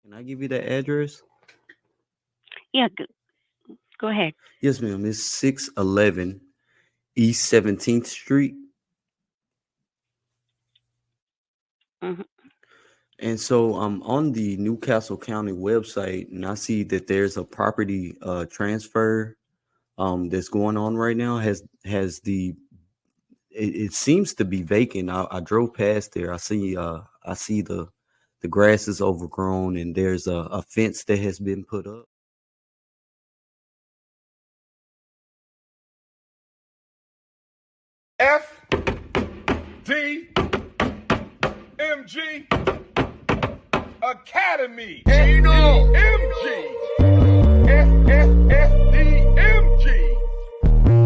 Can I give you the address? Yeah, go ahead. Yes, ma'am. It's 611 East 17th Street. Mm-hmm. And so I'm on the Newcastle County website, and I see that there's a property transfer that's going on right now. It seems to be vacant. I drove past there. I see the grass is overgrown, and there's a fence that has been put up. FDMG Academy. FDMG. FDMG.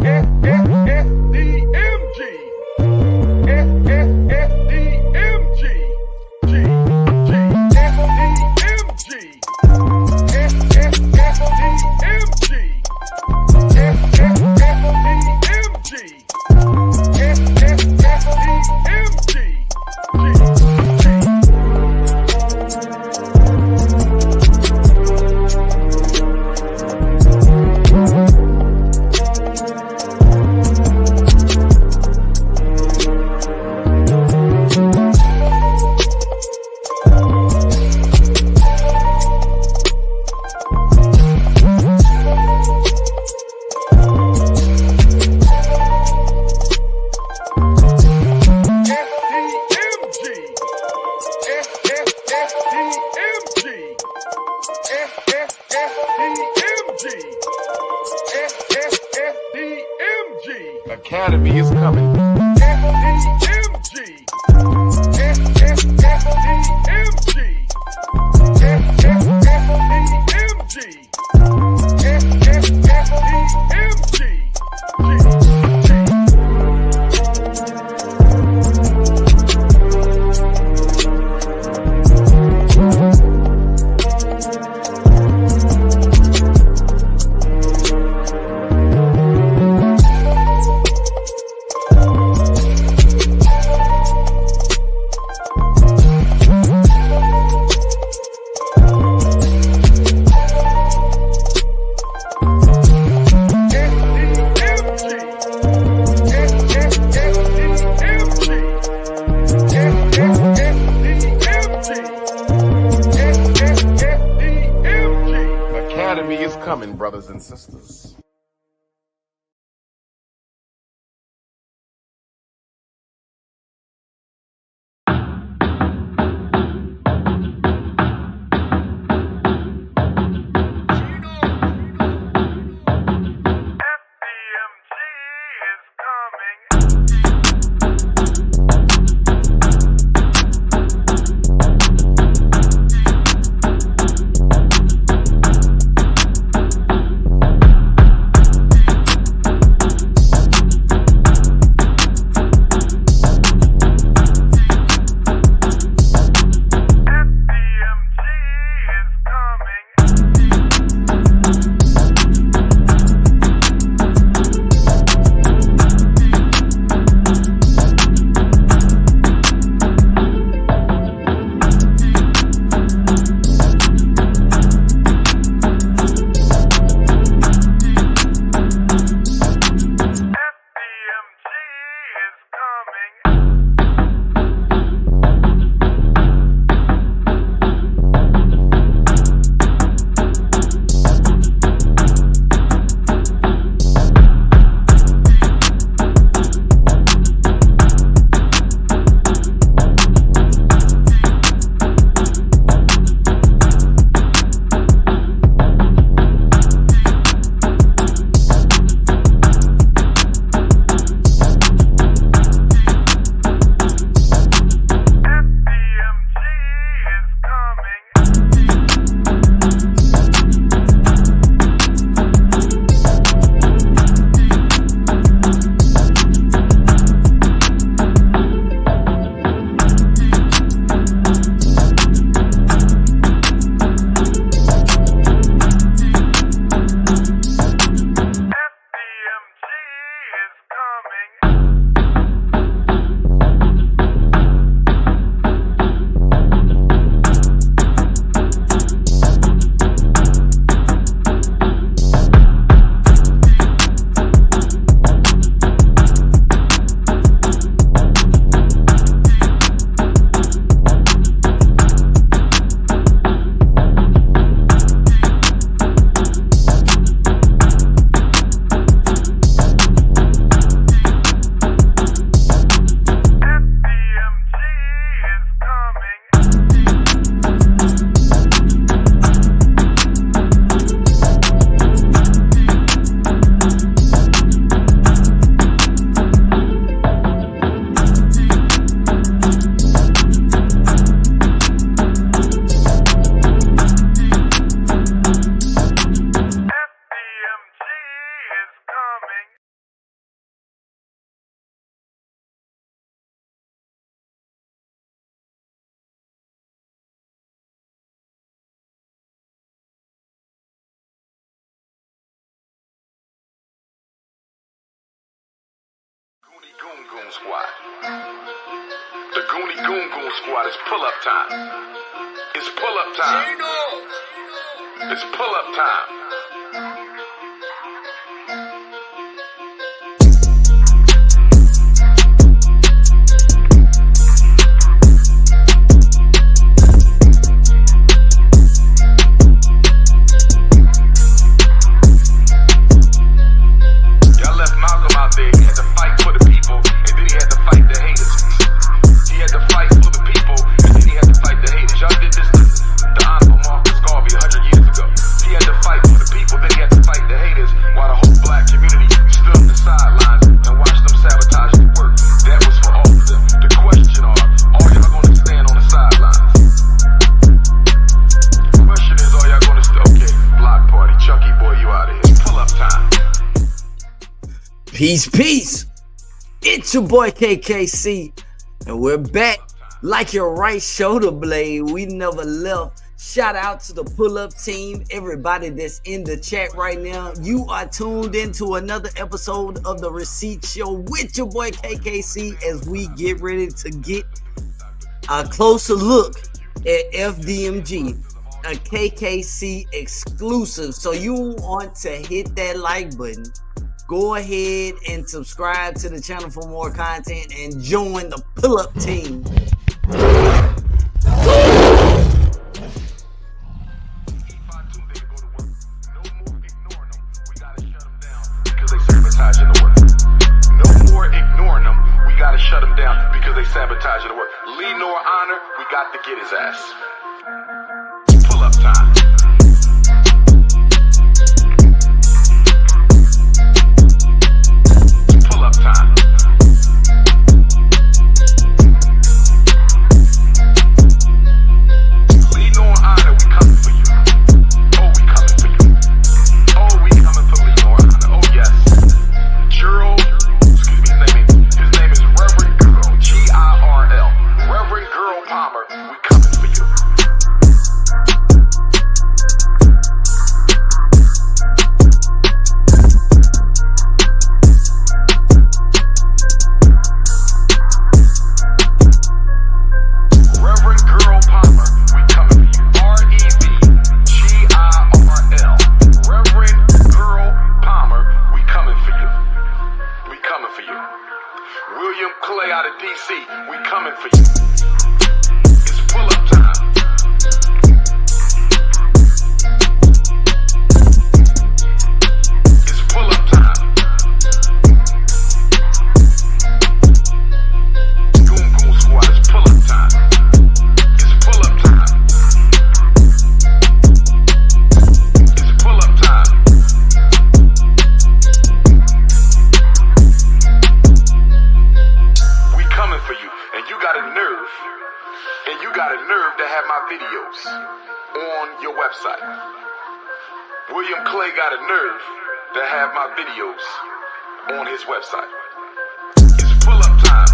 FDMG. FDMG. Academy is coming. FDMG. FDMG. Academy is coming, brothers and sisters. Goon Squad. The Goonie Goon Goon Squad is pull-up time. It's pull-up time. It's pull-up time. Peace. It's your boy KKC, and we're back like your right shoulder blade. We never left. Shout out to the pull-up team, everybody that's in the chat right now. You are tuned into another episode of the Receipt Show with your boy KKC as we get ready to get a closer look at FDMG, a KKC exclusive. So you want to hit that like button. Go ahead and subscribe to the channel for more content and join the pull-up team. No more ignoring them. We gotta shut them down because they sabotaging the work. Leave nor honor, we got to get his ass. Pull-up time. On his website. It's pull-up time.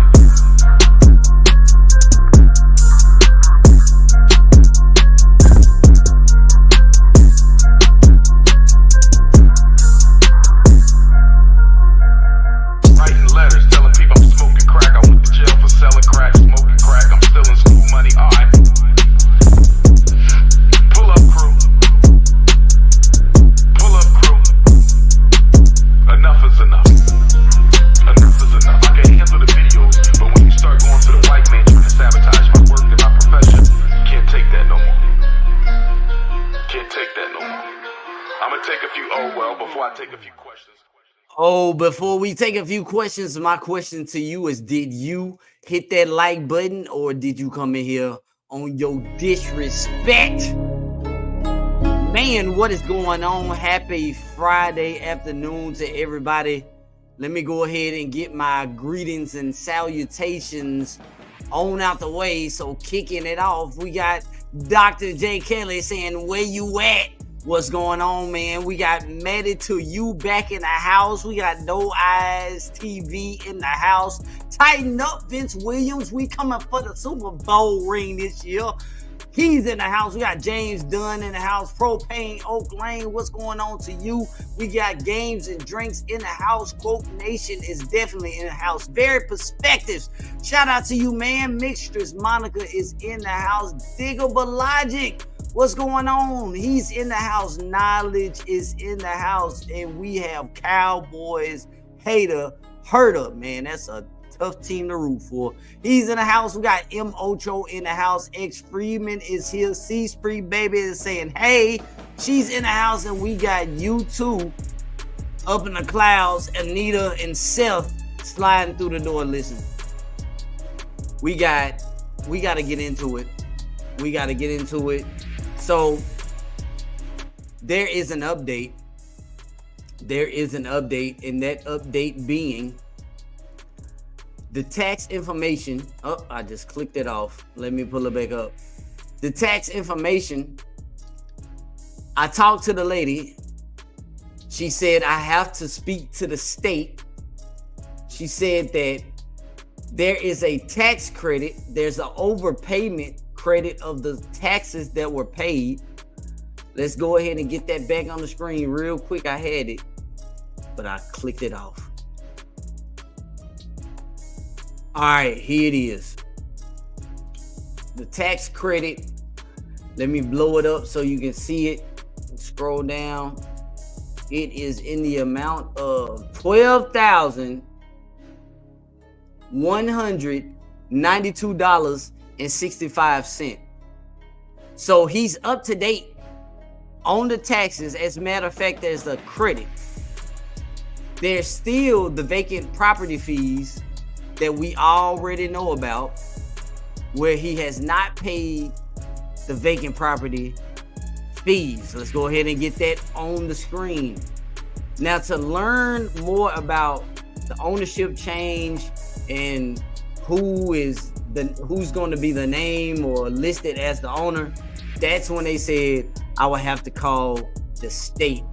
Writing letters telling people I'm smoking crack. I went to jail for selling crack, smoking crack. I'm stealing school money. Alright. Pull-up crew. Pull-up crew. Enough is enough. Enough is enough. I can handle the videos, but when you start going to the white man trying to sabotage my work and my profession, can't take that no more. Can't take that no more. I'm gonna take a few. Before I take a few questions. Before we take a few questions, my question to you is: did you hit that like button, or did you come in here on your disrespect? Man, what is going on? Happy Friday afternoon to everybody. Let me go ahead and get my greetings and salutations on out the way. So kicking it off, we got Dr. J. Kelly saying, where you at? What's going on, man? We got Maddie to you back in the house. We got No Eyes TV in the house. Tighten up, Vince Williams. We coming for the Super Bowl ring this year. He's in the house. We got James Dunn in the house. Propane Oak Lane. What's going on to you? We got Games and Drinks in the house. Quote Nation is definitely in the house. Very Perspectives. Shout out to you, man. Mixtures Monica is in the house. Diggable Logic. What's going on? He's in the house. Knowledge is in the house. And we have Cowboys Herder. Man, that's a tough team to root for. He's in the house. We got M. Ocho in the house. X Freeman is here. C Spree Baby is saying, hey, she's in the house. And we got you two up in the clouds. Anita and Seth sliding through the door. Listen, we got to get into it. So there is an update. And that update being the tax information. Oh, I just clicked it off. Let me pull it back up. The tax information. I talked to the lady. She said I have to speak to the state. She said that there is a tax credit. There's an overpayment credit of the taxes that were paid. Let's go ahead and get that back on the screen real quick. I had it, but I clicked it off. All right, here it is. The tax credit. Let me blow it up so you can see it. Scroll down. It is in the amount of $12,192.65. So he's up to date on the taxes. As a matter of fact, there's a credit. There's still the vacant property fees that we already know about, where he has not paid the vacant property fees. Let's go ahead and get that on the screen. Now, to learn more about the ownership change and who's going to be the name or listed as the owner, that's when they said I would have to call the state.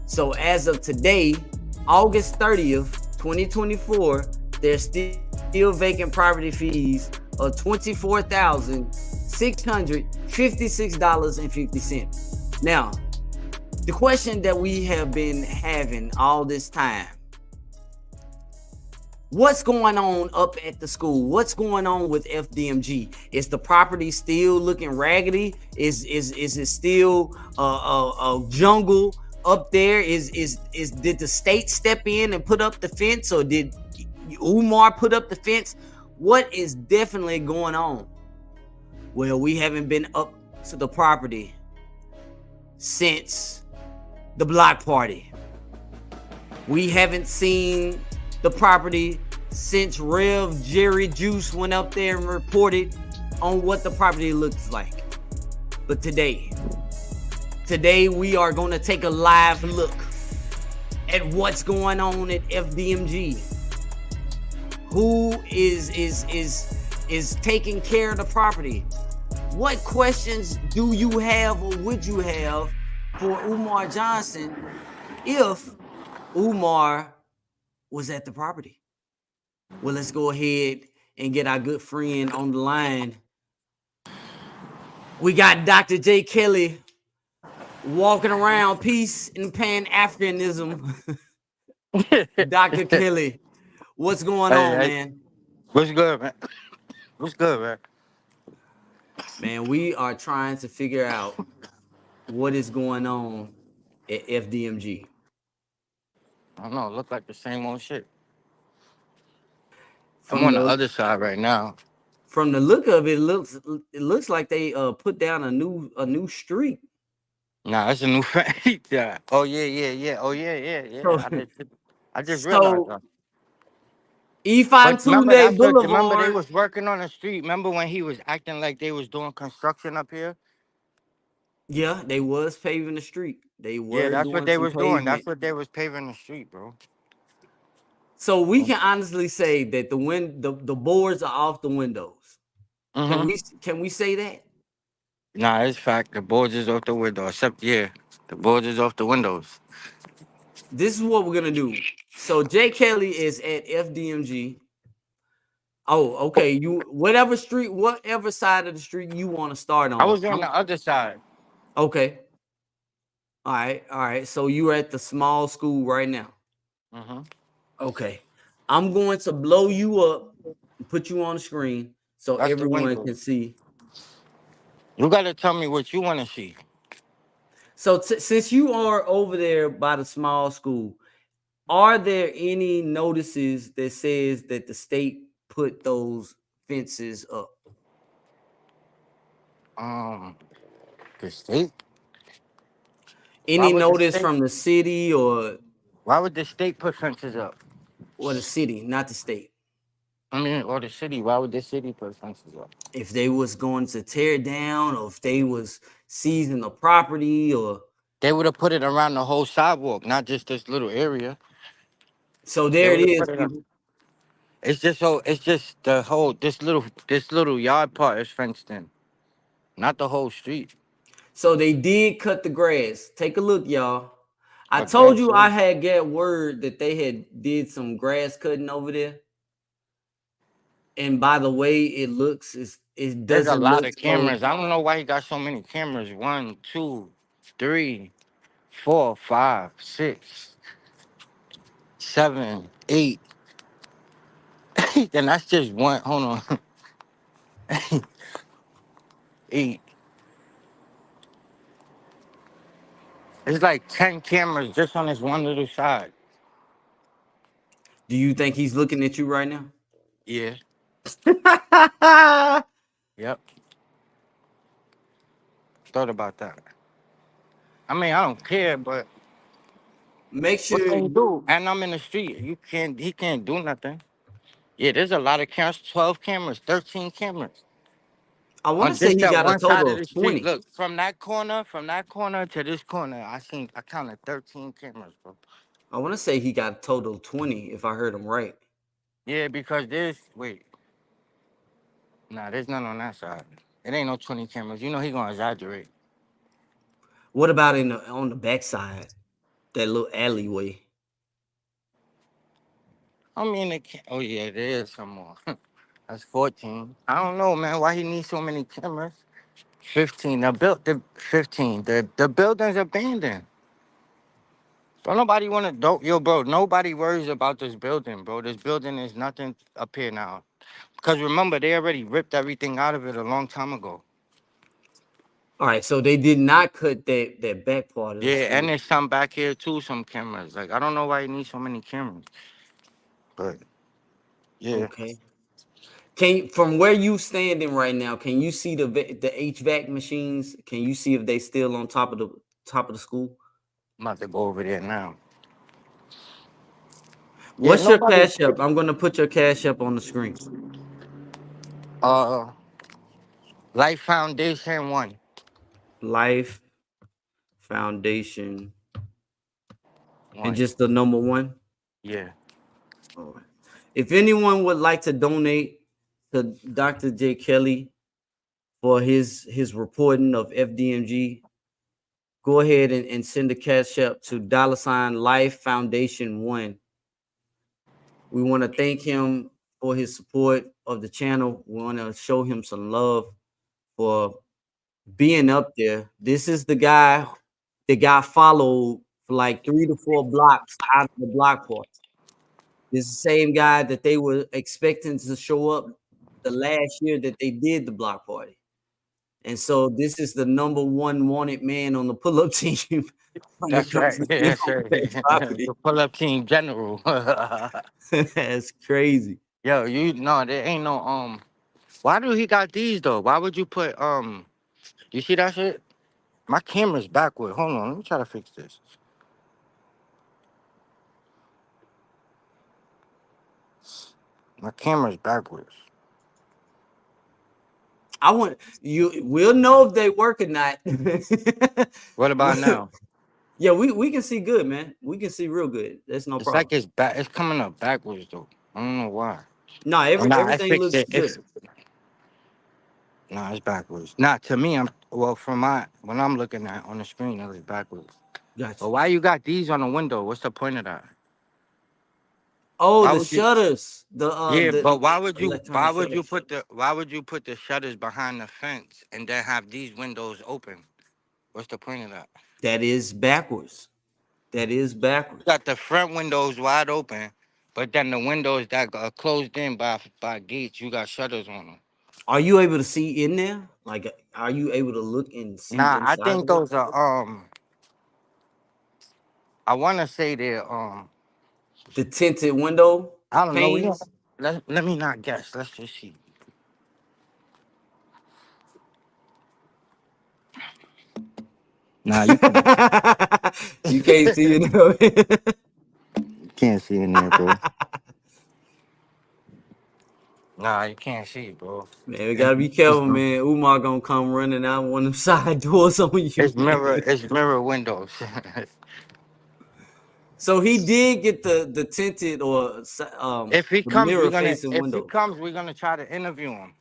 So as of today, August 30th, 2024, there's still vacant property fees of $24,656.50. Now, the question that we have been having all this time: what's going on up at the school? What's going on with FDMG? Is the property still looking raggedy? Is it still a jungle up there? Did the state step in and put up the fence, or did Umar put up the fence? What is definitely going on? Well, we haven't been up to the property since the block party. We haven't seen the property since Rev Jerry Juice went up there and reported on what the property looks like. But today we are going to take a live look at what's going on at FDMG. Who is taking care of the property? What questions do you have or would you have for Umar Johnson if Umar was at the property? Well, let's go ahead and get our good friend on the line. We got Dr. J. Kelly walking around, peace and Pan-Africanism. Dr. Kelly, what's going on, man? What's good, man? What's good, man? Man, we are trying to figure out what is going on at FDMG. I don't know. It look like the same old shit. I'm on the other side right now. From the look of it, it looks like they put down a new street. Nah, that's a new yeah. Oh yeah. Oh yeah. I just realized that. Ifatunde Boulevard. Remember they was working on the street. Remember when he was acting like they was doing construction up here? Yeah, they was paving the street. That's what they was doing. That's what they was paving the street, bro. So we can honestly say that the boards are off the windows. Mm-hmm. Can we say that? Nah, it's fact. The boards is off the window. Except the boards is off the windows. This is what we're gonna do. So Jay Kelly is at FDMG. Oh, okay. You whatever side of the street you want to start I on. was on the other side. Okay. All right. So you're at the small school right now. Mm-hmm. Okay. I'm going to blow you up and put you on the screen so That's the everyone window. can see. You gotta tell me what you want to see. So since you are over there by the small school, are there any notices that says that the state put those fences up? Um, the state. Why Any would the notice state? from the city or Why would the state put fences up? the city, not the state? I mean, or the city. Why would the city put fences up? If they was going to tear down or if they was seizing the property or They would have put it around the whole sidewalk, not just this little area. so They there it would have is, put it up. people. It's just so. It's just the whole this little yard part is fenced in, not the whole street. So they did cut the grass. Take a look, y'all. I But told that's you I it. had got word that they had did some grass cutting over there. And by the way, it There's a doesn't lot look of so. cameras. I don't know why he got so many cameras. 1, 2, 3, 4, 5, 6, 7, 8. Then that's just one. Hold on. 8. It's like 10 cameras just on this one little side. Do you think he's looking at you right now? Yeah. Yep. Thought about that. I mean, I don't care, but Make what sure can you do? And I'm in the street. You can't. He can't do nothing. Yeah, there's a lot of cameras. 12 cameras. 13 cameras I want to on say just he that got a one side total of of the street. 20. Look, from that corner to this corner, I counted 13 cameras, bro. I want to say he got a total of 20 if I heard him right. Yeah, because there's none on that side. It ain't no 20 cameras. You know he gonna exaggerate. What about on the backside, that little alleyway? I mean, oh yeah, there is some more. That's 14. I don't know, man. Why he needs so many cameras? 15. The 15. The building's abandoned. Don't nobody want to. Don't yo, bro. Nobody worries about this building, bro. This building is nothing up here now. Because remember, they already ripped everything out of it a long time ago. All right, so they did not cut that back part of the Yeah, and street. there's some back here too. Some cameras. Like I don't know why he needs so many cameras, but yeah, Okay. From where you standing right now, can you see the HVAC machines? Can you see if they still on top of the school? I'm about to go over there now. Yeah, What's your nobody. cash up? I'm gonna put your cash up on the screen. Uh, Life Foundation 1. Life Foundation and 1. just the number one. Yeah. All right. If anyone would like to donate to Dr. J. Kelly for his reporting of FDMG, go ahead and send a cash up to $Life Foundation 1. We want to thank him for his support of the channel. We want to show him some love for being up there. This is the guy that got followed for like 3 to 4 blocks out of the block party. This is the same guy that they were expecting to show up the last year that they did the block party. And so this is the number one wanted man on the pull-up team when it That's comes right. to Yeah, stealing that's right. that property. The pull-up team general. That's crazy. Yo, there ain't no why do he got these though? Why would you put you see that shit? My camera's backward. Hold on, let me try to fix this. My camera's backwards. I want you. We'll know if they work or not. What about now? Yeah, we can see good, man. We can see real good. That's no It's like problem. it's back. It's coming up backwards though. I don't know why. No, Oh, nah, I everything fixed looks it. good. It's backwards. Nah, to me, from when I'm looking at on the screen, it looks backwards. Gotcha. But why you got these on the window? What's the point of that? Oh, Why the would you? shutters. Yeah, The but why would you? electronic shutters. Why would you put the shutters behind the fence and then have these windows open? What's the point of that? That is backwards. That is You backwards. got the front windows wide open, but then the windows that are closed in by gates, you got shutters on them. Are you able to see in there? Like, are you able to look and see Nah, I inside think of it? those are I want to say they're The tinted window I don't know. panes. Let me not guess. Let's just see. Nah, you can't. You can't see it. Can't see in there, bro. Nah, you can't see, bro. Man, we gotta be careful, man. Umar gonna come running out one of them side doors on you, man. It's mirror windows. So he did get the tinted or the mirror facing If he windows. comes, we're gonna try to interview him.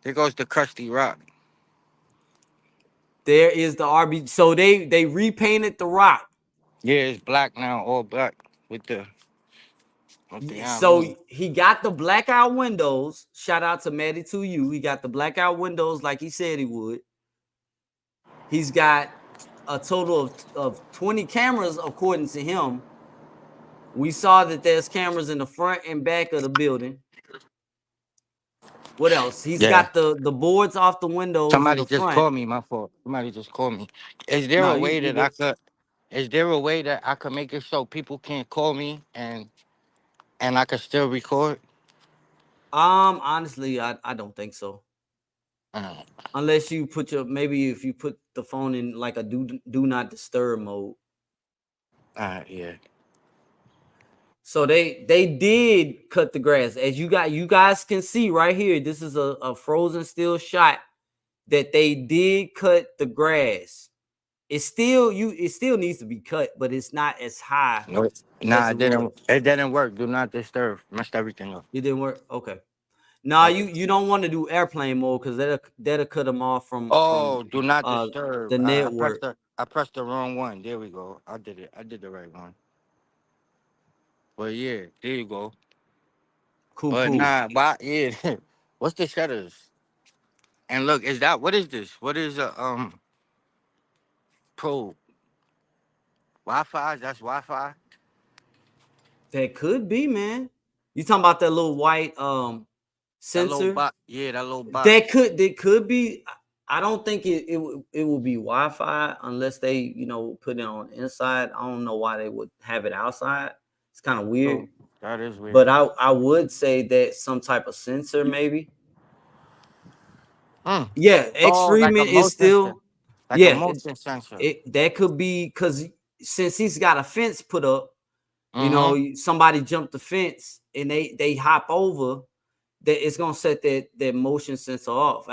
There goes the crusty rock. There is the RB. So they repainted the rock. Yeah, it's black now, all black with the I So mean. he got the blackout windows. Shout out to Matty to you. He got the blackout windows like he said he would. He's got a total of 20 cameras according to him. We saw that there's cameras in the front and back of the building. What else? He's got the boards off the windows in Somebody the just front. called me. My fault. Somebody just called me. Is there No, a way you that good. I could? Is there a way that I could make it so people can't call me and I could still record? Honestly, I don't think so. Uh, Unless you put maybe if you put the phone in like a do not disturb mode. yeah. So they did cut the grass. As you guys can see right here, this is a frozen still shot that they did cut the grass. It still needs to be cut, but it's not as high No, nah, as it was. it didn't work. Do not disturb. Messed everything up. It didn't work. Okay. Nah, Okay. you don't want to do airplane mode because that'll cut them off from Oh, do not uh disturb. the network. I pressed the wrong one. There we go. I did it. I did the right one. But yeah, there you go. But Cool. nah, why? Yeah. What's the shutters? And look, is that what is this? What is a pro Wi-Fi? That's Wi-Fi. That could be, man. You talking about that little white That little sensor? box. Yeah, that little box. That could be. I don't think it will be Wi-Fi unless they put it on inside. I don't know why they would have it outside. It's kind of weird. Oh, that is weird. But I would say that some type of sensor maybe. Yeah, X Oh, like a Freeman is motion still sensor. Like a yeah. motion sensor. That could be because since he's got a fence put up, Mm-hmm. somebody jumped the fence and they hop over. That it's gonna set that motion sensor off.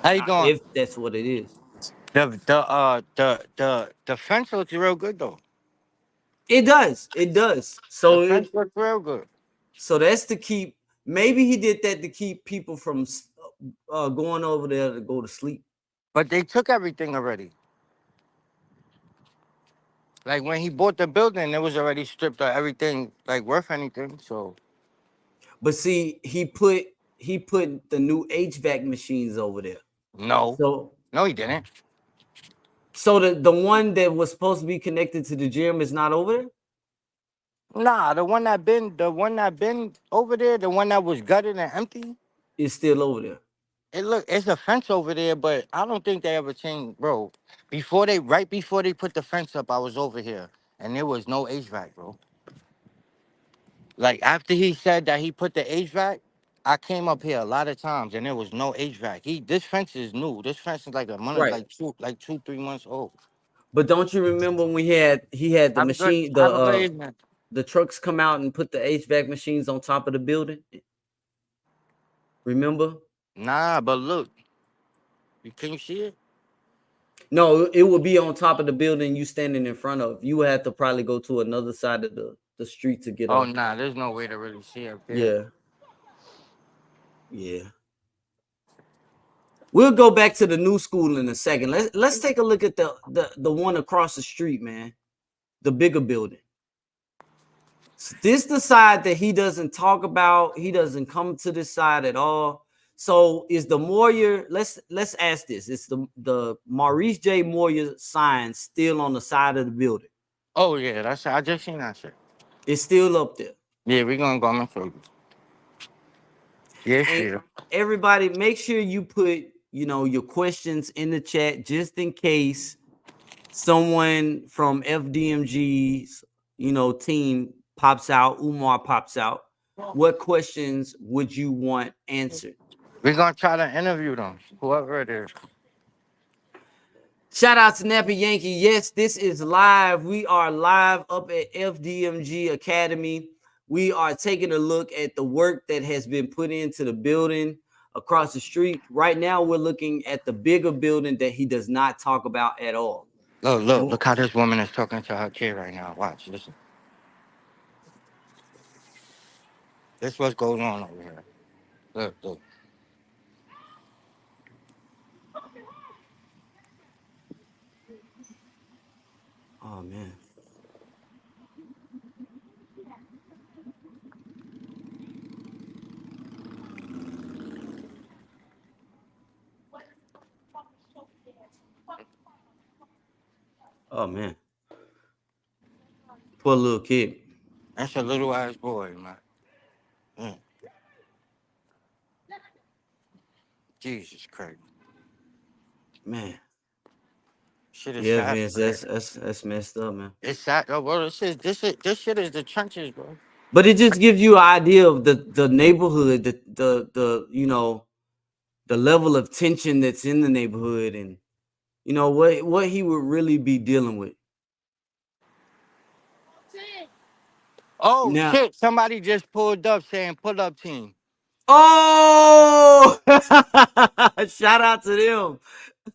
How you doing? If that's what it is. The fence looks real good though. It does. It does. The fence looks real good. So that's to keep. Maybe he did that to keep people from going over there to go to sleep. But they took everything already. Like when he bought the building, it was already stripped of everything like worth anything. So. But see, he put the new HVAC machines over there. No. So No, he didn't. So the one that was supposed to be connected to the gym is not over there? Nah, the one that been over there, the one that was gutted and empty, It's still over there. it's a fence over there, but I don't think they ever changed, bro. Right before they put the fence up, I was over here and there was no HVAC, bro. Like after he said that he put the HVAC, I came up here a lot of times and there was no HVAC. This fence is new. This fence is like a month, Right. like 2-3 months old. But don't you remember when he had the machine, Have a good evening. the trucks come out and put the HVAC machines on top of the building? Remember? Nah, but look, can you see it? No, it would be on top of the building you standing in front of. You would have to probably go to another side of the street to get Oh, up. nah, there's no way to really see up there. Yeah. We'll go back to the new school in a second. Let's take a look at the one across the street, man. The bigger building. This the side that he doesn't talk about. He doesn't come to this side at all. So is the Moyer? Let's ask this. Is the Maurice J. Moyer sign still on the side of the building? Oh yeah, that's I just seen that shit. It's still up there. Yeah, we gonna go and show you. Yeah, And shit. everybody, make sure you put your questions in the chat just in case someone from FDMG's team pops out. Umar pops out. What questions would you want answered? We gonna try to interview them, whoever it is. Shout out to Nappy Yankee. Yes, this is live. We are live up at FDMG Academy. We are taking a look at the work that has been put into the building across the street. Right now, we're looking at the bigger building that he does not talk about at all. Look how this woman is talking to her kid right now. Watch, listen. This what's going on over here. Look. Oh man. Oh man. Poor little kid. That's a little ass boy, man. Jesus Christ. Man. Shit is Yeah, sad. Vince, that's messed up, man. It's sad, though, bro. This shit is the trenches, bro. But it just gives you an idea of the neighborhood, the the level of tension that's in the neighborhood, and what he would really be dealing with. Oh Now, shit! Somebody just pulled up saying pull up team. oh, shout out to them.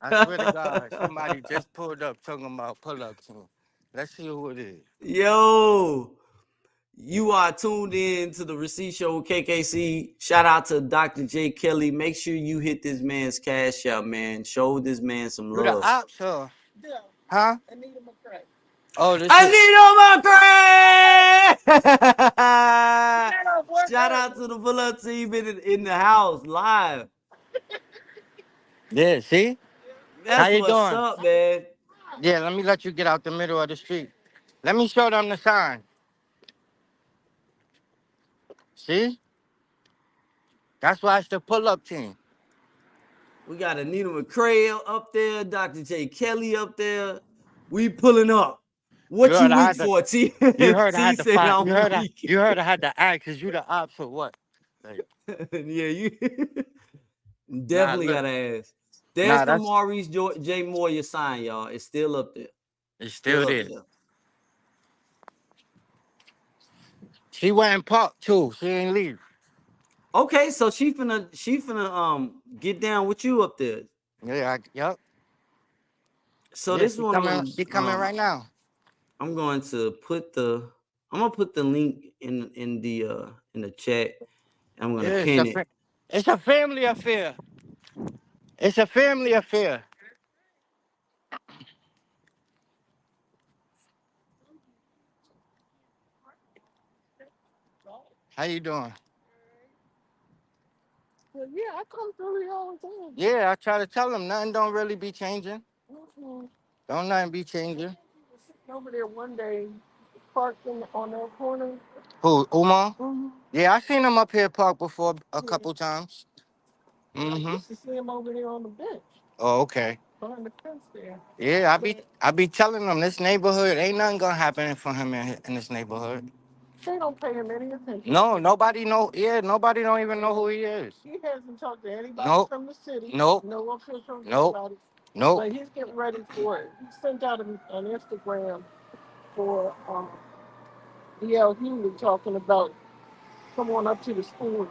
I swear to God, somebody just pulled up talking about pull up team. Let's see who it is. Yo, you are tuned in to the Receipt Show with KKC. Shout out to Dr. J. Kelly. Make sure you hit this man's cash out, man. Show this man some You the love. ops, huh? Huh? I need him a crack. Oh, this I is... need on my crack. Shout out to the pull up team in the house live. Yeah, see? That's How you what's doing? up, man. Yeah, let me let you get out the middle of the street. Let me show them the sign. See? That's why it's the pull-up team. We got Anita McCrae up there, Dr. J. Kelly up there. We pulling up. What you weak for, T? You heard I had to T said find. I'm weak. You heard I had to act because you the ops or what? Like, Yeah, you definitely look. gotta ask. There's the that's... Maurice J. Moyer sign, y'all. It's still up there. It's still there. Up there. She went and parked too. She ain't leave. Okay, so she finna get down with you up there. Yeah, yep. So Yeah, this one she coming right now. I'm going to put the link in the chat. I'm gonna pin it. It's a family affair. It's a family affair. How you doing? Well, yeah, I come through here all the time. Yeah, I try to tell them nothing don't really be changing. Mm-hmm. Don't nothing be changing. Sitting over there one day, parked on that corner. Who, Umar? Mm-hmm. Yeah, I seen him up here parked before a couple times. Mm-hmm. I used to see him over there on the bench. Oh, okay. Behind the fence there. Yeah, I be telling them this neighborhood ain't nothing gonna happen for him in this neighborhood. They don't pay him any attention. No, nobody know. Yeah, nobody don't even know who he is. He hasn't talked to anybody from the city. Nope. No official. Nope. Nope. But he's getting ready for it. He sent out an Instagram for DL Hewley talking about come on up to the school.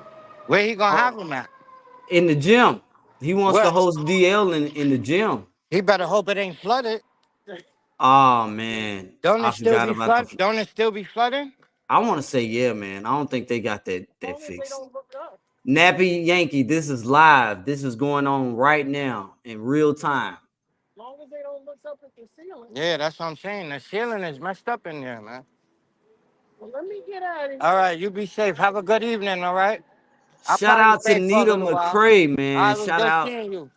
Where he gonna have him at? In the gym. He wants to host DL in the gym. He better hope it ain't flooded. Oh man. Don't it still be flooded? Don't it still be flooding? I want to say yeah, man. I don't think they got that fixed. Nappy Yankee, this is live. This is going on right now in real time. As long as they don't look up at the ceiling. Yeah, that's what I'm saying. The ceiling is messed up in there, man. All right, you be safe. Have a good evening, all right? I'll Shout probably out to stay for a Nita little while. McCray, man. I was good seeing you.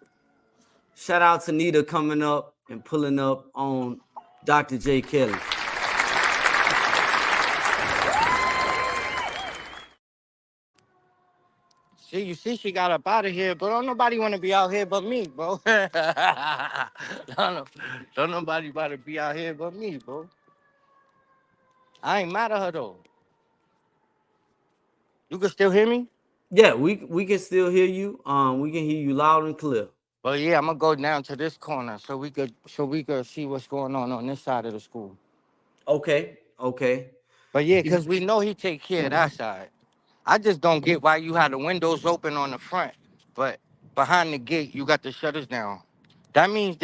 Shout out to Nita coming up and pulling up on Dr. J. Kelly. See, you see, she got up out of here, but don't nobody want to be out here but me, bro. Don't nobody about to be out here but me, bro. I ain't mad at her though. You can still hear me? Yeah, we can still hear you. We can hear you loud and clear. Well, yeah, I'm gonna go down to this corner so we could see what's going on this side of the school. Okay, okay. But yeah, cause we know he take care of that side. I just don't get why you had the windows open on the front, but behind the gate you got the shutters down. That means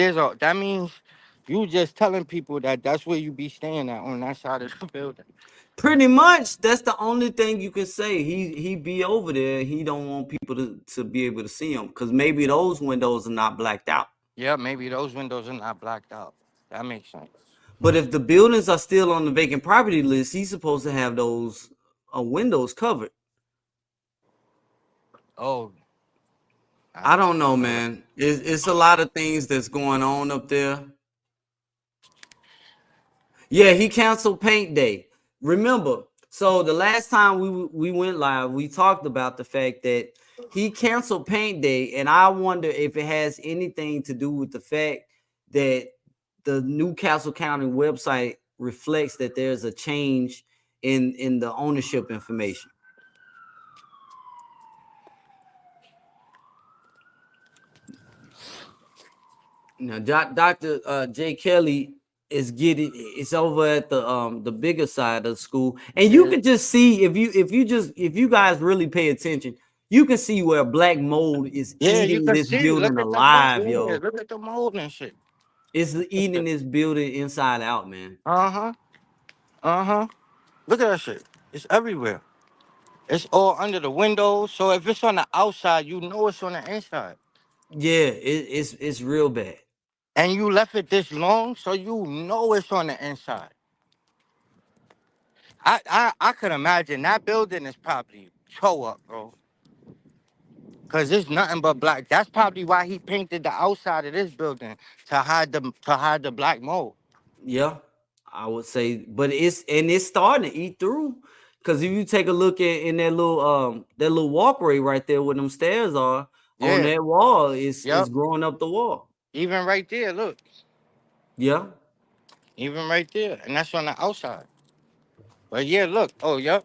you just telling people that that's where you be staying at on that side of the building. Pretty much, that's the only thing you can say. He be over there. He don't want people to be able to see him because maybe those windows are not blacked out. Yeah, maybe those windows are not blacked out. That makes sense. But if the buildings are still on the vacant property list, he's supposed to have those windows covered. Oh, I don't know, man. It's a lot of things that's going on up there. Yeah, he canceled paint day. Remember, so the last time we went live, we talked about the fact that he canceled paint day, and I wonder if it has anything to do with the fact that the Newcastle County website reflects that there's a change in the ownership information. Now, Dr. J. Kelly it's over at the bigger side of the school, and you can just see if you guys really pay attention, you can see where black mold is yeah, you eating can this see. building Look at the mold. alive, Yeah, yo. look at the mold and shit. It's eating this building inside out, man. Uh huh. Look at that shit. It's everywhere. It's all under the windows. So if it's on the outside, you know it's on the inside. Yeah, it's real bad. And you left it this long, so you know it's on the inside. I could imagine that building is probably toe up, bro. Cause it's nothing but black. That's probably why he painted the outside of this building to hide the black mold. Yeah, I would say, but it's starting to eat through. Cause if you take a look at in that little walkway right there where them stairs are on Yeah. that wall, it's Yep. growing up the wall. Even right there, look. Yeah. Even right there. And that's on the outside. But yeah, look. Oh, yep.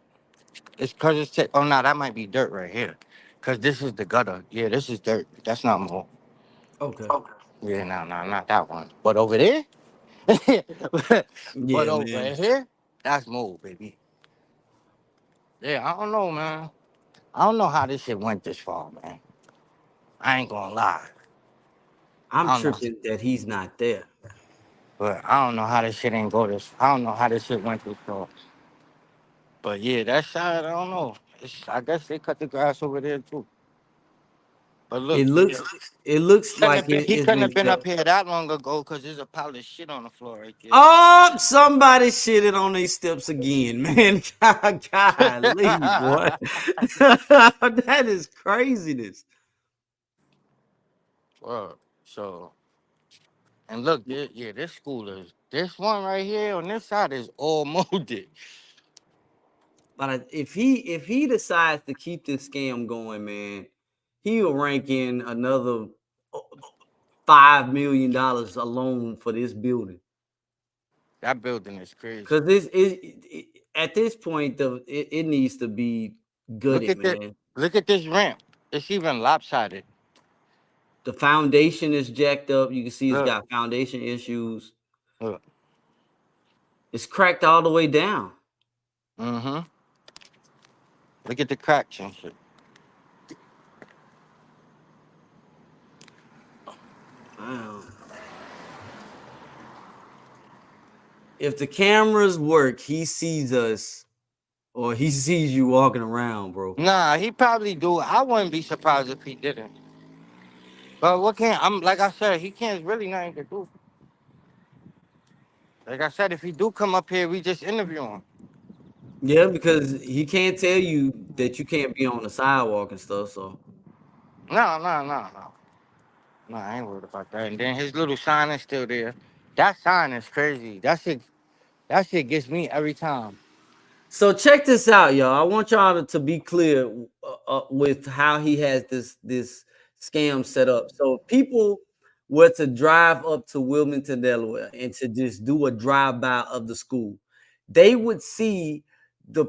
It's cause oh no, that might be dirt right here. Cause this is the gutter. Yeah, this is dirt. That's not mold. Okay. Yeah, no, not that one. But over there? But Yeah, over man. here, that's mold, baby. Yeah, I don't know, man. I don't know how this shit went this far, man. I ain't gonna lie. I'm I don't know. tripping that he's not there. But I don't know how this shit ain't go this. I don't know how this shit went this far. But yeah, that side, I don't know. I guess they cut the grass over there too. But look, It looks it looks like he it's couldn't been have been up kept. here that long ago because there's a pile of shit on the floor right Oh, somebody shitted on these steps again, man. Golly, there. boy. That is craziness. Well, so and look, this school is this one right here on this side is all molded. But if he decides to keep this scam going, man, he'll rank in another $5 million alone for this building. That building is crazy. Because at this point, it needs to be Look gutted, at this. man. Look at this ramp. It's even lopsided. The foundation is jacked up. You can see it's Look, got foundation issues. look. It's cracked all the way down. Mm-hmm. Look at the cracks and shit. Wow. If the cameras work, he sees us, or he sees you walking around, bro. Nah, he probably do. I wouldn't be surprised if he didn't. But what can I'm like I said, he can't really nothing to do. Like I said, if he do come up here, we just interview him. Yeah, because he can't tell you that you can't be on the sidewalk and stuff. So No, no, no, no. No, I ain't worried about that. And then his little sign is still there. That sign is crazy. That shit gets me every time. So check this out, y'all. I want y'all to be clear with how he has this scam set up. So if people were to drive up to Wilmington, Delaware, and to just do a drive-by of the school, they would see the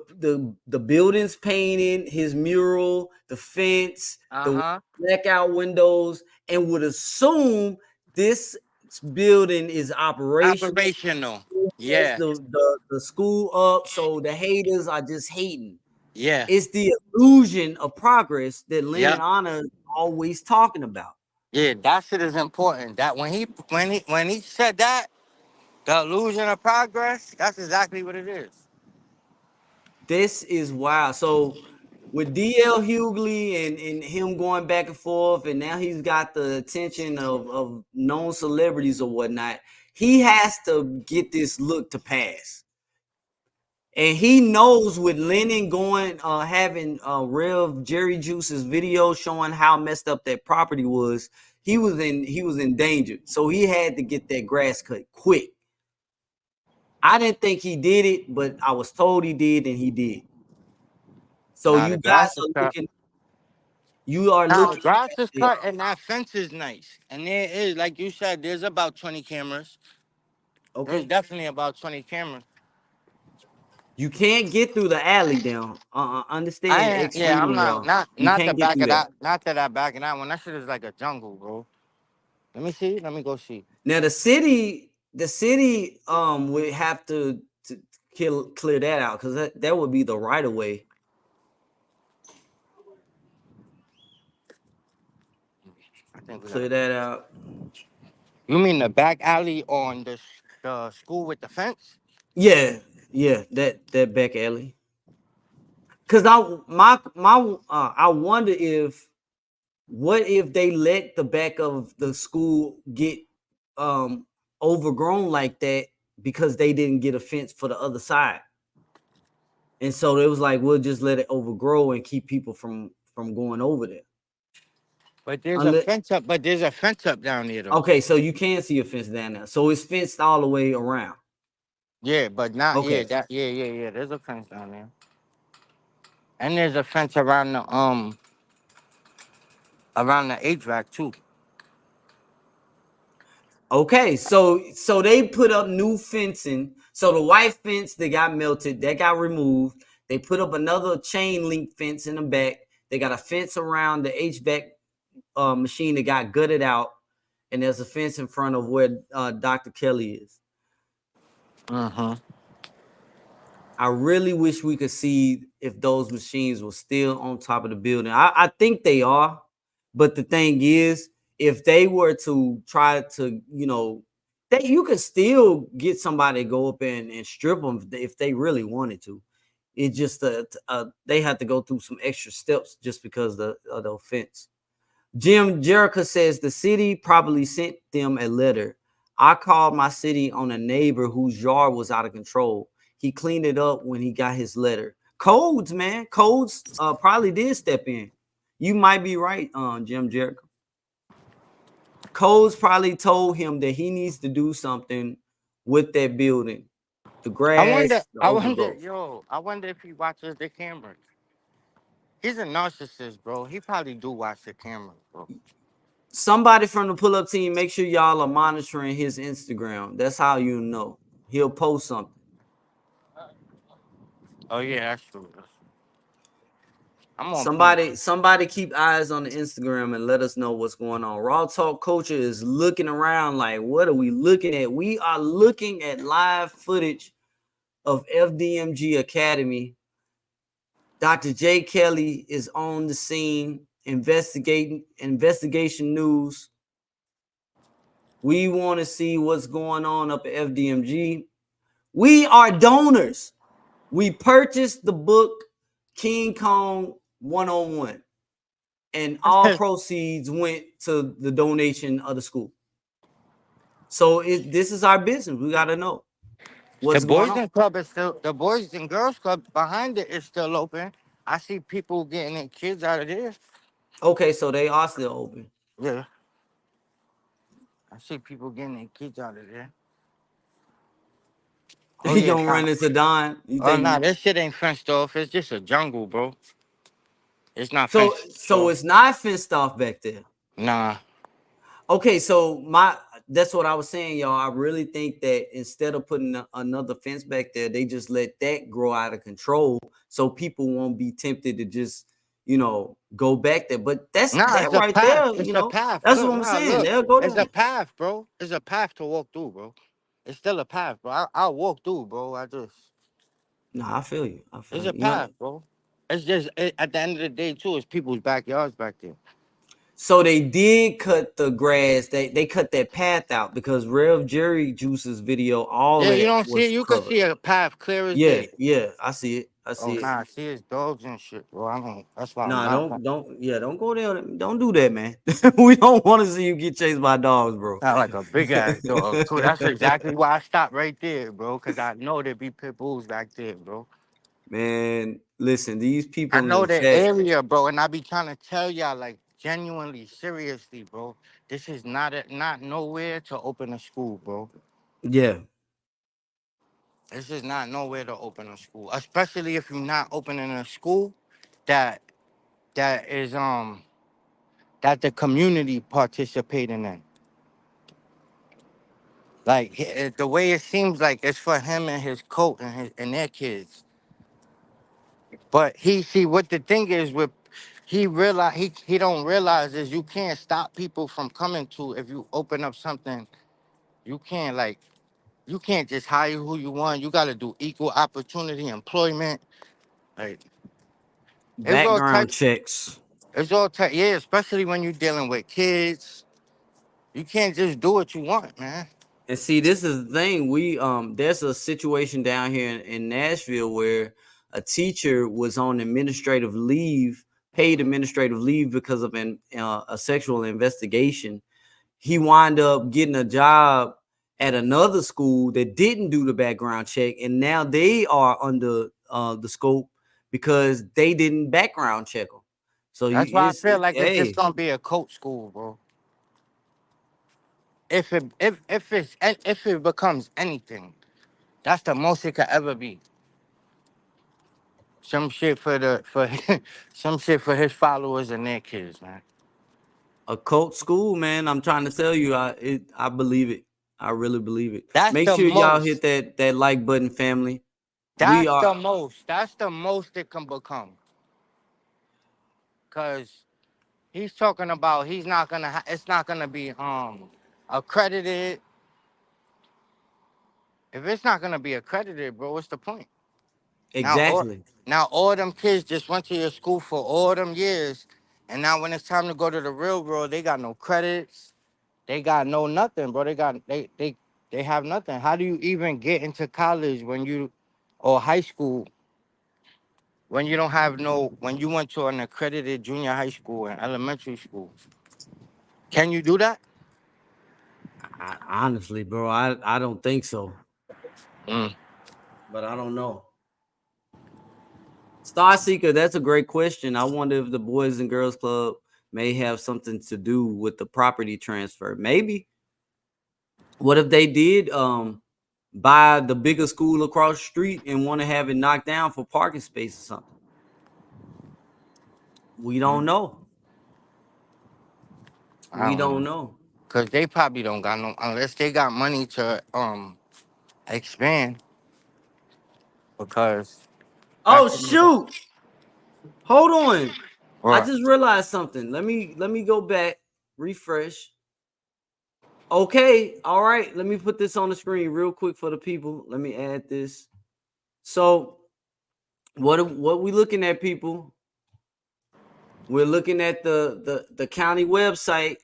buildings painted, his mural, the fence, the Uh-huh. blackout windows, and would assume this building is operational, Operational. has Yeah. the school up, so the haters are just hating. Yeah. It's the illusion of progress that Lynn Yep. and Anna is always talking about. Yeah, that shit is important. That when he said that, the illusion of progress, that's exactly what it is. This is wild. So with DL Hughley and him going back and forth, and now he's got the attention of known celebrities or whatnot, he has to get this look to pass. And he knows with Lennon going, having Rev Jerry Juice's video showing how messed up that property was, he was in danger. So he had to get that grass cut quick. I didn't think he did it, but I was told he did, and he did. So Nah, you the guys grass is are cut. looking, you are Nah, the looking grass at is the, cut and that fence is nice. And there is, like you said, there's about 20 cameras. There's okay. definitely about 20 cameras. You can't get through the alley down. I Understand, ain't, yeah, I'm ex-freedom not law. not You not the can't get back through of that. that, not to that back of that one. That shit is like a jungle, bro. Let me see. Let me go see. Now the city would have to clear that out, because that would be the right of way. I think we Clear gotta. that out. You mean the back alley on the school with the fence? Yeah, yeah, that back alley. Cause I wonder if, what if they let the back of the school get um overgrown like that because they didn't get a fence for the other side. And so it was like, we'll just let it overgrow and keep people from going over there. But there's a Unless, fence up. But there's a fence up down there though. okay, so you can see a fence down there. So it's fenced all the way around. Yeah, but not yeah Okay. that yeah. There's a fence down there, and there's a fence around the HVAC too. Okay, so they put up new fencing. So the white fence that got melted, that got removed. They put up another chain link fence in the back. They got a fence around the HVAC machine that got gutted out, and there's a fence in front of where Dr. Kelly is. Mm-hmm. I really wish we could see if those machines were still on top of the building. I think they are, but the thing is, if they were to try to, that you could still get somebody to go up and strip them if they really wanted to. It just they had to go through some extra steps just because of the offense. Jim Jericho says the city probably sent them a letter. I called my city on a neighbor whose yard was out of control. He cleaned it up when he got his letter. Codes, man. Codes probably did step in. You might be right, Jim Jericho. Codes probably told him that he needs to do something with that building. The I grass, wonder. the I wonder. overgrowth. Yo, I wonder if he watches the cameras. He's a narcissist, bro. He probably do watch the cameras, bro. Somebody from the pull-up team, make sure y'all are monitoring his Instagram. That's how you know. He'll post something. Oh yeah, that's true. I'm on point. Somebody keep eyes on the Instagram and let us know what's going on. Raw Talk Culture is looking around like, what are we looking at? We are looking at live footage of FDMG Academy. Dr. J. Kelly is on the scene, investigation news. We want to see what's going on up at FDMG. We are donors. We purchased the book King Kong 101, and all proceeds went to the donation of the school. So this is our business. We got to know. The What's going boys on? and club is still the boys and girls club behind it is still open. I see people getting their kids out of there. Okay, so they are still open. Yeah. I see people getting their kids out of there. Oh He yeah, gonna run into Don. You oh nah, think? this shit ain't fenced off. It's just a jungle, bro. It's not So fenced so off. it's not fenced off back there. Nah. Okay, so that's what I was saying, y'all. I really think that instead of putting another fence back there, they just let that grow out of control, so people won't be tempted to just, go back there. But that's Nah, that it's a right path. there. It's a path. That's what Look, I'm nah, saying. look. They'll go It's down a there. path, bro. It's a path to walk through, bro. It's still a path, bro. I'll walk through, bro. No, I feel you. I It's feel a you. path, bro. It's just at the end of the day, too, it's people's backyards back there. So they did cut the grass. They cut that path out because Rev Jerry Juice's video, all Yeah, you that don't see it. was You can covered. see a path clear as Yeah, day. yeah, I see it. I Oh, see it. nah, I see his dogs and shit, bro. I don't. That's why I'm Nah, not. don't go there. Don't do that, man. We don't want to see you get chased by dogs, bro. Not like a big ass dog, too. That's exactly why I stopped right there, bro. Because I know there be pit bulls back there, bro. Man, listen, these I people in know the the chat. area, bro, and I be trying to tell y'all, like, genuinely, seriously, bro. This is not nowhere to open a school, bro. Yeah, This is not nowhere to open a school, especially if you're not opening a school that that is that the community participating in. Like the way it seems like it's for him and his coach and their kids. But he see what the thing is with he don't realize is you can't stop people from coming to if you open up something. You can't like you can't just hire who you want. You got to do equal opportunity employment. Like it's all background types. checks. It's all type. Yeah, especially when you're dealing with kids. You can't just do what you want, man. And see, this is the thing. There's a situation down here in Nashville where a teacher was on administrative leave, paid administrative leave because of a sexual investigation. He wound up getting a job at another school that didn't do the background check, and now they are under the scope because they didn't background check them. So That's why I feel like it's just hey, gonna be a coach school, bro. If it becomes anything, that's the most it could ever be. Some shit for some shit for his followers and their kids, man. a cult school, man. I'm trying to tell you, I believe it. I really believe it. That's Make the sure y'all hit most. that like button, family. We That's are the most. That's the most it can become. Cause he's talking about he's not gonna. It's not gonna be accredited. If it's not gonna be accredited, bro, what's the point? Now, exactly. now all them kids just went to your school for all them years, and now when it's time to go to the real world, they got no credits. They got no nothing, bro. They have nothing. How do you even get into college or high school when you don't have when you went to an accredited junior high school and elementary school? Can you do that? Honestly, bro, I don't think so, Mm. but I don't know. Star Seeker, that's a great question. I wonder if the Boys and Girls Club may have something to do with the property transfer. Maybe. What if they did buy the bigger school across the street and want to have it knocked down for parking space or something? We don't know. I We don't don't know. know. Cause they probably don't got no unless they got money to expand. Because Oh shoot. Hold on. I what? just realized something. Let me go back, refresh. Okay, all right. Let me put this on the screen real quick for the people. Let me add this. So what we looking at, people? We're looking at the county website.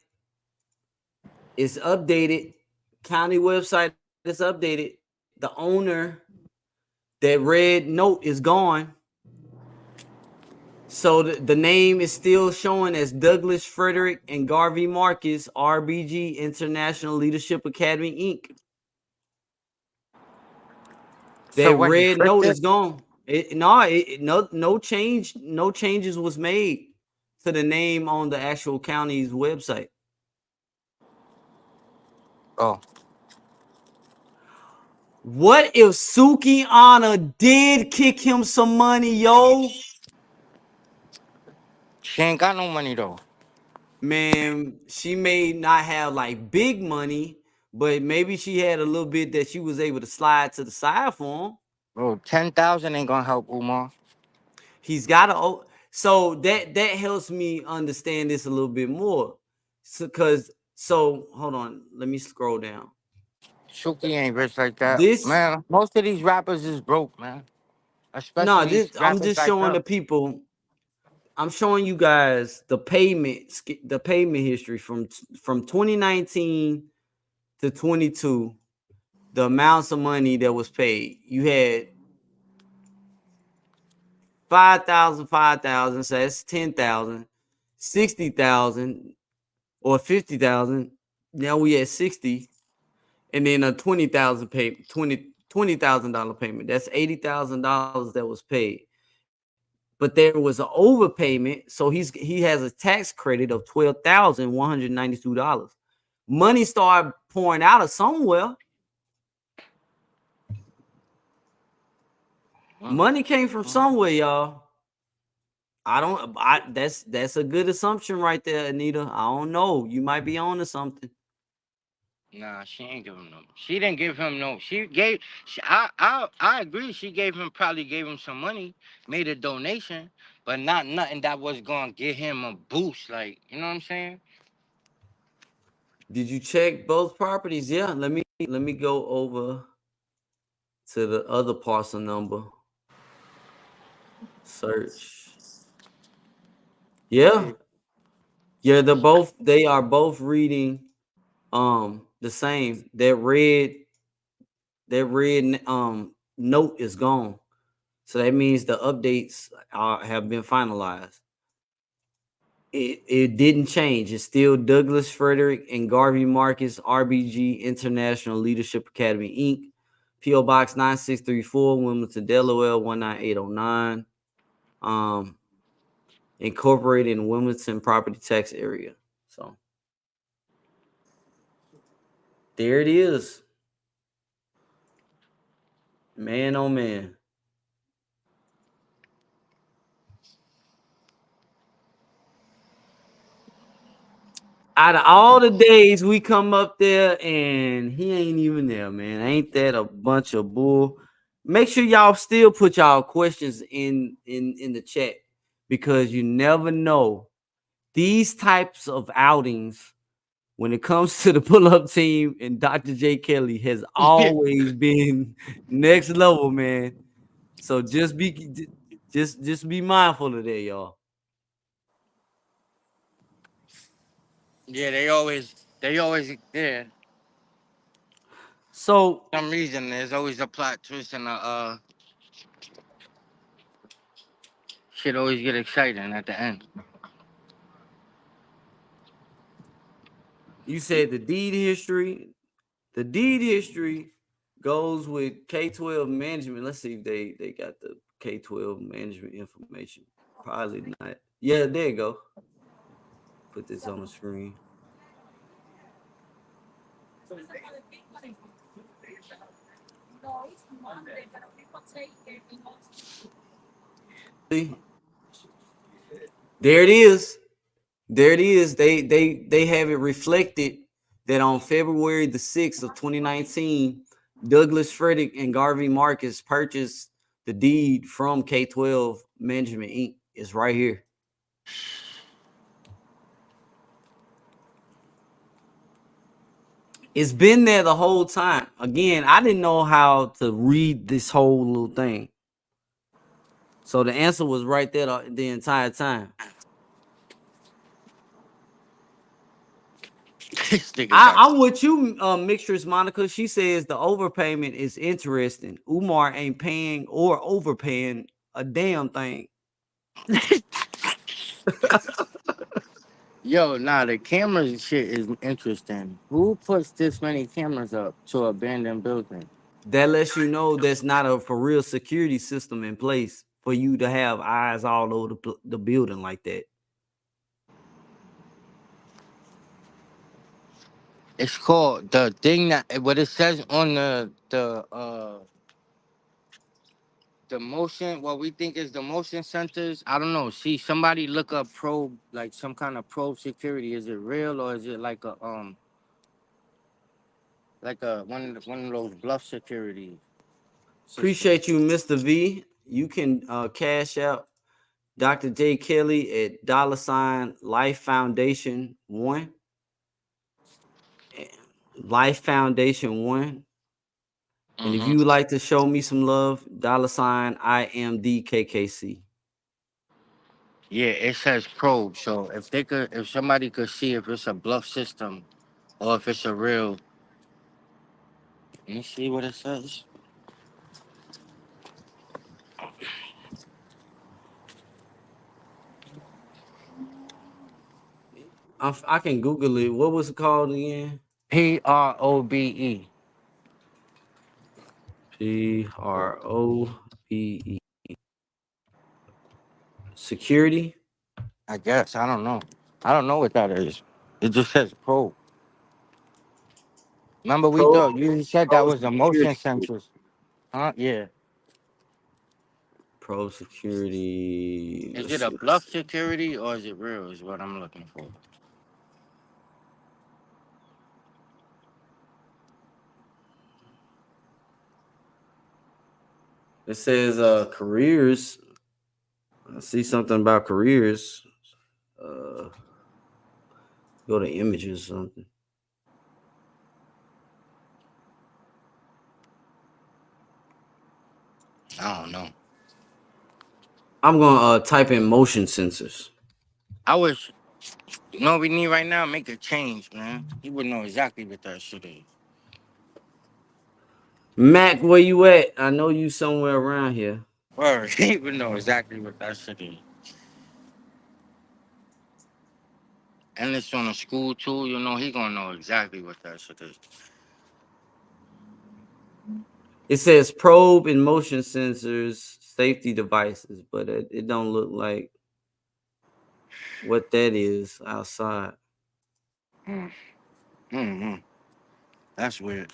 It's updated. County website is updated. The owner, that red note is gone. So the name is still showing as Douglas Frederick and Garvey Marcus, RBG International Leadership Academy, Inc. So That what, he red flipped note it? is gone. No changes was made to the name on the actual county's website. Oh, What if Suki Anna did kick him some money, yo? she ain't got no money though. Man, she may not have like big money, but maybe she had a little bit that she was able to slide to the side for him. Bro, 10,000 ain't gonna help Umar. He's got to. So that helps me understand this a little bit more. So hold on, let me scroll down. Shuki ain't rich like that. This Man, most of these rappers is broke, man. no, Especially this these I'm rappers just like showing the her. people. I'm showing you guys the payment history from 2019 to 22. The amounts of money that was paid. You had 5,000, 5,000, so that's 10,000, 60,000 or 50,000. Now we at 60, and then a 20,000 payment, $20,000 payment. That's $80,000 that was paid. But there was an overpayment, so he has a tax credit of $12,192. Money started pouring out of somewhere. Money came from somewhere, y'all. That's a good assumption right there, Anita. I don't know. You might be on to something. Nah, she ain't give him no. She didn't give him no. She gave. I agree. She gave him, probably gave him some money, made a donation, but not nothing that was gonna get him a boost. Like, you know what I'm saying? Did you check both properties? Yeah. Let me go over to the other parcel number. Search. Yeah. Yeah. Yeah, they are both reading the same. That red note is gone. So that means the updates have been finalized. It didn't change. It's still Douglas Frederick and Garvey Marcus RBG International Leadership Academy Inc. PO Box 9634, Wilmington, Delaware 19809. Incorporated in Wilmington property tax area. So there it is. Man, oh man. Out of all the days we come up there and he ain't even there, man. Ain't that a bunch of bull? Make sure y'all still put y'all questions in the chat, because you never know. These types of outings, when it comes to the pull-up team and Dr. J. Kelly, has always been next level, man. So just be mindful of that, y'all. Yeah, they always yeah. So For some reason, there's always a plot twist and a shit always get exciting at the end. you said the deed history. The deed history goes with K-12 management. Let's see if they got the K-12 management information. Probably not. Yeah, there you go. Put this on the screen. See? There it is. There it is. They have it reflected that on February the 6th of 2019, Douglas Frederick and Garvey Marcus purchased the deed from K-12 Management Inc. It's right here. It's been there the whole time. Again, I didn't know how to read this whole little thing. So the answer was right there the entire time. This nigga got I'm with you, Mixtress Monica. She says the overpayment is interesting. Umar ain't paying or overpaying a damn thing. Yo, nah, the cameras shit is interesting. Who puts this many cameras up to abandoned building? That lets you know there's not a for real security system in place for you to have eyes all over the building like that. It's called the thing that what it says on the motion, what we think is the motion centers. I don't know. See, somebody look up probe, like some kind of probe security. Is it real or is it like a one of those bluff security systems? Appreciate you, Mr. V. You can cash out Dr. J. Kelly at $Life Foundation 1. Life Foundation 1. And if Mm-hmm. you would like to show me some love, I am the KKC. Yeah, it says probe. So if somebody could see if it's a bluff system or if it's a real. Let me see what it says. I can Google it. What was it called again? PROBE. PROBE. Security. I guess I don't know. I don't know what that is. It just says probe. Remember we Pro thought you said that Pro was the motion Security. sensors, huh? Yeah. Pro Security. Is Let's it a see. bluff security or is it real? Is what I'm looking for. It says careers. I see something about careers. Uh, go to images or something. I don't know. I'm gonna type in motion sensors. I wish you know what we need right now. Make a change, man. He would know exactly what that shit is. Mac, where you at? I know you somewhere around here. Word. He would know exactly what that shit is. And it's on a school too. You know he gonna know exactly what that shit is. It says probe and motion sensors, safety devices, but it don't look like what that is outside. Mm-hmm. That's weird.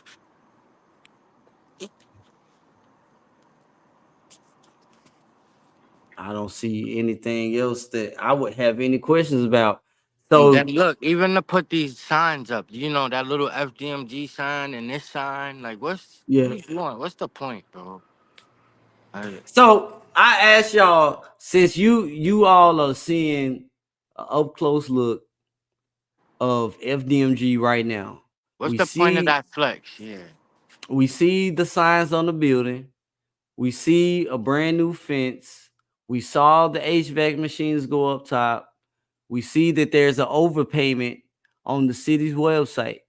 I don't see anything else that I would have any questions about. And then So look, even to put these signs up, you know, that little FDMG sign and this sign, like what yeah. are you doing? What's the point, bro? Like, So I asked y'all, since you all are seeing an up close look of FDMG right now, what's we the point of see that flex? Yeah. we see the signs on the building. We see a brand new fence. We saw the HVAC machines go up top. We see that there's an overpayment on the city's website.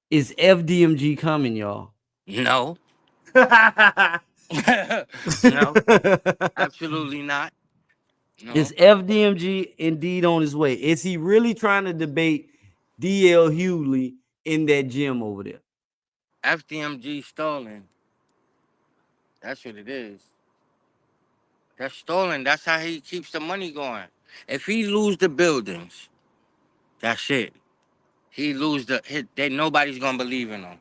Is FDMG coming, y'all? No. No. Absolutely not. Is No. FDMG indeed on his way? Is he really trying to debate DL Hughley in that gym over there? FDMG stolen. That's what it is. That's stolen. That's how he keeps the money going. If he lose the buildings, that's it. He lose they nobody's gonna believe in him.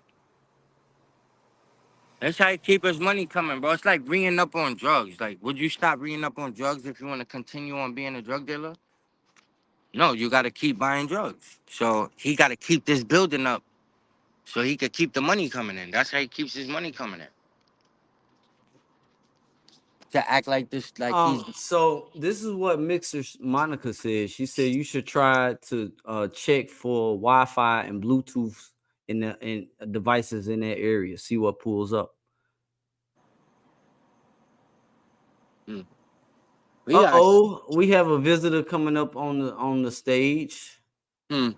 That's how he keep his money coming, bro. It's like reading up on drugs. Like, would you stop reading up on drugs if you want to continue on being a drug dealer? No, you got to keep buying drugs. So he got to keep this building up so he could keep the money coming in. That's how he keeps his money coming in. To act like this, like he's So this is what Mixer Monica said. She said you should try to check for Wi-Fi and Bluetooth in devices in that area. See what pulls up. we got. We have a visitor coming up on the stage. Hmm.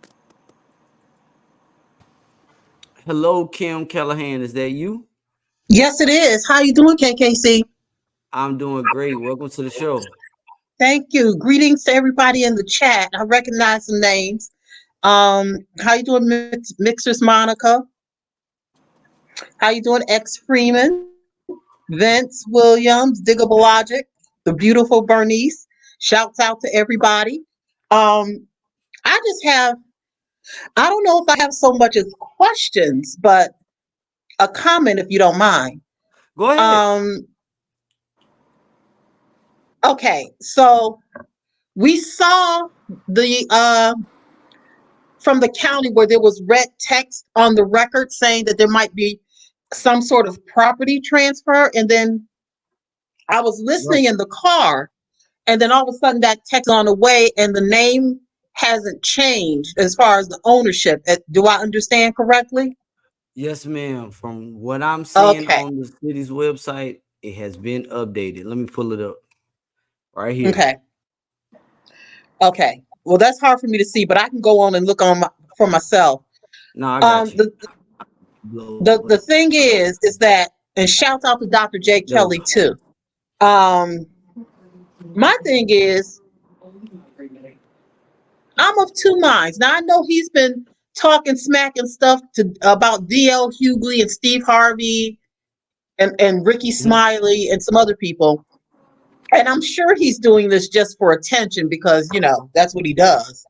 Hello, Kim Callahan. Is that you? Yes, it is. How you doing, KKC? I'm doing great. Welcome to the show. Thank you. Greetings to everybody in the chat. I recognize some names. How you doing, Mixers Monica? How you doing, X Freeman? Vince Williams, Diggable Logic, the beautiful Bernice. Shouts out to everybody. Um, I just have, I don't know if I have so much as questions, but a comment if you don't mind. Go ahead. Um, okay, so we saw the from the county where there was red text on the record saying that there might be some sort of property transfer, and then I was Right. listening in the car, and then all of a sudden that text on the way, and the name hasn't changed as far as the ownership. Do I understand correctly? Yes, ma'am. From what I'm seeing Okay, on the city's website, it has been updated. Let me pull it up right here. okay, okay. Well, that's hard for me to see, but I can go on and look on for myself. No, I got Um, you. the, Blow the away. the thing is that, and shout out to Dr. J. There we Kelly go. too. Um, my thing is, I'm of two minds. Now I know he's been talking smack and stuff about D.L. Hughley and Steve Harvey and Ricky Mhm. Smiley and some other people. And I'm sure he's doing this just for attention because, that's what he does.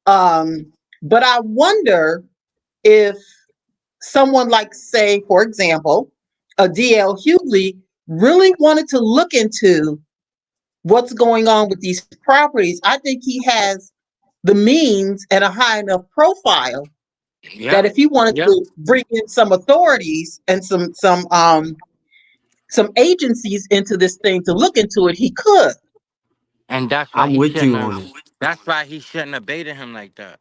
But I wonder if someone like, say, for example, a D.L. Hughley really wanted to look into what's going on with these properties. I think he has the means and a high enough profile that Yep. if he wanted Yep. to bring in some authorities and some agencies into this thing to look into it, he could. And that's why I'm he with shouldn't you have. on it. That's why he shouldn't have baited him like that.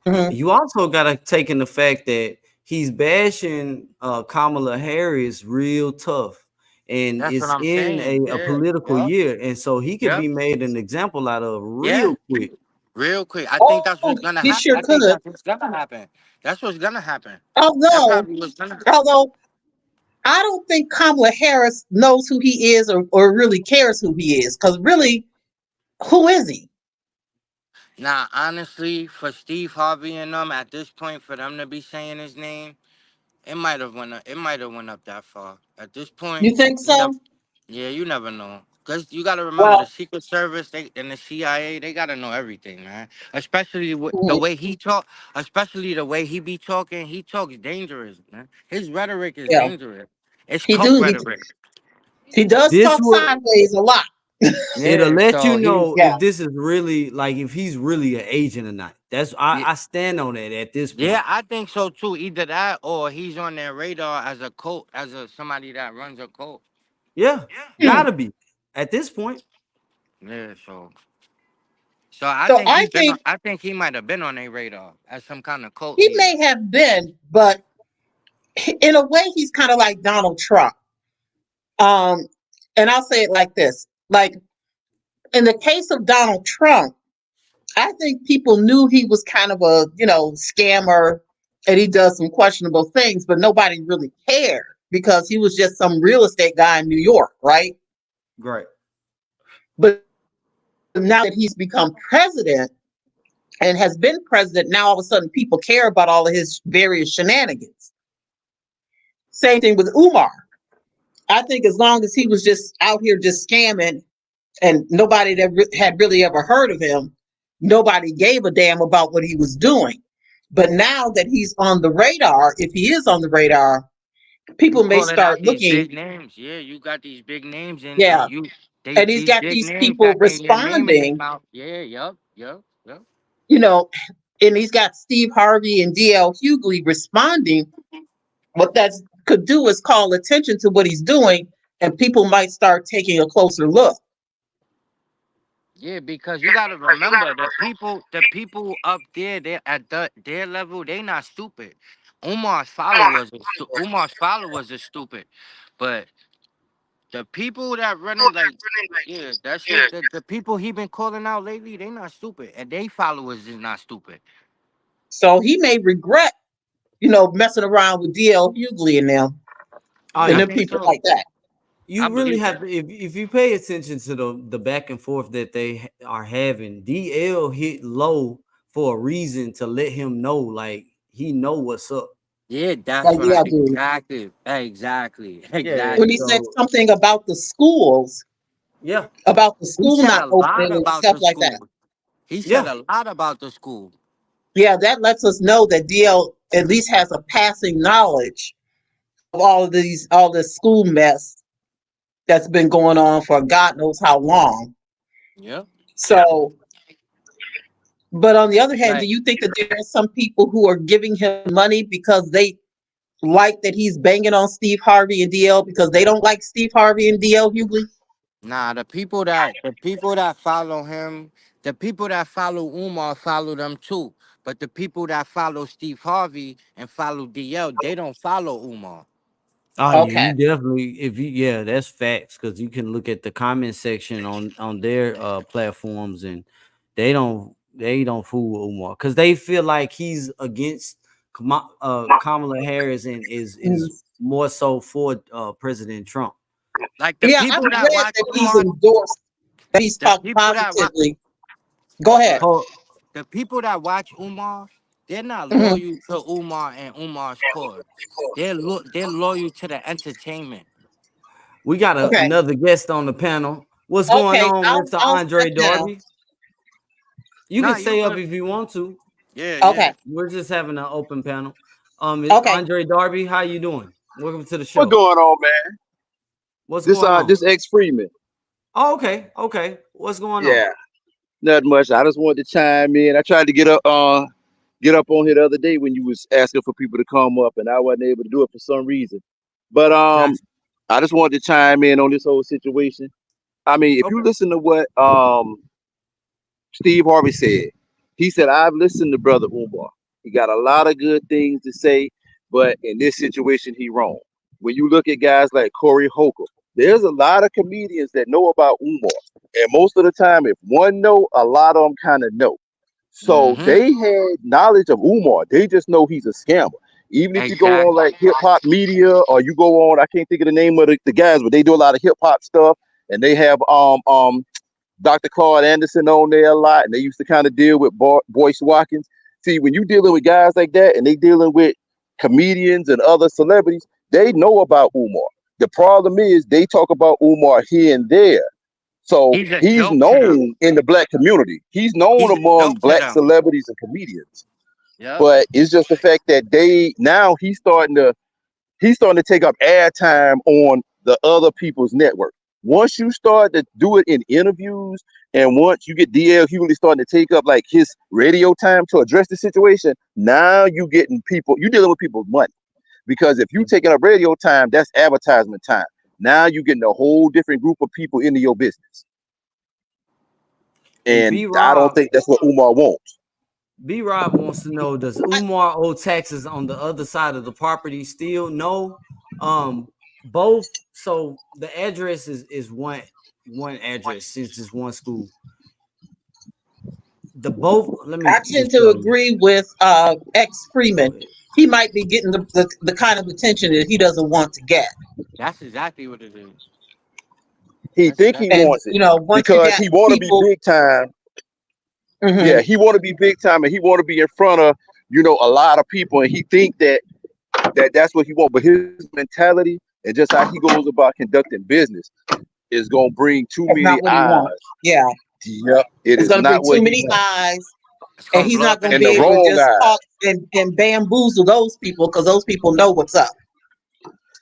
Mhm. You also got to take in the fact that he's bashing Kamala Harris real tough, and That's what it's I'm in saying. a Yeah. political Yep. year, and so he could Yep. be made an example out of Yeah. real quick. Real quick. I think that's Oh, what's gonna he happen. sure I think could. that's what's gonna happen. That's what's gonna happen. That Although, probably was gonna. although I don't think Kamala Harris knows who he is or really cares who he is. Because really, who is he? Nah, honestly, for Steve Harvey and them at this point, for them to be saying his name, it might have went. Up, it might have went up that far. At this point, You think you never. so? Yeah, you never know. Cause you gotta remember the Well, Secret Service and the CIA. They gotta know everything, man. Especially the mm, way he talk. Especially the way he be talking. He talks dangerous, man. His rhetoric is yeah, dangerous. It's he cult do. rhetoric. He does This talk will sideways a lot. It'll Yeah. let you So he. know Yeah. if this is really like if he's really an agent or not. That's Yeah, I stand on that at this yeah, point. I think so too. Either that or he's on their radar as a cult, as a somebody that runs a cult. Yeah, Hmm. gotta be at this point. Yeah. So I So think I he been. think I think he might have been on their radar as some kind of cult he leader. may have been, but in a way, he's kind of like Donald Trump. Um, and I'll say it like this: like in the case of Donald Trump, I think people knew he was kind of a scammer, and he does some questionable things, but nobody really cared because he was just some real estate guy in New York, right? Great. But now that he's become president and has been president, now all of a sudden people care about all of his various shenanigans. Same thing with Umar. I think as long as he was just out here just scamming and nobody that had really ever heard of him, nobody gave a damn about what he was doing. But now that he's on the radar, if he is on the radar, You people may calling start out these looking. big names, yeah. You got these big names, and Yeah. you they And he's these got big these names people got their name in their responding, mouth. Yeah, yup, yup, yup. you know, and he's got Steve Harvey and DL Hughley responding. What that could do is call attention to what he's doing, and people might start taking a closer look. Yeah, because you gotta remember the people up there, they at their level, they not stupid. Umar's followers are stupid, but the people that run it, like, yeah, that shit. The people he been calling out lately, they not stupid, and they followers is not stupid. So he may regret, messing around with DL Hughley Oh Yeah, and I yeah. them think people so. like that. I You really believe have that. to if you pay attention to the back and forth that they are having. DL hit low for a reason to let him know like he know what's up. Yeah, that's Like, what yeah, I dude. exactly. Yeah. When he said So something about the schools, yeah, about the He school said not a lot opening and about stuff the like that. school. He said yeah. a lot about the school. Yeah, that lets us know that DL at least has a passing knowledge of all this school mess that's been going on for God knows how long. Yep. So, but on the other hand, do Like, you think that there are some people who are giving him money because they like that he's banging on Steve Harvey and DL because they don't like Steve Harvey and DL Hughley? nah, the people that follow him, the people that follow Umar follow them too. But the people that follow Steve Harvey and follow DL, they don't follow Umar. Oh yeah, Okay. you definitely yeah, that's facts because you can look at the comment section on their platforms and they don't fool with Umar because they feel like he's against Kamala Harris and Mm. is more so for President Trump. Like the Yeah, I've people that read watch that he's Umar, endorsed, that he's the talked people that watch, positively. Go hold ahead. on, Oh, the people that watch Umar, they're not Mhm. loyal to Umar and Umar's cause. They're loyal to the entertainment. we got Okay. another guest on the panel. What's going Okay. on, Mr. I'll Andre step down. Darby? You can Nah, you stay up good. if you want to. Yeah, Okay. yeah. We're just having an open panel. It's Okay. Andre Darby. How you doing? Welcome to the What show. going on, man? What's going on? This ex Freeman. Oh, okay. What's going on? Yeah, nothing much. I just wanted to chime in. I tried to get up on here the other day when you was asking for people to come up, and I wasn't able to do it for some reason. But Gotcha. I just wanted to chime in on this whole situation. I mean, if you Okay. listen to what Steve Harvey said, he said, "I've listened to Brother Umar. He got a lot of good things to say, but in this situation, he wrong." When you look at guys like Corey Holcomb, there's a lot of comedians that know about Umar, and most of the time, if one know, a lot of them kind of know. So Mm-hmm. they had knowledge of Umar. They just know he's a scammer. Even if you go on Exactly. like hip hop media, or you go on, I can't think of the name of the guys, but they do a lot of hip hop stuff, and they have Dr. Claude Anderson on there a lot, and they used to kind of deal with Boyce Watkins. See, when you dealing with guys like that, and they dealing with comedians and other celebrities, they know about Umar. The problem is they talk about Umar here and there. So He's a he's joke to them. known in the black community. He's known He's a among joke to black them. celebrities and comedians. Yep. But it's just the fact that he's starting to take up airtime on the other people's network. Once you start to do it in interviews, and once you get DL Hughley starting to take up like his radio time to address the situation, now you dealing with people's money. Because if you taking up radio time, that's advertisement time. Now you're getting a whole different group of people into your business. And And B I don't Rob think that's what Umar wants. wants to know, does Umar owe taxes on the other side of the property still? No. Both, so the address is one address since it's one school. Let me I tend just to tell you. agree with ex Freeman. He might be getting the kind of attention that he doesn't want to get. That's exactly what it is. He That's think he exactly. And wants it once you because got he want to be people, big time. mhm, Yeah, he want to be big time, and he want to be in front of a lot of people, and he think that's what he want. But his mentality and just how he goes about conducting business is gonna bring too that's many not what he eyes. wants. Yeah, Yep, it it's is going to bring not what too he many wants, eyes, It's and gonna he's blow not up going in to and be the their able to face. wrong just eyes. talk and bamboozle those people because those people know what's up.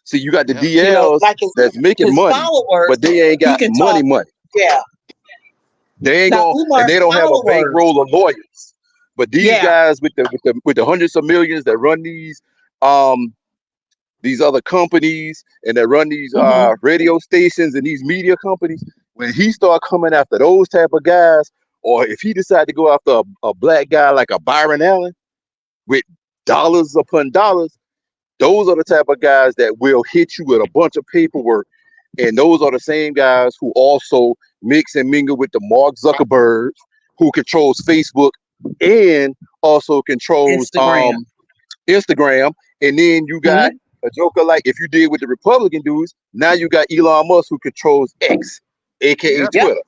See, you got the Yep. DLs Like that's making his money, followers, but they ain't he got can money. talk. Yeah. They ain't Now going, and Umar's they don't have a followers, bankroll of lawyers. But these yeah, guys with the hundreds of millions that run these other companies and that run these hmm radio stations and these media companies, when he start coming after those type of guys, or if he decide to go after a black guy like a Byron Allen with dollars upon dollars, those are the type of guys that will hit you with a bunch of paperwork. And those are the same guys who also mix and mingle with the Mark Zuckerberg, who controls Facebook and also controls Instagram. Instagram. And then you got Mhm. a joker like, if you did with the Republican dudes, now you got Elon Musk, who controls X, aka Yep. Yep. Twitter.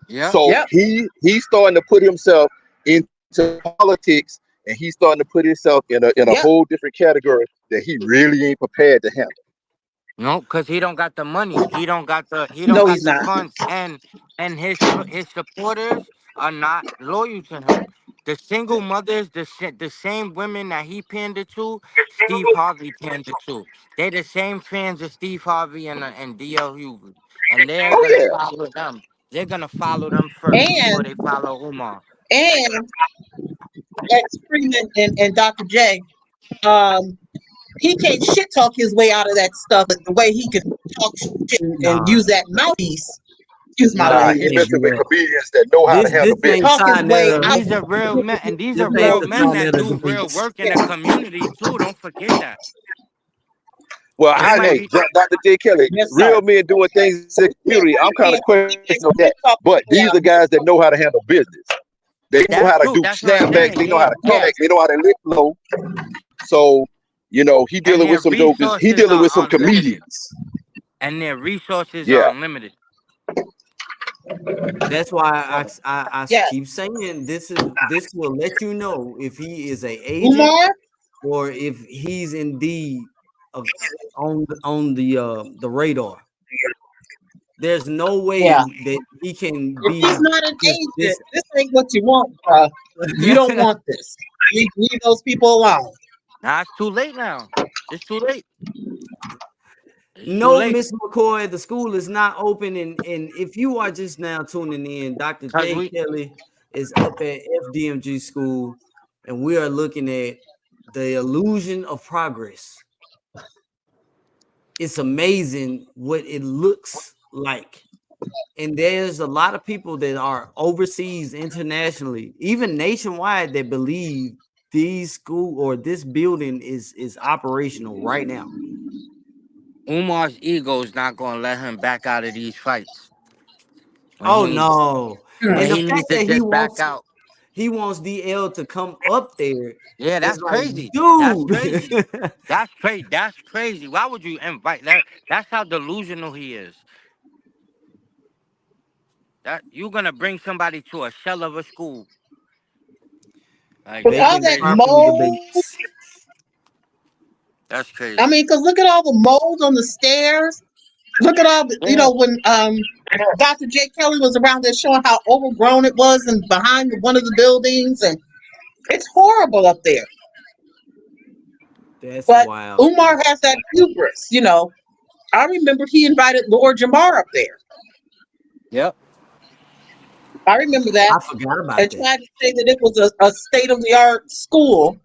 Yep. So Yep. he's starting to put himself into politics and he's starting to put himself in a Yep. whole different category that he really ain't prepared to handle. No, because he don't got the money. He don't got the No, he's not. funds, and his supporters are not loyal to him. The single mothers, the same women that he pandered to, Steve Harvey pandered to. They're the same fans of Steve Harvey and D.L. Hughley, and they're Oh gonna yeah, follow them. They're gonna follow them first before And they follow Umar. and ex Freeman and Dr. J, he can't shit talk his way out of that stuff, but the way he can talk shit and Nah, use that mouthpiece, excuse my nah, nah, he language, messing with yeah. comedians that know how to This handle ain't business. talk his time way And to out these are real men, and these this are ain't real the men time that to do real debate. work in the community too. Don't forget that. Well, They might be. Dr. J. Kelly, Yes, real sir. men doing things in the community, I'm kind of He can't questioning that. talk But his way these out. are guys that know how to handle business. They know That's how to true. do That's what I'm snapbacks. saying. They know how Yeah, to come Yes. back. They know how to lick low. So, he and dealing their with some jokers. He resources dealing with are some unlimited. comedians. And their resources Yeah. are unlimited. That's why I Yes. keep saying this will let you know if he is a agent Umar? or if he's indeed on the radar. There's no way Yeah. that he can If he's be not an just agent, this ain't what you want, bro. You don't want this. Leave those people alone. Nah, it's too late now. It's too late. It's too No, late. Miss McCoy, the school is not open. And if you are just now tuning in, Dr. Cause J. we Kelly is up at FDMG school, and we are looking at the illusion of progress. It's amazing what it looks like. And there's a lot of people that are overseas, internationally, even nationwide, that believe these school or this building is operational right now. Umar's ego is not gonna let him back out of these fights. When Oh he no. when And the he fact needs to that just back out. he wants DL to come up there Yeah, is that's like, crazy. That's crazy. dude. That's crazy. That's crazy. Why would you invite that? That's how delusional he is. That you're gonna bring somebody to a shell of a school. Like With that's all Vacant that crazy. property mold, debates. That's I crazy. mean, because look at all the mold on the stairs. Look at all the, Yeah. when Dr. J. Kelly was around there showing how overgrown it was and behind one of the buildings, and it's horrible up there. That's But wild. Umar has that hubris, I remember he invited Lord Jamar up there. Yep. I remember that, I forgot about and that. tried to say that it was a state-of-the-art school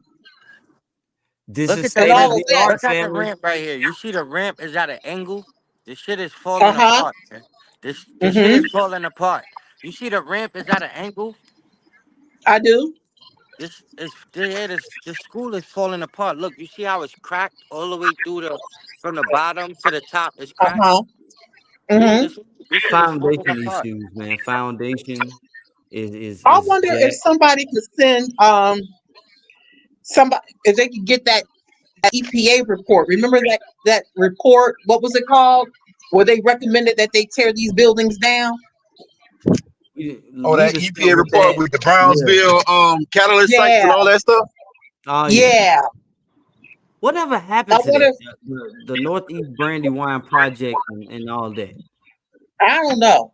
This Look is at the and state of all ramp. of the that. art, Look at the family. ramp right here. You see the ramp is at an angle. This shit is falling Uh-huh. apart. Man. This shit Mm-hmm. is falling apart. You see the ramp is at an angle. I do. This school is falling apart. Look, you see how it's cracked all the way through from the bottom to the top. It's cracked. Uh-huh. Yeah, Mm-hmm. this shit is falling Foundation apart. issues, man. Foundation I is wonder if jacked. somebody could send somebody, if they could get that EPA report. Remember that report? What was it called? Where they recommended that they tear these buildings down. Oh, We that EPA discovered report that. with the Yeah. Brownsville catalyst sites Yeah, and all that stuff. Oh yeah. yeah. Whatever I happened to wonder. that? The Northeast Brandywine Project and all that. I don't know.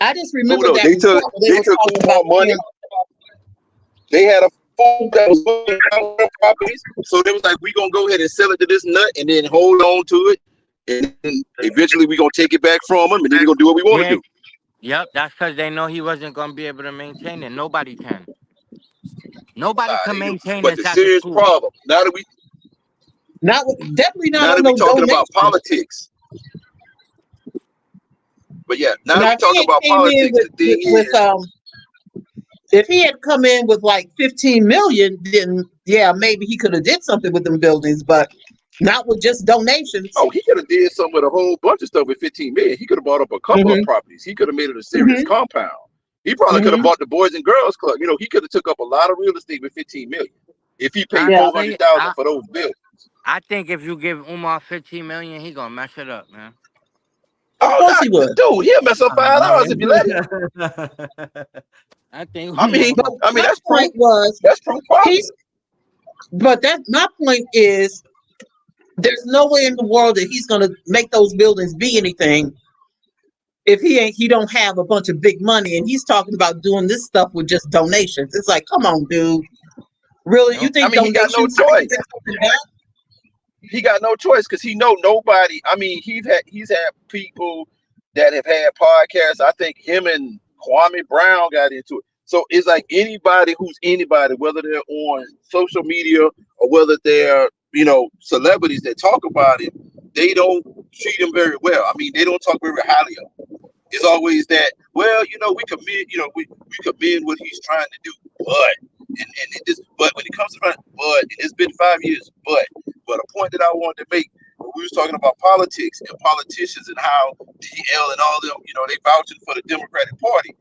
I just Hold remember up, that report where they they were took talking about more money. They had a fool that was looking at their properties, so they was like, "We gonna go ahead and sell it to this nut, and then hold on to it, and then eventually we gonna take it back from them, and then we gonna do what we want to Yeah. do." Yep. That's because they know he wasn't gonna be able to maintain it. Nobody can. Nobody can They do. maintain But this the as a serious school. problem definitely not now on that we no talking about donation. politics, but yeah, now that Now we if he talking had about came in politics, the thing with is, if he had come in with like 15 million, then yeah, maybe he could have did something with them buildings, but not with just donations. oh, he could have did something with a whole bunch of stuff with 15 million. He could have bought up a couple of Mm-hmm. properties. He could have made it a serious Mm-hmm. compound. He probably could have Mm-hmm. bought the Boys and Girls Club. He could have took up a lot of real estate with 15 million if he paid Yeah. Honestly, 400,000 for those buildings. I think if you give Umar 15 million, he gonna mess it up, man. Of Oh, course he would. dude, he'll mess up Oh, $5 if you let him. man. I think I mean, But my that's point proof. was That's proof he's positive. But that my point is, there's no way in the world that he's gonna make those buildings be anything if he don't have a bunch of big money, and he's talking about doing this stuff with just donations. It's like, come on, dude. Really? You Nope. think I mean, he got no donations are gonna choice. get something done? He got no choice because he know nobody. I mean, he's had people that have had podcasts. I think him and Kwame Brown got into it. So it's like anybody who's anybody, whether they're on social media or whether they're celebrities that talk about it, they don't treat him very well. I mean, they don't talk very highly of him. It's always that, well, we commend, we commend what he's trying to do, but when it comes to it's been 5 years, but a point that I wanted to make, we was talking about politics and politicians and how DL and all them, they vouching for the Democratic Party.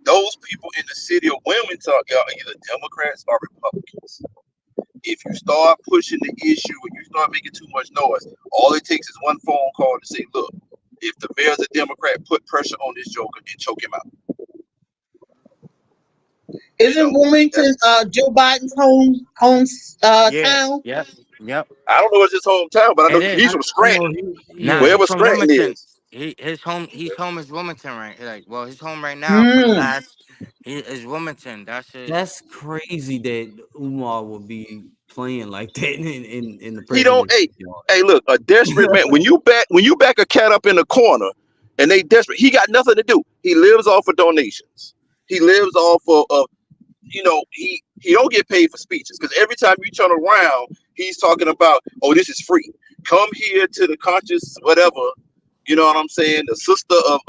Those people in the city of Wilmington are either Democrats or Republicans. If you start pushing the issue and you start making too much noise, all it takes is one phone call to say, look, if the mayor's a Democrat, put pressure on this joker and choke him out. Isn't Wilmington Joe Biden's town? Yep. I don't know it's his hometown, but I know It he's is. from Scranton. Nah, Wherever he's from Scranton Wilmington. is. He's home is Wilmington, right? His home right now for the last. He is Wilmington. That's crazy that Umar would be playing like that in the He don't. president's Hey, look, a desperate man. When you back a cat up in the corner, and they desperate, he got nothing to do. He lives off of donations. He lives off of he don't get paid for speeches because every time you turn around, he's talking about, oh, this is free. Come here to the conscious whatever. You know what I'm saying? The sister of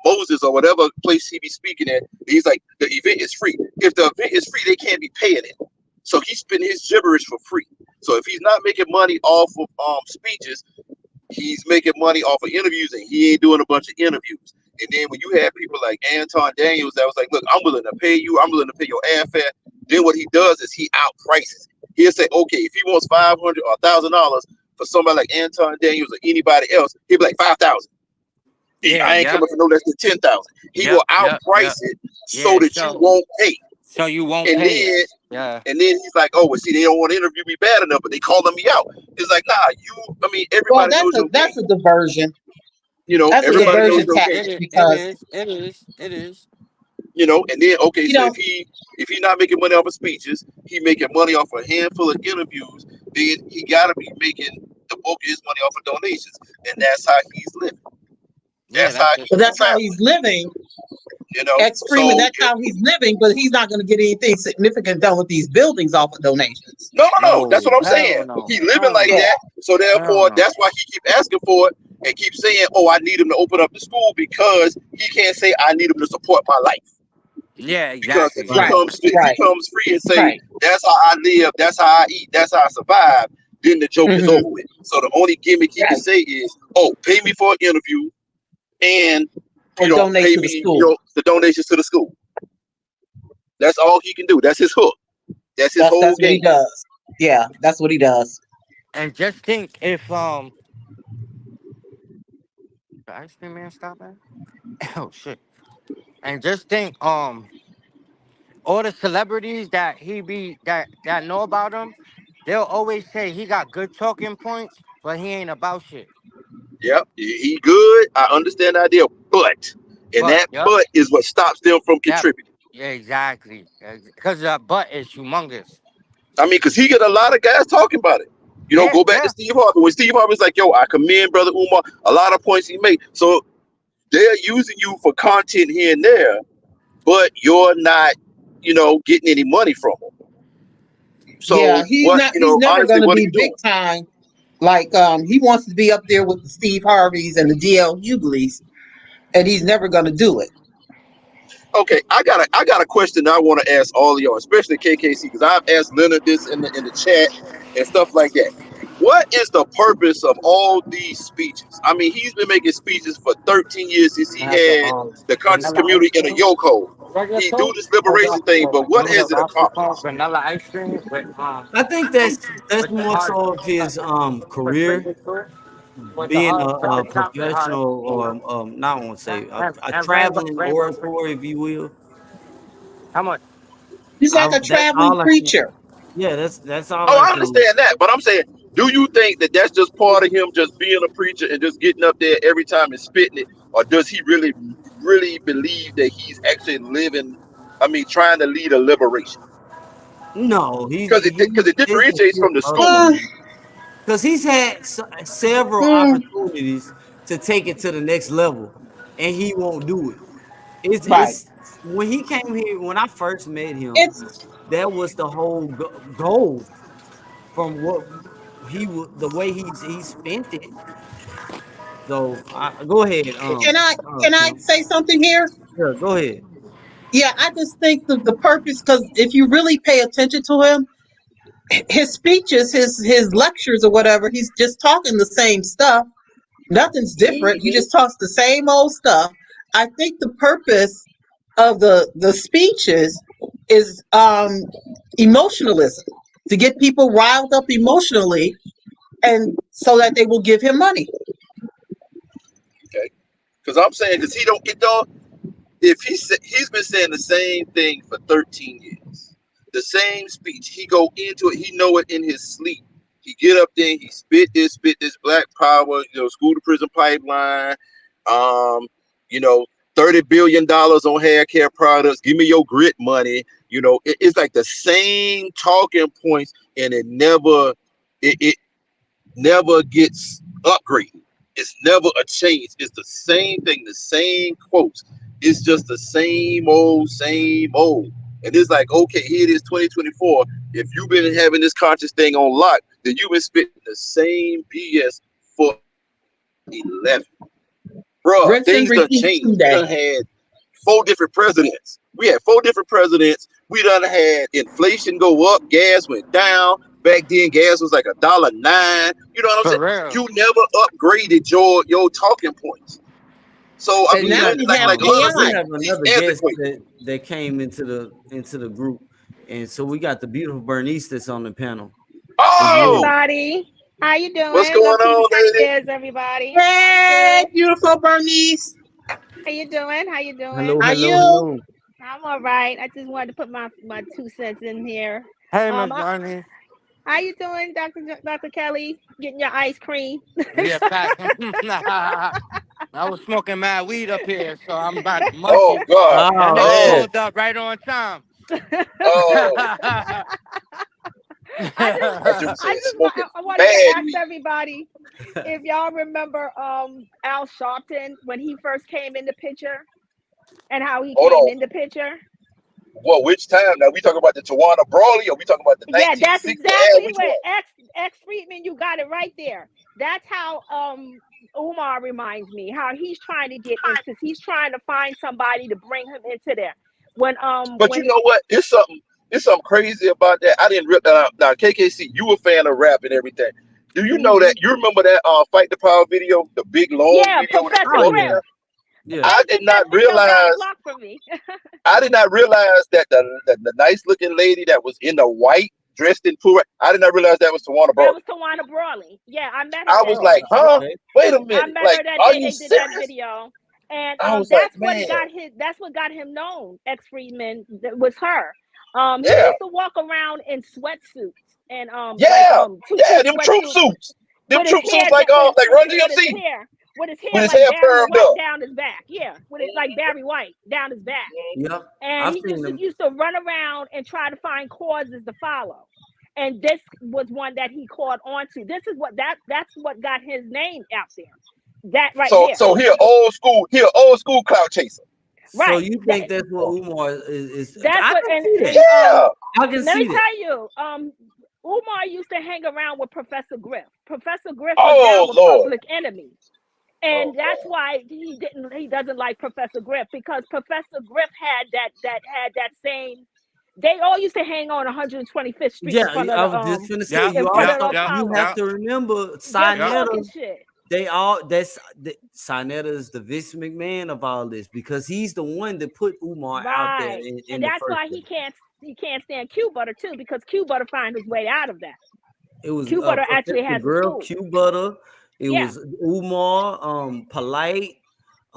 Moses or whatever place he be speaking at. He's like, the event is free. If the event is free, they can't be paying it. So he's spending his gibberish for free. So if he's not making money off of speeches, he's making money off of interviews, and he ain't doing a bunch of interviews. And then when you have people like Anton Daniels that was like, look, I'm willing to pay you. I'm willing to pay your airfare. Then what he does is he outprices it. He'll say, okay, if he wants $500 or $1,000 for somebody like Anton Daniels or anybody else, he'll be like 5,000. Yeah, I ain't coming for no less than 10,000. He will outprice it so that you won't pay. So you won't and pay. Then, and then he's like, oh, well, see, they don't want to interview me bad enough, but they calling me out. It's like, nah, everybody knows that's a diversion. That's everybody knows It is. And then so if he not making money off of speeches, he making money off a handful of interviews, then he gotta be making the bulk of his money off of donations, and that's how he's living. That's how he's living. Extremely, that's how he's living, but he's not going to get anything significant done with these buildings off of donations. No. That's what I'm saying. He living like that, so therefore that's why he keep asking for it and keep saying, "Oh, I need him to open up the school," because he can't say, "I need him to support my life." Yeah, exactly. Because if he comes free and say, "That's how I live, that's how I eat, that's how I survive," then the joke is over with. So the only gimmick he can say is, "Oh, pay me for an interview," and pay me the donations to the school. That's all he can do. That's his hook. That's his whole game. What he does. Yeah, that's what he does. And just think if the ice cream man stopping. Oh shit! And just think all the celebrities that that know about him, they'll always say he got good talking points, but he ain't about shit. Yep, he good. I understand the idea, but is what stops them from contributing. Yeah, exactly. Because that butt is humongous. I mean, because he get a lot of guys talking about it. Go back to Steve Harvey. When Steve Harvey's like, yo, I commend Brother Umar, a lot of points he made. So they're using you for content here and there, but you're not, getting any money from them. So he's never going to be big time. Like he wants to be up there with the Steve Harveys and the DL Hughleys, and he's never going to do it. Okay, I got a question I want to ask all of y'all, especially KKC, because I've asked Leonard this in the chat and stuff like that. What is the purpose of all these speeches? I mean, he's been making speeches for 13 years since he had the conscious community in a yoke. He do this liberation thing, but what has it accomplished? Vanilla ice cream with I think that's more so of his career, being a professional, or not want to say a traveling orator, if you will. How much? He's like a traveling preacher. Yeah, that's all Oh, I I can. understand that, but I'm saying, do you think that that's just part of him just being a preacher and just getting up there every time and spitting it, or does he really, really believe that he's actually living? I mean, trying to lead a liberation No, because it this is differentiates his from the school. Uh, motive. Because he's had several hmm, opportunities to take it to the next level, and he won't do it. right. It's when he came here. When I first met him, It's that was the whole goal. From what the way he spent it. So go ahead. can I Kim. say something here? Yeah, go ahead. Yeah, I just think the purpose, because if you really pay attention to him, his speeches, his lectures or whatever, he's just talking the same stuff. Nothing's different. He just talks the same old stuff. I think the purpose of the speeches is emotionalism, to get people riled up emotionally, and so that they will give him money. Okay, because I'm saying, because he don't get done. If he's been saying the same thing for 13 years, the same speech, he go into it, he know it in his sleep. He get up there, he spit this black power, school to prison pipeline, um, you know, $30 billion on hair care products. Give me your grit money. It's like the same talking points, and it never gets upgraded. It's never a change. It's the same thing, the same quotes. It's just the same old, same old. And it's like, okay, here it is, 2024. If you've been having this conscious thing on lock, then you've been spitting the same BS for 11. Bruh, Rinse and things done repeat changed. We today. done had 4 different presidents. We had 4 different presidents. We done had inflation go up, gas went down. Back then, gas was like $1.09. You know what I'm For saying? real. You never upgraded your talking points. So I And mean, now got we have like Love we said, AI. have he's another guest antiquated. that came into the group, and so we got the beautiful Bernice that's on the panel as Hey Oh, well. everybody, how you what's doing? going Love, peace, and on, lady? happiness, everybody. Hey, beautiful Bernice. How you doing? How you doing? Hello, How hello, you? hello. I'm all right. I just wanted to put my 2 cents in here. Hey, Miss Um, I- Bernie. how you doing, Dr. Kelly? Getting your ice cream? Yeah, fact. I was smoking mad weed up here, so I'm about to munch Oh it. God. That Oh nigga Oh, man, pulled up right on time. oh. I just That dude said I just want smoking I wanted to bad ask weed. everybody if y'all remember Al Sharpton when he first came in the picture and how he Hold came on. in the picture. What? Which time? Now we talking about the Tawana Brawley, or we talking about the Yeah, that's 1960 ad? exactly Which what one? X Friedman. You got it right there. That's how Umar reminds me how he's trying to get into. He's trying to find somebody to bring him into there. But you When know what? It's something crazy about that. I didn't rip that out. Now, KKC, you a fan of rap and everything. Do you know that? Mhm. You remember that Fight the Power video, the big long Yeah, video that they Professor oh walking yeah, Griff. down? yeah. I did Facebook, that not video got it realize. blocked from me. I did not realize that the nice looking lady that was in the white dressed in poor. I did not realize that was Tawana That Brawley. was Tawana Brawley. Yeah, I met her I was that Oh, like, day. huh? okay. Wait a I minute. met Like, her that are day. you They did that serious? video, and I was like, that's what man, got his. That's what got him known. X Friedman was her. He yeah, used to walk around in sweatsuits and yeah, yeah. two-piece Them troop sweatsuits suits, with his hair like Run DMC with his with hair his like hair Barry permed White up. down his back. Yeah, with it like Barry White down his back, Yep, and I've he seen them. used to run around and try to find causes to follow. And this was one that he caught on to. This is that's what got his name out there. That right So, there. so here old school clout chaser. So Right. you think that's what Umar is? That's I what can see that. Yeah. I can let me see that. tell you, Umar used to hang around with Professor Griff. Professor Griff was now Oh the Lord. public enemy. Oh And that's God. why he doesn't like Professor Griff, because Professor Griff had that same. They all used to hang on 125th Street Yeah, I was just gonna say Yep, in you front yep, of the also yep, you have Apollo, yep. to remember just Yeah. talking Sinetta. shit. Sinetta is the Vince McMahon of all this because he's the one that put Umar out there Right. in And the that's first why place. he can't stand Q Butter too, because Q Butter find his way out of that. It was Q Butter actually Professor has a Grill, school. Q Butter. It Yeah. was Umar, Polite.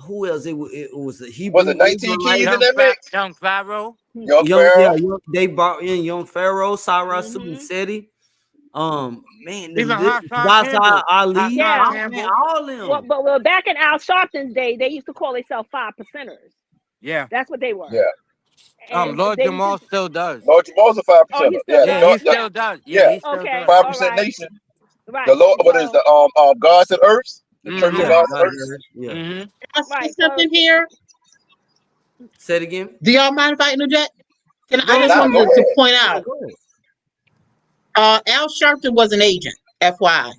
Who else? It was a Was Hebrew it 19 Keys Israelite. in that mix? Young Pharaoh. Young Young, yeah, Pharaoh. they brought in Young Pharaoh, Cyrus Mm-hmm. Seti. Man, Even Hassan Zaza Campbell. Ali, Hassan Yeah. man, Campbell. all them. Well, back in Al Sharpton's day, they used to call themselves 5%ers. Yeah. That's what they were. Yeah. And Lord they Jamal just, still does. Lord Jamal's a 5%. oh, he Yeah, still Yeah, does? he still does. Yeah, yeah. he still Okay, does. 5% all right. nation. Right. The Lord, what is So, the Gods and Earths? The Church of Yeah, Gods God, and Earths. yeah. Mm-hmm. Can I say right. something So, here? Say it again. Do y'all mind if I interject? Go I ahead. just Nah, wanted go to ahead. point Yeah, out, go ahead. Al Sharpton was an agent, FYI.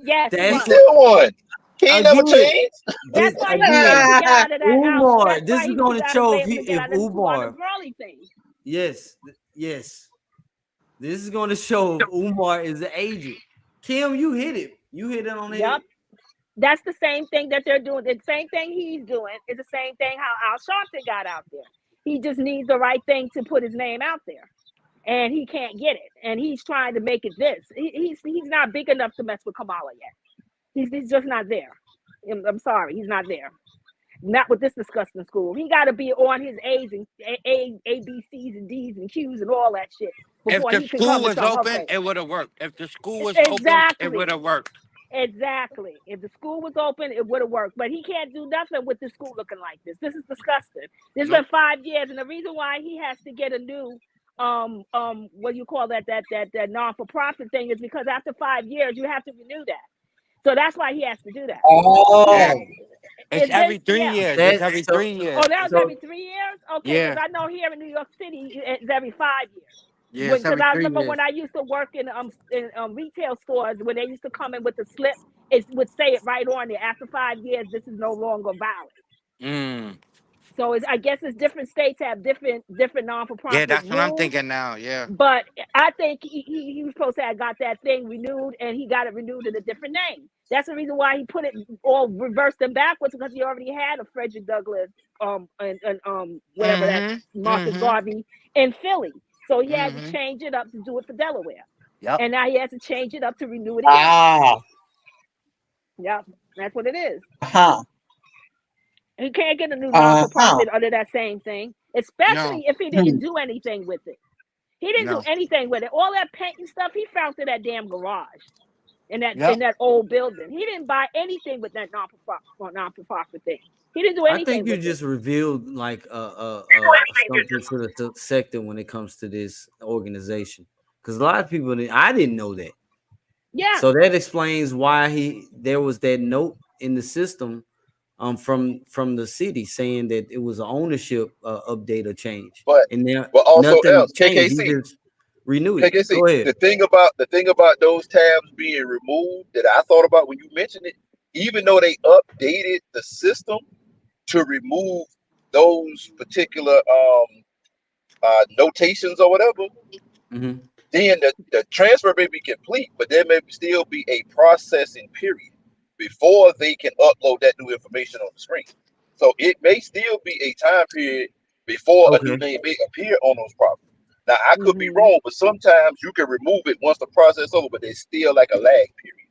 yes, he He's That's was. still one. He ain't never again. changed. That's This why he couldn't again. get out of that Umar. That's This why is he going to show able to get out of the school on the Umar. Brawley thing. Yes, yes. This is going to show if Umar is an agent. Kim, you hit it. You hit it on the head. Yep. That's the same thing that they're doing. The same thing he's doing is the same thing how Al Sharpton got out there. He just needs the right thing to put his name out there. And he can't get it. And he's trying to make it this. He's not big enough to mess with Kamala yet. He's just not there. I'm sorry, he's not there. Not with this disgusting school. He got to be on his A's and A, B, C's and D's and Q's and all that shit If before the he can school come to was some her open, face. it would have worked. If the school was open, it Exactly. would have worked. Exactly. If the school was open, it would have worked. But he can't do nothing with the school looking like this. This is disgusting. This has been 5 years, and the reason why he has to get a new what do you call that non-for-profit thing is because after 5 years you have to renew that. So that's why he has to do that. Oh, Yeah. It's Is every this- 3 yeah. years. That's It's every so- 3 years. Oh, that was So- every 3 years? Okay, Yeah. because I know here in New York City it's every 5 years. Yeah, it's Because every I 3 remember years. when I used to work in retail stores, when they used to come in with the slip, it would say it right on there. After 5 years, this is no longer valid. Mm. So I guess it's different states have different non-for-profit Yeah, that's what I'm rules. thinking now. Yeah. But I think he was supposed to have got that thing renewed, and he got it renewed in a different name. That's the reason why he put it all reversed and backwards, because he already had a Frederick Douglass and whatever that Marcus Garvey in Philly. So he had to change it up to do it for Delaware. Yep. And now he has to change it up to renew it again. Ah. Yep, that's what it is. Uh-huh. He can't get a new non-for-profit under that same thing, especially if he didn't do anything with it. He didn't do anything with it. All that painting stuff, he found in that damn garage, in that old building. He didn't buy anything with that non-for-profit thing. He didn't do anything. I think you with just it. revealed like something to the sector when it comes to this organization, because a lot of people I didn't know that. Yeah. So that explains why there was that note in the system from the city saying that it was an ownership update or change. But also nothing else, changed. KKC. He just renewed it. KKC, Go ahead. the thing about those tabs being removed that I thought about when you mentioned it, even though they updated the system to remove those particular notations or whatever, then the transfer may be complete, but there may still be a processing period before they can upload that new information on the screen. So it may still be a time period before a new name may appear on those properties. Now I could be wrong, but sometimes you can remove it once the process is over, but there's still like a lag period.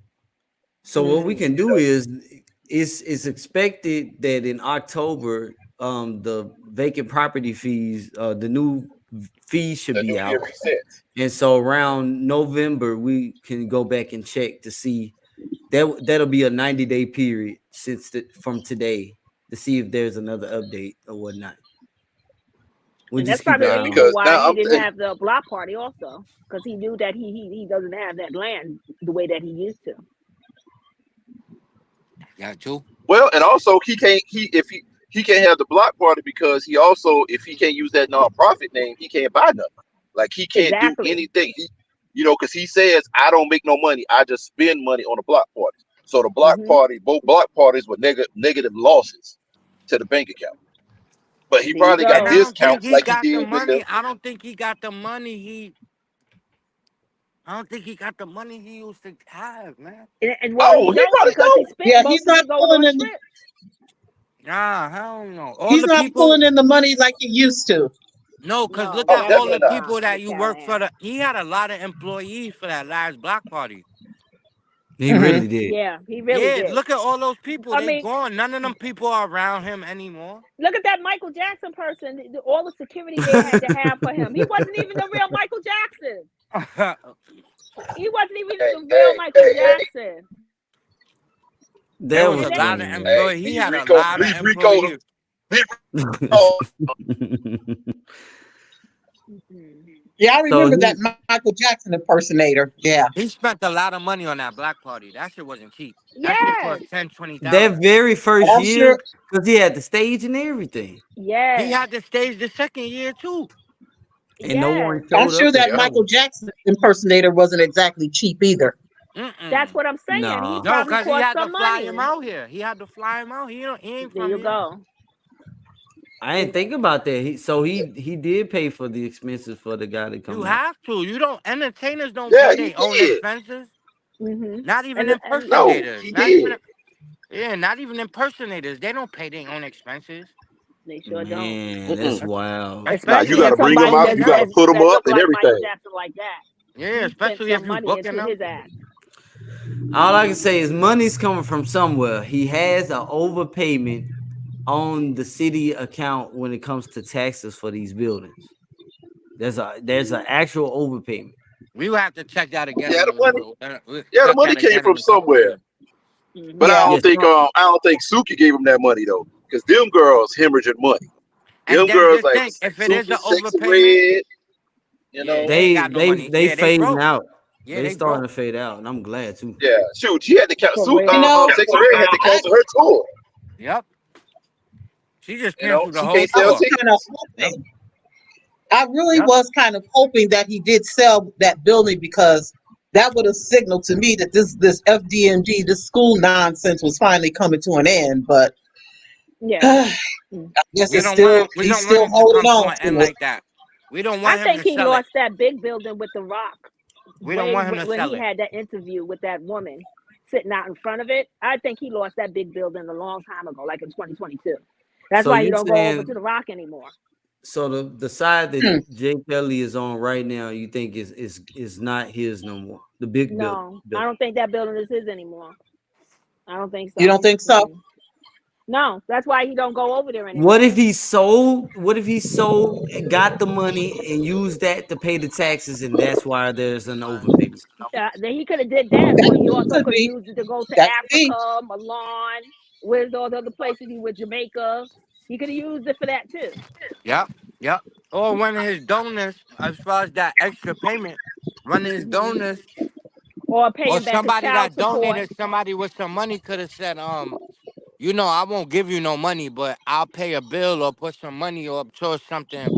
So what we can do is it's expected that in October, the vacant property fees, the new fees should be out. And so around November, we can go back and check to see that'll be a 90-day period from today to see if there's another update or whatnot. And that's probably the reason why he didn't have the block party also, because he knew that he doesn't have that land the way that he used to. Yeah, too. Well, and also he can't have the block party because he also, if he can't use that nonprofit name, he can't buy nothing. Like he can't do anything. Because he says, I don't make no money. I just spend money on the block parties. So the block party, both block parties were negative losses to the bank account. But he probably got discounts like he did with the. I don't think he got the money I don't think he got the money he used to have, man. And well, he probably don't. He's not pulling in. Nah, hell no. He's not pulling in the money like he used to. No, because look at all the people that you work for. He had a lot of employees for that last block party. He really did. Yeah, he really Yeah, did. look at all those people. I They mean, gone. None of them people are around him anymore. look at that Michael Jackson person. All the security they had to have for him. He wasn't even the real Michael Jackson. He wasn't even the real Michael Jackson. There That was was a lot of funny, man. employees. He Leave had a Rico, lot of leave Rico, employees. leave Rico. Yeah, I So remember he, that Michael Jackson impersonator. Yeah. He spent a lot of money on that black party. That shit wasn't cheap. That shit Yes, cost 10, 20,000. that very first I'm year, sure. because he had the stage and everything, He yes, had the stage the second year too. and no yes. one I'm showed sure up that at that Michael one. Jackson impersonator wasn't exactly cheap either. That's Mm-mm. what I'm saying. He Nah, No, probably because he cost had to some fly money. him out here. He had to fly him out. He ain't There from you here. go. I didn't think about that. He did pay for the expenses for the guy to You come out. have to. You don't. Entertainers don't Yeah, pay he their own did. expenses. Mm-hmm. Not even And No, impersonators. he Not did. even. Yeah, not even impersonators. They don't pay their own expenses. they sure don't. Man, that's Mm-mm. wild. Nah, you Especially Especially got in to if you bring him somebody out. booking You that's got to them. put him that up look and like Michael everything. Jackson like that. Yeah, He spent especially if some you money booking into them. his ass. All I can say is money's coming from somewhere. He has an overpayment on the city account when it comes to taxes for these buildings. There's an actual overpayment. We will have to check that again. Yeah, the money. We'll Yeah, the check money that came again from in a couple of somewhere. years. But Mm-hmm. Yeah. Yes, I don't think Suki gave him that money though, because them girls hemorrhaging money. And Them then girls just like think, if it is Suki, an Sexy overpayment, Red. You yeah, know. they ain't got no money. they Yeah, they fading broke. out. Yeah, They they starting broke. to fade out, and I'm glad too. Yeah, shoot, she had to For cancel. real. You know, Sexy Red had to I, cancel her tour. Yep. She just You know, canceled the she whole can't I sell tour. was tickets. kind of Yep. hoping. I really Yep. was kind of hoping that he did sell that building because that would have signaled to me that this FDMG, this school nonsense, was finally coming to an end. But Yeah. I guess We it's don't want still him. We he's don't want still him to holding come to on an to end it. like that. We don't I want him think to he sell it. lost that big building with the Rock We don't want him to when sell he it. had that interview with that woman sitting out in front of it. I think he lost that big building a long time ago, like in 2022. That's So why he you don't go over to saying the Rock anymore. so the side that Hmm. Jay Kelly is on right now, you think is not his no more? The big No, I building. don't think that building is his anymore. I don't think You so. don't think so? Mm-mm. No, that's why he don't go over there anymore. What if he sold? What if he sold, got the money, and used that to pay the taxes, and that's why there's an overpayment? Then he could have did that, or he also Could could have be. used it to go to That could be. Africa, Milan, where's all the other places he went, Jamaica. He could have used it for that too. Yep. Yep. Or one of his donors, as far as that extra payment, one of his Hmm. donors Or or paying back his somebody child that support. donated somebody with some money could have said, I won't give you no money, but I'll pay a bill or put some money up towards something.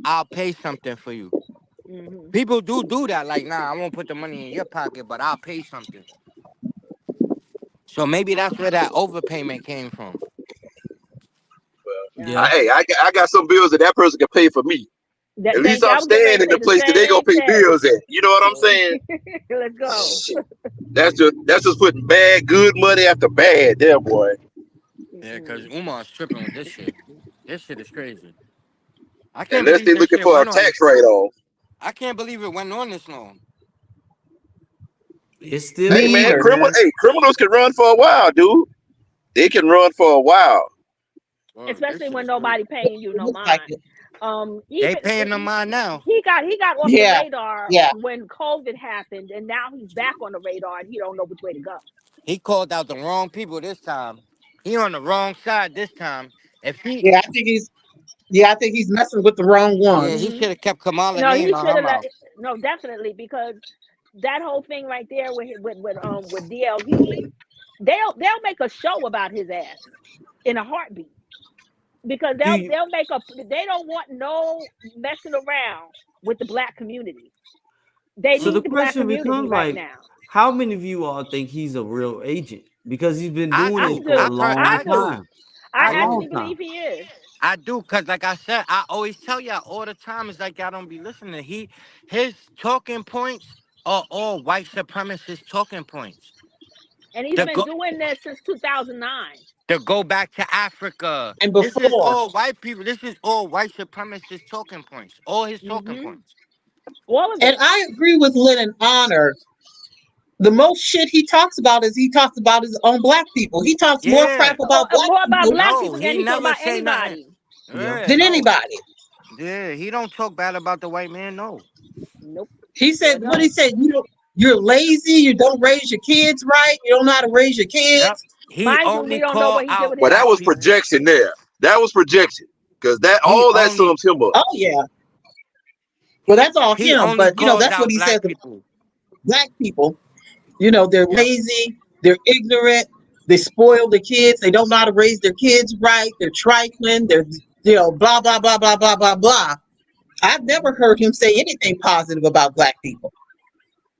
I'll pay something for you. Hmm. People do that. Like, nah, I won't put the money in your pocket, but I'll pay something. So maybe that's where that overpayment came from. Yeah. Yeah. I got some bills that person can pay for me. At least Thank you. I I'm was getting ready staying to in say the the place that they gonna same pay thing. bills at. You know what I'm saying? Let's go. Shit. That's just putting good money after bad, there, boy. Yeah, because Umar's tripping with this shit. This shit is crazy. I can't Unless believe they this looking shit for a went on tax this long. write-off. I can't believe it went on this long. It's still Hey Me man, either. criminals can run for a while, dude. They can run for a while. Word, this Especially shit when is crazy. nobody paying you It no looks like mind. it. They Even paying them mine now. he got off the Yeah. radar Yeah. when COVID happened, and now he's back on the radar, and he don't know which way to go. He called out the wrong people this time. He on the wrong side this time. If he, Yeah. I think he's messing with the wrong yeah, he ones. Hmm. should have kept Kamala's No, name he out should her have let. mouth. No, definitely, because that whole thing right there with DLV, they'll make a show about his ass in a heartbeat, because do you, they'll make a they don't want no messing around with the black community. They so the need the black question community becomes right like, now. how many of you all think he's a real agent? Because he's been I doing I it do. for a do. long I I do. do. time. I I A do. long actually time. believe he is. I do, cause like I said, I always tell y'all all the time. It's like y'all don't be listening. His talking points are all white supremacist talking points. And he's To been go, doing this since 2009. to go back to Africa. And This is before. all white people. This is all white supremacist talking points. All his talking Hmm. points. All of And it. I agree with Lynn and Honor The most shit he talks about is his own black people. He talks more crap about black more about people black No, people than he he talk never about say nothing. anybody. Yeah. Yeah, than no. anybody. Yeah, he don't talk bad about the white man. No. Nope. He said, Sure what he don't. said, you're lazy, you don't raise your kids right, you don't know how to raise your Yep. kids. He Mind you, we only don't know call what he did out with Well, his that black was daughter. people. projection there. That was projection. Because that He all that only sums him up. Oh yeah. Well, that's all he him, only but calls that's what out he says. black people. Black people, they're Yep. lazy, they're ignorant, they spoil the kids, they don't know how to raise their kids right, they're trifling, they're blah blah blah blah blah blah blah. I've never heard him say anything positive about black people.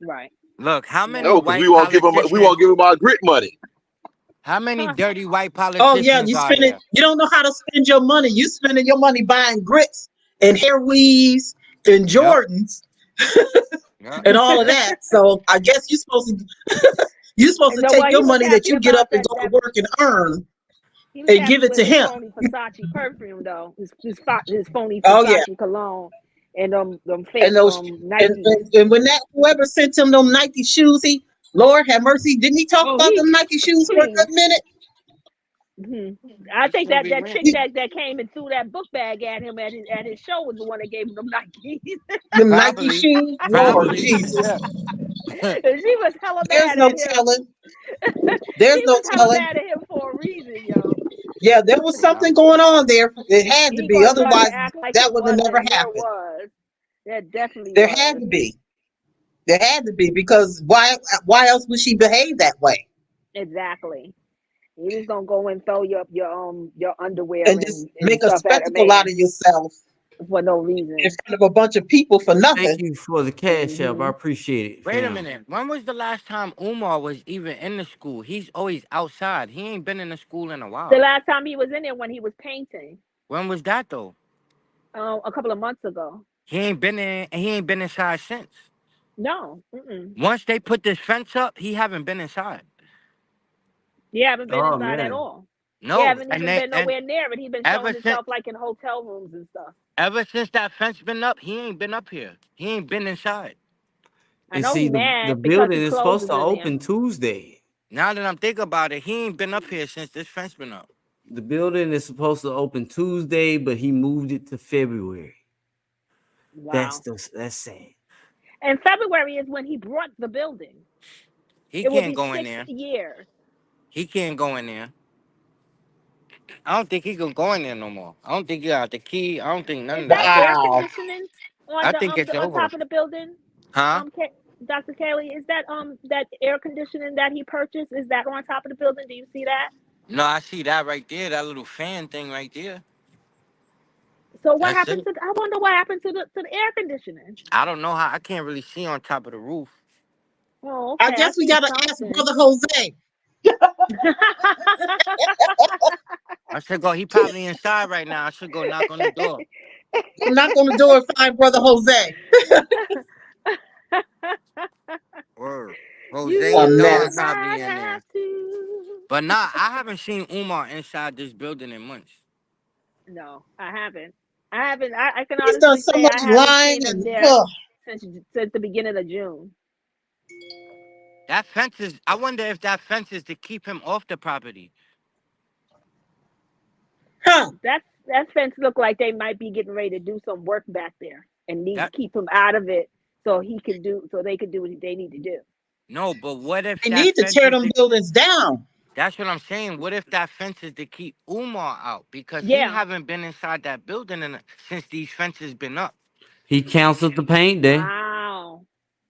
Right. Look, how many No, because we white won't give politicians? him our grit money. How many dirty white Oh yeah, politicians you are spend it. there? You don't know how to spend your money. You spending your money buying grits and hair weaves and Yep. Jordans Yep. and all of that. So I guess you're supposed to And take what he your was money that happy you get about up and go to work and earn he was and happy give it with to his him. phony Versace perfume though. His phony Oh yeah, Versace cologne and them fake and those and, Nikes. and when that whoever sent him them Nike shoes, Lord have mercy, didn't he talk Oh, about them Nike shoes for a please. good minute? I It's think gonna that be that raining. chick that came and threw that book bag at him at his show was the one that gave him them Nikes. Them Nike Probably. shoes, Lord Probably. Jesus. Yeah. She was hella There's mad no at him. telling. There's She no was hella telling. mad at him for a reason, yo. Yeah, there was Yep. something going on there. It had to He be. gonna try to Otherwise, act like that it would have never wasn't. There happened. was. There definitely There had was. to be. There had to be because why else would she behave that way Exactly. You just don't go and throw your underwear and and, just make a stuff at a spectacle out man of yourself for no in reason. front of a bunch of people for Thank nothing? you for the cash app. I appreciate it, Wait a fam. minute. When was the last time Umar was even in the school? He's always outside. He ain't been in the school in a The while. last time he was in there when he was painting, When was that though? a couple of months ago. He ain't been in. He ain't been inside since. No, mm-mm. Once they put this fence up, he haven't been inside. He haven't been Oh inside at man. all. He No, haven't and even they been and nowhere near it. He's been ever showing since himself like in hotel rooms and stuff. ever since that fence been up, he ain't been up here. He ain't been inside. I And know he see, the mad because building his is clothes supposed is to in there. open Tuesday. Now that I'm thinking about it, he ain't been up here since this fence been up. The building is supposed to open Tuesday, but he moved it to February. Wow. That's sad. And February is when he brought the building. He It will can't be go in 6 there. years. He can't go in there. I don't think he can go in there no more. I don't think he got the key. I don't think none Is of that that. air Wow. conditioning I on think it's on over. top of the building? Huh? Dr. Kelly, is that air conditioning that he purchased? Is that on top of the building? Do you see that? No, I see that right there. That little fan thing right there. So what That's happened it. to? I wonder what happened to the air conditioning. I don't know how. I can't really see on top of the roof. Oh, I okay. I guess we see gotta ask something. Brother Jose. I should go. He probably inside right now. I should go knock on the door. Go knock on the door and find Brother Jose. Word. You Jose A and Don mess. probably might in have there. to. But nah, I haven't seen Umar inside this building in months. No, I haven't. I haven't. I can He's done honestly so say much I haven't lying seen him and there since the beginning of June. That fence is. I wonder if that fence is to keep him off the property. huh. That fence looked like they might be getting ready to do some work back there and need to That keep him out of it so they could do what they need to do. no, but what if They that need to fence tear is them to? buildings down. That's what I'm saying. What if that fence is to keep Umar out because he Yeah. haven't been inside that building since these fences been up. He canceled the paint day. Wow.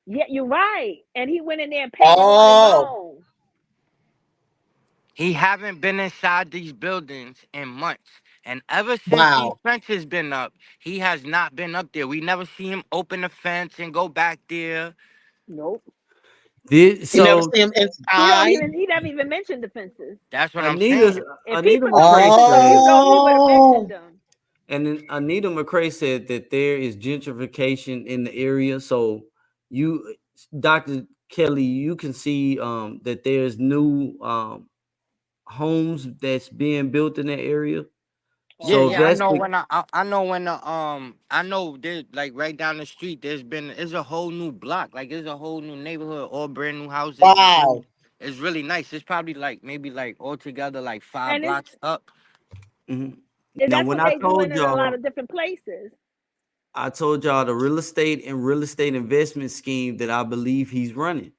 Yeah, you're right. And he went in there and painted on his Oh, own. He haven't been inside these buildings in months. And ever since these wow. fences been up, he has not been up there. We never see him open the fence and go back there. Nope. You never So see him inside. He never even mentioned the fences. That's what I'm Anita saying. If he Anita put them McCrae fences up, said, he would have Oh, mentioned them. and then Anita McCrae said that there is gentrification in the area. So you, Dr. Kelly, you can see that there's new homes that's being built in that area. Yeah, So if yeah, I Okay. that's know the when I know when the I know there's like right down the street it's a whole new block, like it's a whole new neighborhood, all brand new houses. Wow. It's really nice. It's probably like maybe like altogether like five And it's blocks up. Mhm. Now that's when what I they doing told in a lot y'all, of different places. I told y'all the real estate and real estate investment scheme that I believe he's running.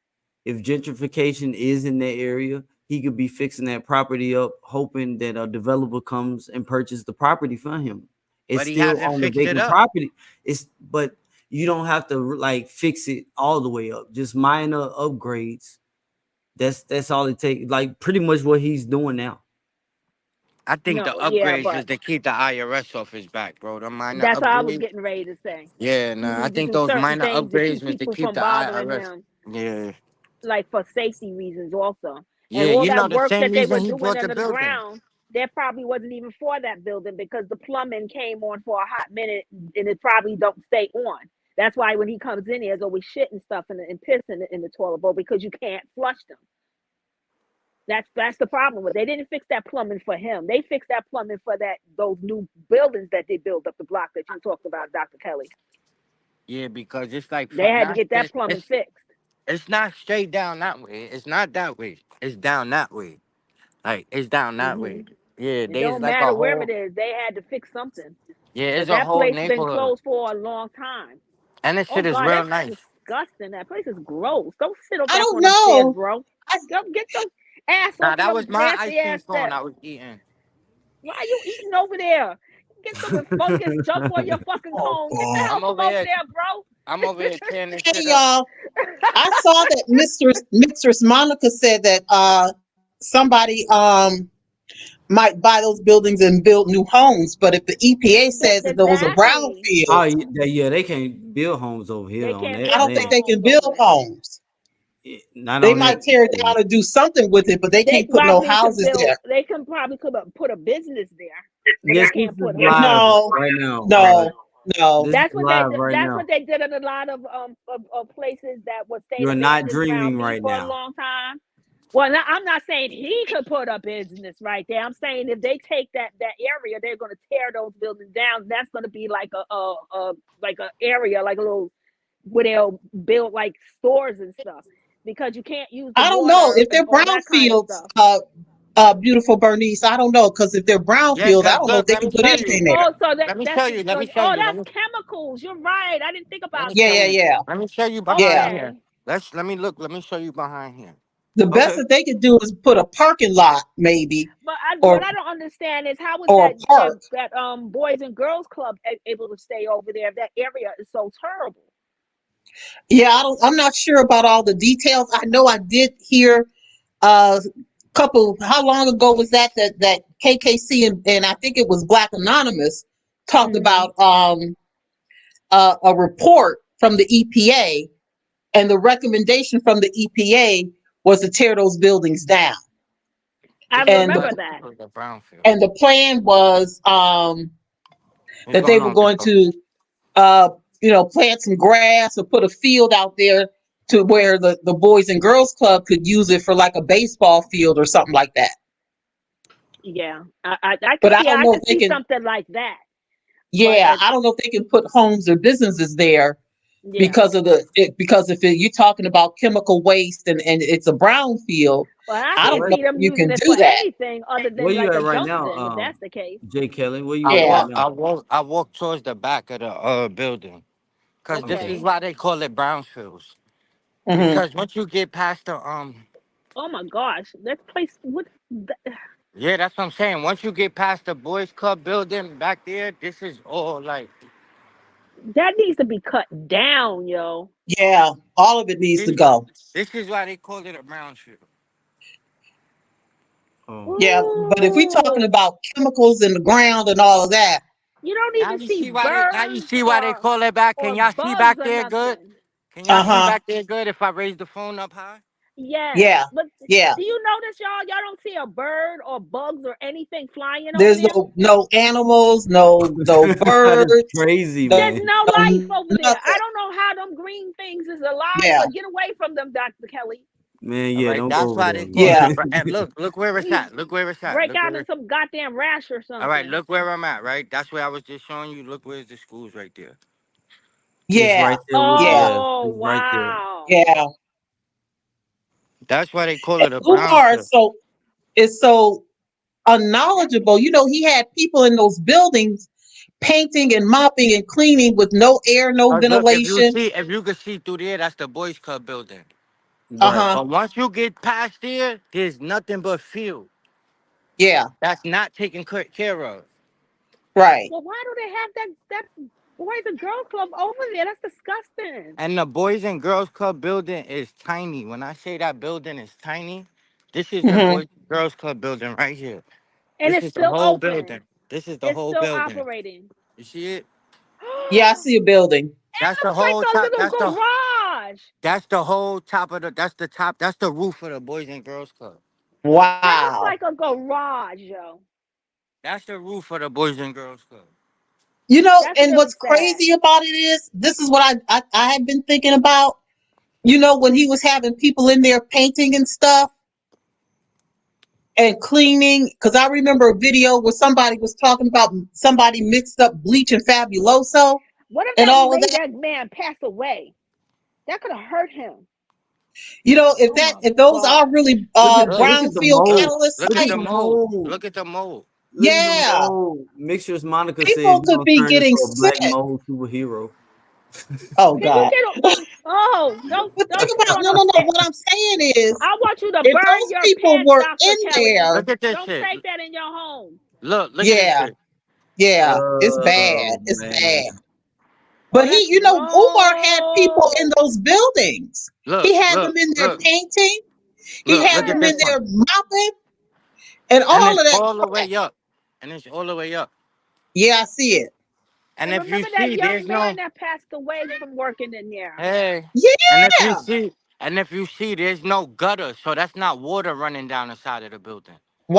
If gentrification is in that area, he could be fixing that property up, hoping that a developer comes and purchase the property for him. It's But he still hasn't on the fixed it vacant up. property. But you don't have to like fix it all the way up. Just minor upgrades. That's all it takes. Like pretty much what he's doing now. I think the No, yeah, upgrades but is to keep the IRS off his back, bro. The minor that's what I was upgrades. getting ready to say. Yeah, He nah. I need to think do those certain minor things to upgrades keep was to people keep from the bothering IRS. him, Yeah. like for safety reasons also. And Yeah, all you know that the work same that they were reason he doing bought the under the building. ground, that probably wasn't even for that building because the plumbing came on for a hot minute and it probably don't stay on. That's why when he comes in, there's always shit and stuff and piss in the toilet bowl because you can't flush them. That's the problem with. They didn't fix that plumbing for him. They fixed that plumbing for those new buildings that they built up the block that you talked about, Dr. Kelly. Yeah, because it's like They had to not get that plumbing fixed. it's not straight down that way. It's not that way. It's down that way. Like it's down that way. Hmm. Yeah, It there's don't like a matter where whole it is. They had to fix something yeah, because it's a that whole place been neighborhood. closed for a long time. And this Oh shit is God, real that's nice. disgusting. That place is gross. Don't sit up I back don't on them stairs, know. bro. I, Go get your ass Nah, off of that was them my ice nasty cream ass cone steps. I was eating. Why are you eating over there? Get some and focus. Choke on your fucking oh cone. Get the God. hell I'm from over over here there, bro. tearing this Hey shit up. y'all. I saw that Mistress Monica said that somebody might buy those buildings and build new homes, but if the EPA says that those are Exactly. Oh brownfields, yeah, they can't build homes over here They on can't that I don't build think land. they homes can build over there. homes. Not They on that might tear it land. down and do something with it, but they They can't put no probably could houses build. there. They can probably could put a business there, but they Yes, this can't is put live homes. No, right now. no, no. This is That's what they. live right That's now. what they did in a lot of places that would stay You are not abandoned around dreaming me right for a now. long time. Well, now, I'm not saying he could put a business right there. I'm saying if they take that area, they're going to tear those buildings down. That's going to be like a like a area, like a little where they'll build like stores and stuff because you can't use the I don't know water if and they're all that kind of brownfields. stuff. Beautiful Bernice. I don't know because if they're Yeah, brownfields, I cause don't know if look, they let can me put show you. anything there. Oh, so Let me that's show you. Let me show oh, you. that's chemicals. You're right. I didn't think Let about me Yeah, show yeah, that. you. yeah, Let me show you yeah. behind here. Okay. Let me look. Let me show you behind here. The best Okay. that they could do is put a parking lot, maybe, What or I don't understand is how is or that a park. boys and girls club able to stay over there if that area is so terrible? Yeah, I'm not sure about all the details. I know I did hear a couple. How long ago was that KKC and I think it was Black Anonymous talked Hmm. about a report from the EPA, and the recommendation from the EPA was to tear those buildings down. I This is And the remember what that. the Brownfield. and the plan was What's that they going were on, big going bro? to plant some grass or put a field out there to where the Boys and Girls Club could use it for like a baseball field or something like that. Yeah, I But could see. I know if could they see can. something like that. But Yeah, I don't know if they can put homes or businesses there yeah. because of because if you're talking about chemical waste and it's a brown field, Well, I I can don't Where, know see if them you using can it do for that. anything other where than you like at a right dump now, thing. If that's the case. Jay Kelly? Where you I at Yeah. right walk. now? I walk towards the back of the building, cause this Okay. is Okay. why they call it Brownfields. Hmm. Because once you get past the Oh my gosh, that place. What? yeah, that's what I'm saying. Once you get past the boys club building back there, this is all like That needs to be cut down, yo. Yeah, all of it needs to this. go. This is why they call it a Brownfield. Oh. Yeah, but if we're talking Ooh, about chemicals in the ground and all of that, you don't Now even you see see why birds they call it back. Can or y'all see bugs back or there good? nothing. Can y'all see uh-huh. back there good if I raise the phone up high? Yes, Yeah, but yeah. do you notice, y'all? Y'all don't see a bird or bugs or anything flying over There's there. no animals, no That is birds, crazy, There's man. no life no over there. I nothing. don't know how them green things is alive, Yeah. but get away from them, Dr. Kelly. Man, All yeah, right, don't go that's over why there, they call man. Yeah. it. And look where it's We at. Look where it's at. break Look out where. in some goddamn rash or All right, something. look where I'm at. Right, that's where I was just showing you. Look where's the schools right there. It's Yeah. right there with Yeah. yeah, Oh it's right there. wow. Yeah. That's why they call And it a Umar brownfield. is so That's unknowledgeable. You know, he had people in those buildings painting and mopping and cleaning with no air, no Cause look, ventilation. if you can see through there, that's the boys' club building. Right. Uh-huh. But once you get past there, there's nothing but field. Yeah. That's not taken care of. Right. well, why do they have that boys and girls club over there? That's disgusting. And the boys and girls club building is tiny. When I say that building is tiny, this is the Hmm. boys and girls club building right here. And This it's is the still whole building. open. This is the It's whole still building. operating. You see it? Yeah, I It see a building. That's the looks like whole a top. little garage. That's the whole top of the. That's the top. That's the roof of the boys and girls club. That looks Wow. like a garage, yo. That's the roof of the boys and girls club. You know, That's and really what's sad. crazy about it is this is what I had been thinking about. You know, when he was having people in there painting and stuff and cleaning, because I remember a video where somebody was talking about somebody mixed up bleach and fabuloso What if and that all of made that. that man pass away? That could have hurt him. You know, Oh my if those are gosh. really Look, Look at the brownfield mold. look, analyst look Look at at the the sites, mold. mold. Look at the mold. Look at the yeah, mold. Mixtures Monica said people you're could gonna be turn getting into a black sick. mold superhero. Oh Can you God. get a oh But think don't sit about on no, them no, no. stairs. What I'm saying is, I want you to if burn those your people pants, were Dr. in Kelly. there, Look at this Don't shit. take that in your home. Look at this yeah, shit. yeah, it's Oh bad. It's man. bad. Oh, But that's he, you know, Umar had people in no. those buildings. He Look, had them look, in there look, painting. He look. had Look at them in this Yes. one. there mopping and And all it's of that all the crap. way up. And it's all the way up. Yeah, I see it. And And if you remember that see, young there's man no. that passed away from working in there. Hey. And if you Yeah. see, there's no gutter, so that's not water running down the side of the building.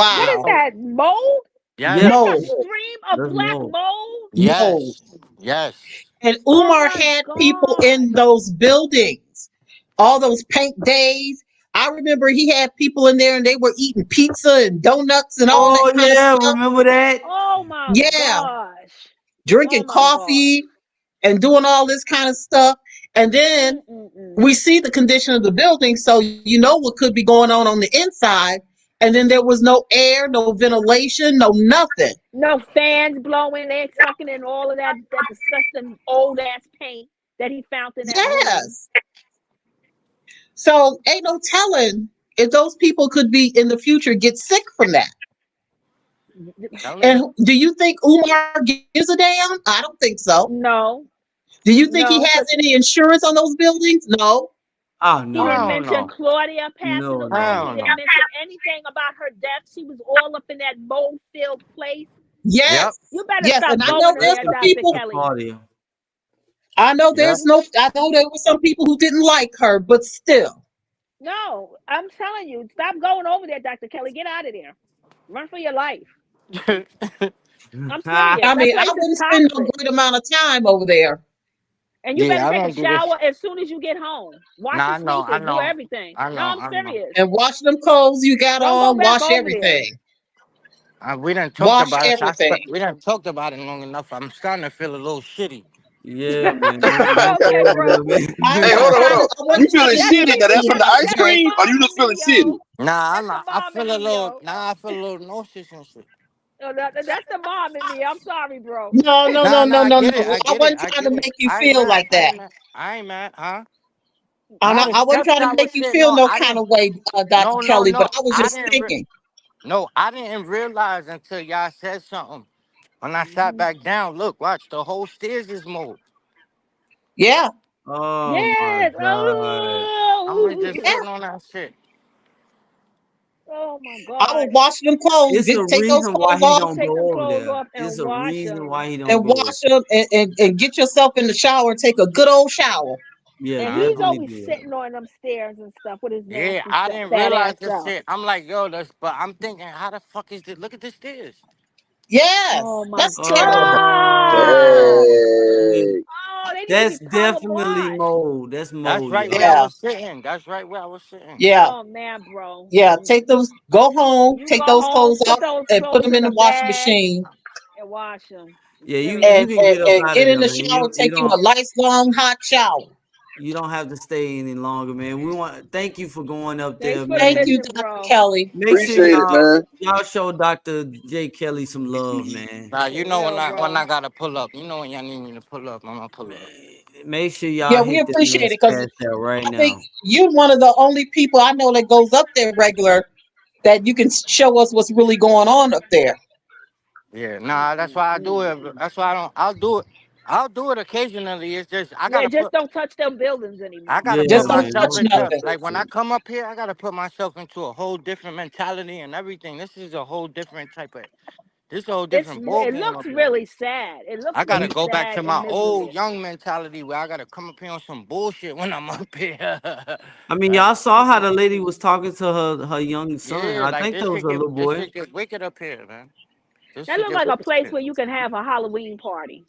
What There's is Wow. no. that? Mold? Yes. Yeah, That's a Mold. stream of that's black mold. mold? Mold. Yes. Yes. And Oh Umar my had people gosh. in those buildings, all those paint days. I remember he had people in there and they were eating pizza and donuts and all that Oh kind of yeah, stuff. remember that? Oh my Yeah, gosh. Oh drinking my gosh. coffee and doing all this kind of stuff. And then Mm-mm-mm. we see the condition of the building, so you know what could be going on the inside. And then there was no air, no ventilation, no nothing. No fans blowing, they sucking in all of that disgusting old ass paint that he found in that room. Yes. So ain't no telling if those people could be in the future get sick from that. Telling And you. do you think Umar gives a damn? I don't think so. No, Do you think he no, has because any insurance on those buildings? No. Oh he no. didn't I don't mention know. Claudia passing No, away. no, He I don't no. didn't know. mention anything about her death. She was all up in that mold filled place. Yep. Yes. You better Yes. stop And I know going in Rest there's there, in some peace Dr. people. to Kelly. Claudia. I know Yep. I know there were some people who didn't like her, but still. No, I'm telling you, stop going over there, Dr. Kelly. Get out of there. Run for your life. I'm serious. I That mean, I place is wouldn't spend no toxic. great amount of time over there. And you better Yeah, I take a don't do this. shower as soon as you get home. Wash Nah, your I know. I sneakers, do know. everything. I No, know. I'm I know. serious. And wash them clothes you got Don't go on, back wash over there. everything. We done talked Wash about it. everything. We done talked about it long enough. I'm starting to feel a little shitty. Yeah, man. Don't go Okay, over bro. there, man. Hey, That's hold not on. I wasn't You trying feeling to that's make shitty? you Now me. that's from feel the like ice That's that. the cream, or you mom just in feeling me, shitty? yo. Nah, That's the I mom feel in a me, little. yo. Nah, I feel a little nauseous and shit. That's the mom in me. I'm sorry, bro. No, no, Nah, no, nah, no, I no, get it. no. I I get it. wasn't I trying to get it. make you I ain't feel mad. like that. I ain't mad, huh? And Nah, I the wasn't steps trying to I make was you saying. feel No, no I kind didn't. of way, Dr. No, no, Kelly, but no. I was I just didn't. thinking. No, I didn't realize until y'all said something. When I sat Mhm. back down, look, watch, the whole stairs is moved. Yeah. Oh my Yes. god. I was just Yeah. Oh. sitting on that shit. Oh my I would gosh. wash them clothes, It's a take those reason why clothes he off don't Take them go over clothes there. off It's and a wash reason them. why he don't and go over wash them and get yourself in the shower and take a good old shower. there. Yeah, And Huh? he's definitely always do that. sitting on them stairs and stuff with his Yeah, nasty I didn't fat realize ass this self. shit. I'm like, yo, but I'm thinking, how the fuck is this? Look at the stairs. Yes. Oh my That's terrible. god. Oh, Hey. Oh, they need That's to be color definitely blind. mold. That's That's mold, right y'all. where I Yeah, was sitting. That's right where I was sitting. yeah, Oh man, bro. yeah. Take those. Go home. You Take go those home, clothes put out those and put clothes them in in the a washing bag machine, and wash them. Yeah, you Period. can get up and out get of in there, the man. shower. You Take you a nice long hot shower. don't have to stay any longer, man. We want thank you for going up Thanks there, for the Thank man. you, mission, Dr. bro. Kelly. Make sure Appreciate it, man. y'all show Dr. J. Kelly some love, man. Now you For know real, when I bro. gotta pull up. You know when y'all need me to pull up, I'm gonna pull up. Make sure y'all Yeah, we hit this appreciate man's it because cash out right I think now. you're one of the only people I know that goes up there regular that you can show us what's really going on up there. Yeah, nah, that's why I do it. That's why I don't. I'll do it. I'll do it occasionally. It's just Yeah, just don't touch them buildings I anymore. gotta Yeah, put Just don't man. myself touch Don't into touch nothing. that like when I shit. come up here, I gotta put myself into a whole different mentality and everything. This is a whole different type of. This is a whole different ball It game looks up here. really sad. It looks I gotta really go back sad to and my old miserable. young mentality where I gotta come up here on some bullshit when I'm up here. I mean, Like, y'all saw how the lady was talking to her young son. yeah, I like think that was a little this boy. shit get wicked up here, man. This That shit looks get like a wicked up place here. where you can have a Halloween party.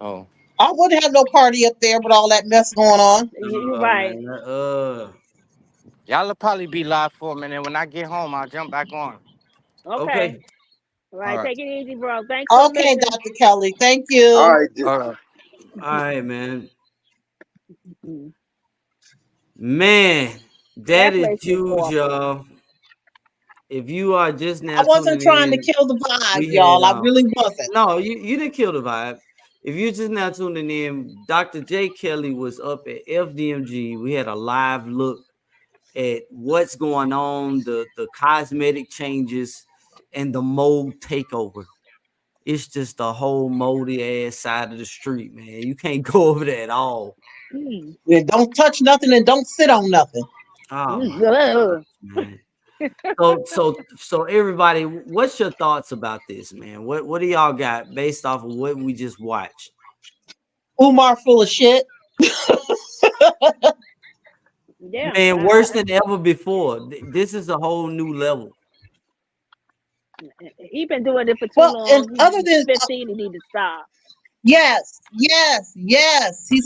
Oh, I wouldn't have no party up there with all that mess going on. You're right. Man. y'all will probably be live for a minute. When I get home, I'll jump back on. Okay. Okay. All All right. right, Take it easy, bro. Thanks for the Okay, mission. Dr. Kelly. Thank All you. right, all right. All right, man. Mm. Man, that That is place was huge, awful. y'all. If you are just now I wasn't tuning trying to in, kill the vibe, we had y'all. I really wasn't. no, you didn't kill the vibe. If you're just now tuning in, Dr. J. Kelly was up at FDMG. We had a live look at what's going on, the cosmetic changes, and the mold takeover. It's just a whole moldy ass side of the street, man. You can't go over there at all. Mm. Yeah, don't touch nothing and don't sit on nothing. Oh my Ugh. man. So everybody, what's your thoughts about this, man? What do y'all got based off of what we just watched? Umar full of shit. Yeah. Man, worse than ever before. This is a whole new level. He been doing it for too Well, and long. other He's than 15. He need to stop. yes.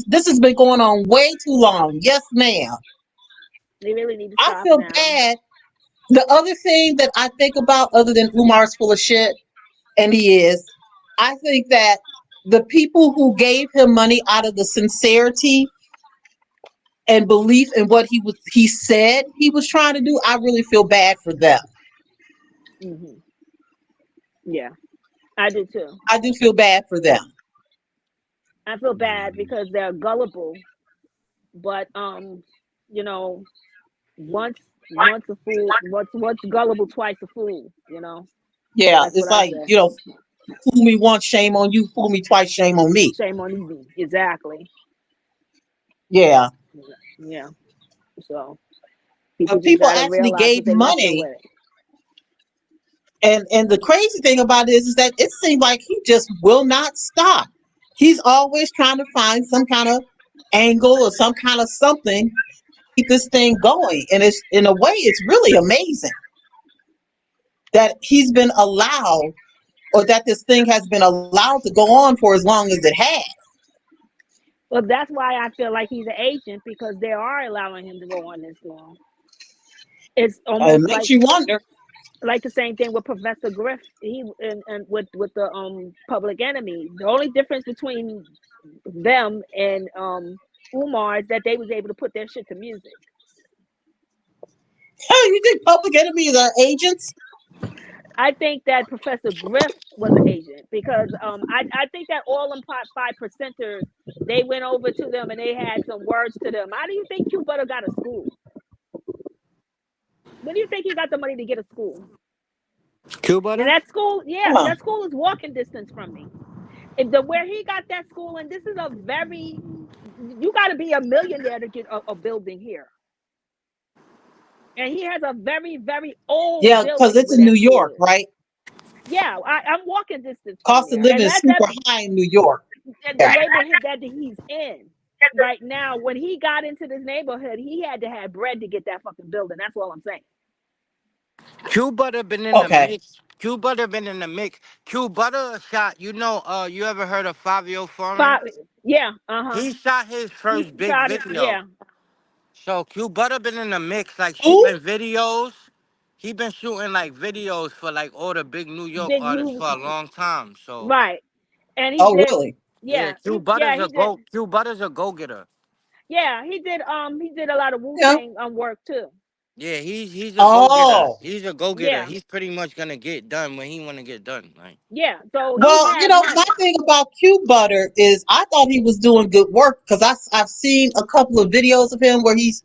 This has been going on way too long. Yes, ma'am. He really need to I stop feel now. bad. The other thing that I think about, other than Umar's full of shit, and he is, I think that the people who gave him money out of the sincerity and belief in what he said he was trying to do, I really feel bad for them. Hmm. Yeah, I do too. I do feel bad for them. I feel bad because they're gullible, but you know, once a fool, once gullible, twice a fool. Yeah, That's what it's I like, say. fool me once, shame on you. Fool me twice, shame on me. Shame on you. Exactly. Yeah. Yeah. So people just People gotta actually realize gave what they messing money. with. And the crazy thing about it is that it seems like he just will not stop. He's always trying to find some kind of angle or some kind of something to keep this thing going. And it's, in a way, it's really amazing that he's been allowed, or that this thing has been allowed to go on for as long as it has. Well, that's why I feel like he's an agent because they are allowing him to go on this long. It's It almost makes you wonder. like the same thing with Professor Griff. He and with the Public Enemy. The only difference between them and Umar is that they was able to put their shit to music. You think Public Enemies are agents? I think that Professor Griff was an agent because I think that all them 5%ers, they went over to them and they had some words to them. How do you think Q Butter got a school? When do you think he got the money to get a school? Q And butter. that school, yeah, Huh. that school is walking distance from me. Where he got that school, and this is a very, you got to be a millionaire to get a building here. And he has a very, very old Yeah, because building it's where in New that school York, is. right? Yeah, I'm walking distance from Cost of there, living and is that super high in New York. and the neighborhood that he's in right now. When he got into this neighborhood, he had to have bread to get that fucking building. That's all I'm saying. Q butter been in the Okay. mix. Q butter been in the mix. Q butter shot. You ever heard of Fabio Foreign? Yeah. He shot his He first big shot it. video. Yeah. So Q Butter been in the mix, like Who? shooting videos. He been shooting like videos for like all the big New York Big artists new. for a long time. So Right. And he Oh, did. really? yeah, Yeah. He did. Q Butter's a go getter. Yeah. He did a lot of Wu Yeah. Tang work too. Yeah, he's a go getter. Oh, He's a go getter. Yeah. He's pretty much gonna get done when he wanna get done. Like Yeah. So he well, has my money. thing about Q Butter is I thought he was doing good work because I've seen a couple of videos of him where he's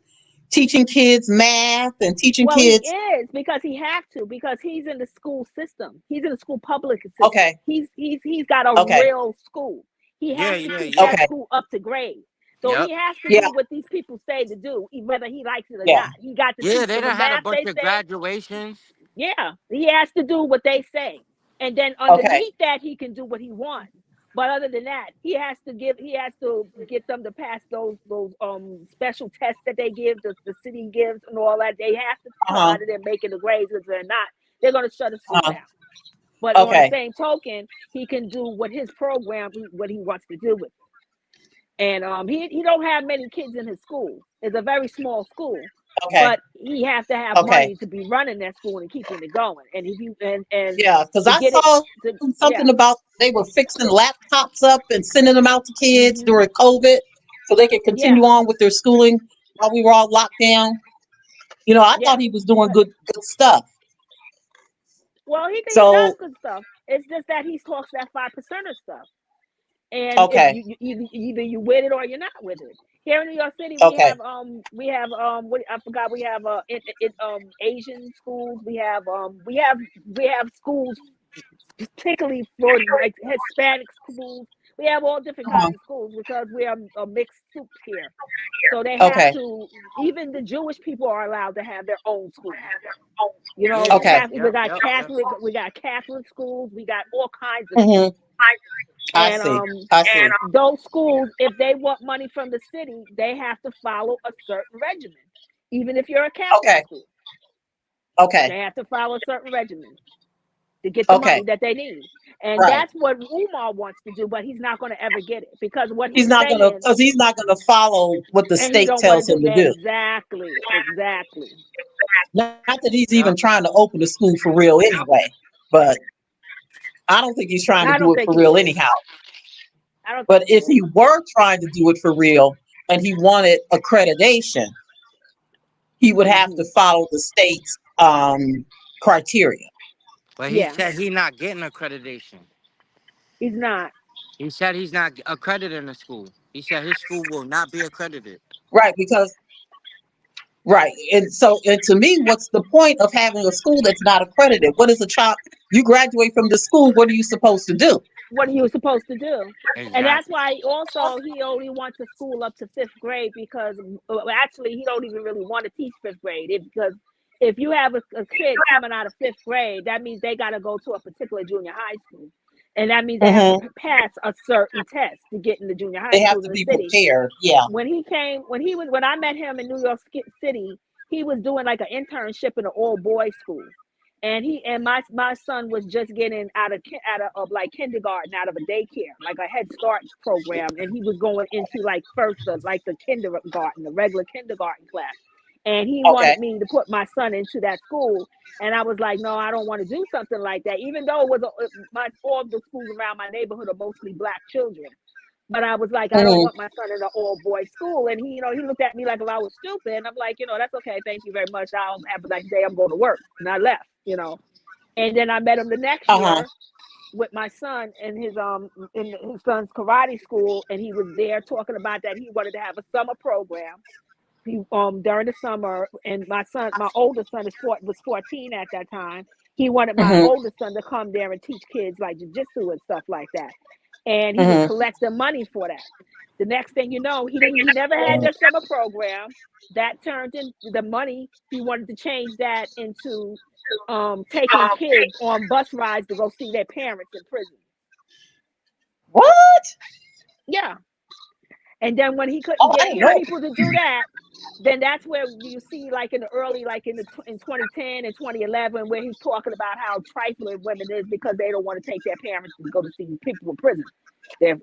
teaching kids math and teaching Well, he kids. is because he have to because he's in the school system. He's in the school public system. Okay, He's got a okay, real school. He yeah, has to yeah, keep yeah. that okay. school up to grade. So Yep. he has to Yeah, do what these people say to do, whether he likes it or yeah. not. He got to Yeah, teach they them the done had a math bunch they of say. graduations. Yeah, he has to do what they say, and then Okay, underneath that, he can do what he wants. But other than that, he has to get them to pass those special tests that they give, the city gives, and all that. They have to come uh-huh, out of there making the grades. If they're not, they're going to shut the school uh-huh. down. But on the Okay, same token, he can do what his program, what he wants to do with it. And he don't have many kids in his school. It's a very small school, okay, but he has to have okay. money to be running that school and keeping it going. And if you and Yeah, because to I get it saw to yeah. something about they were fixing laptops up and sending them out to kids Hmm. during COVID so they could Yeah. continue on with their schooling while we were all locked down. I Yeah. thought he was doing good stuff. Well, he does So, good stuff. It's just that he talks that 5%er stuff. And if okay, either you with it or you're not with it. Here in New York City, okay, what I forgot, we have Asian schools. We have schools particularly for like Hispanic schools. We have all different uh-huh, kinds of schools because we are a mixed soup here. So they have okay, to. Even the Jewish people are allowed to have their own schools. Yeah. okay. We Yep. got Yep. Yep. Catholic schools. We got all kinds of schools. Hmm. I And see. I see. those schools, if they want money from the city, they have to follow a certain regimen. Even if you're a Catholic Okay, school, okay, they have to follow a certain regimen to get the okay. money that they need. And Right. that's what Umar wants to do, but he's not going to ever get it because what He's he's not gonna, saying, because he's not gonna follow what the and he state don't want tells to do him to do. exactly. Not that he's even Yep. trying to open a school for real anyway, but I don't think he's trying to I do don't it think for he real is. anyhow. I don't think But he if is. he were trying to do it for real and he wanted accreditation, he would have to Hmm. follow the state's criteria. But he Yeah, said he not getting accreditation. he's not. He said he's not accredited in the school. He said his school will not be accredited. Right, because right. And to me, what's the point of having a school that's not accredited? What is a child? You graduate from the school, what are you supposed to do? What are you supposed to do? And that's Exactly. why also he only wants a school up to 5th grade because actually he don't even really want to teach 5th grade because if you have a kid coming out of 5th grade, that means they got to go to a particular junior high school, and that means they have to Hmm. pass a certain test to get in the junior high They have schools to in the be city. prepared. Yeah. When I met him in New York City, he was doing like an internship in an all boys school, and my son was just getting out of like kindergarten, out of a daycare, like a Head Start program, and he was going into like the kindergarten, the regular kindergarten class, and he Okay. wanted me to put my son into that school, and I was like, no, I don't want to do something like that, even though all of the schools around my neighborhood are mostly black children. But I was like, I don't Hmm. want my son in an all boys school. And he looked at me like if I was stupid. And I'm like, that's okay. Thank you very much. I'll have a nice day. I'm going to work. And I left. And then I met him the next Uh-huh. year with my son in his son's karate school. And he was there talking about that he wanted to have a summer program. He during the summer, and my oldest son was 14 at that time. He wanted my Hmm. oldest son to come there and teach kids like jujitsu and stuff like that. And he was Hmm. collecting money for that. The next thing you know, he never had that summer program. That turned into the money. He wanted to change that into taking kids on bus rides to go see their parents in prison. What? Yeah. And then when he couldn't Oh, I get didn't know. people to do that, then that's where you see, like in the early, like in 2010 and 2011, where he's talking about how trifling women is because they don't want to take their parents to go to see people in prison. They're,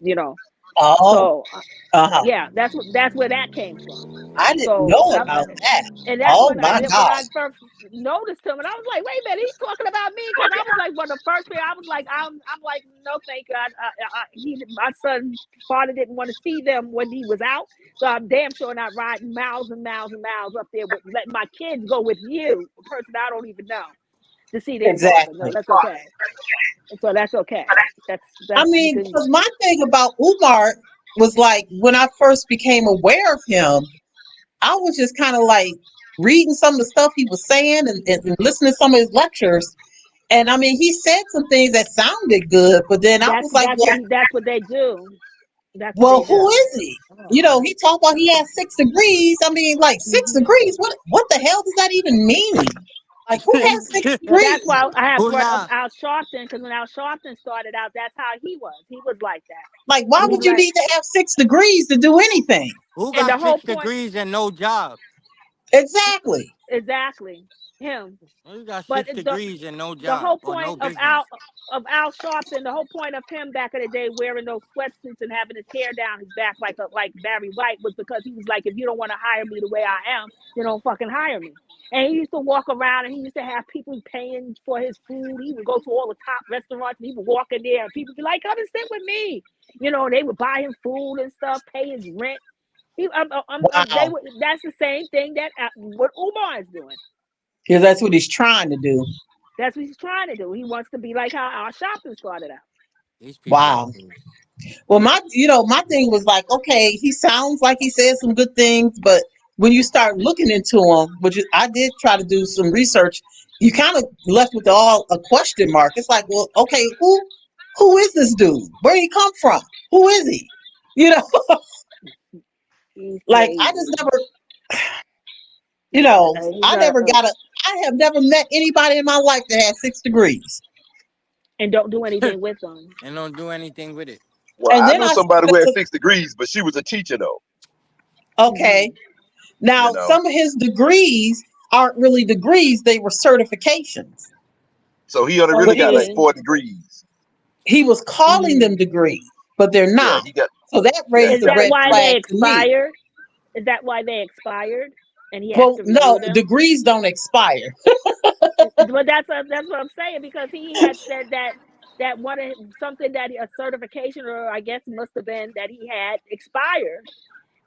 Oh, so uh-huh. yeah, that's where that came from. I didn't So know about that. and that's Oh when my when I God. first noticed him, and I was like, wait a minute, he's talking about me, because I was like, one of the first people, I was like, I'm like, no, thank God. My son's father didn't want to see them when he was out, so I'm damn sure not riding miles and miles and miles up there with letting my kids go with you, a person I don't even know, to see their father. No, Exactly. that's okay. So that's okay. I That's you mean, can. because my thing about Umar was like when I first became aware of him, I was just kind of like reading some of the stuff he was saying and listening to some of his lectures. And I mean, he said some things that sounded good, but then I was like, That's what they do. That's what well, they who do. is he? He talked about he has 6 degrees. I mean, like 6 degrees. What the hell does that even mean? Like, who has 6 That's degrees? why I have Who brought up now? Al Sharpton, because when Al Sharpton started out, that's how he was. He was like that. Like, why He was would you like, need to have 6 degrees to do anything? Who and the got whole six point, degrees and no job? Exactly. exactly him. Who got But 6 degrees and no the job whole or point no business? of Al Sharpton, the whole point of him back in the day wearing those sweatsuits and having his hair down his back like Barry White was because he was like, if you don't want to hire me the way I am, then don't fucking hire me. And he used to walk around and he used to have people paying for his food. He would go to all the top restaurants and he would walk in there and people would be like, come and sit with me. They would buy him food and stuff, pay his rent. Wow. That's the same thing that what Umar is doing. Because that's what he's trying to do. That's what he's trying to do. He wants to be like how our shopping started out. These people are Wow. Well, my thing was like, okay, he sounds like he said some good things, but when you start looking into him, I did try to do some research, you kind of left with a question mark. It's like, well, okay, who is this dude? Where did he come from? Who is he? You know, He's like crazy. I just never, I have never met anybody in my life that had 6 degrees. And don't do anything with them. and don't do anything with it. Well, And I then know I somebody who had 6 degrees, but she was a teacher though. okay, now You know, some of his degrees aren't really degrees; they were certifications. so he only really got like Okay. 4 degrees. He was calling them degrees, but they're Yeah, not. he got. So that Yeah, he Is raised a got. that red why they flag to me. expired? Is that why they expired? And he has Well, to no, renew them? degrees don't expire. But that's what I'm saying, because he had said that one of something that a certification, or I guess must have been that he had expired.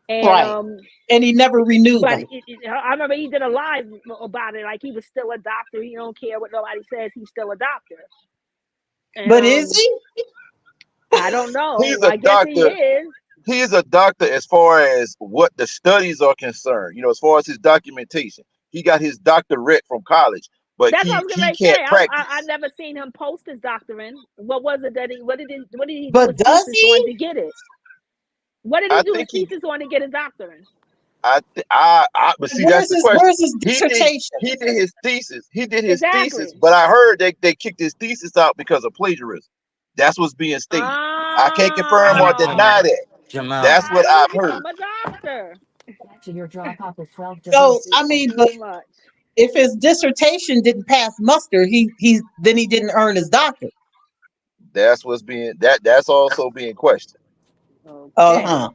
And Right. And he never renewed but them. I remember he did a live about it, like he was still a doctor. He don't care what nobody says. He's still a doctor. And But is he? I don't He's know. a I guess he doctor. is. He is a doctor as far as what the studies are concerned. As far as his documentation, he got his doctorate from college, but That's what I he was he gonna say. can't I practice. never seen him post his doctorate. What was it that what did he do But his does thesis on he? to get it? What did he I do his think he. thesis on to get his doctorate? But see, that's Where's the his question. where's his dissertation? He did his thesis. He did his thesis, Exactly. but I heard they kicked his thesis out because of plagiarism. That's what's being stated. I can't confirm or deny that. Jamal. That's How what did he I've heard. become a doctor? So I mean, but Too much. if his dissertation didn't pass muster, he didn't earn his doctorate. That's what's being that's also being questioned. Okay. Uh-huh.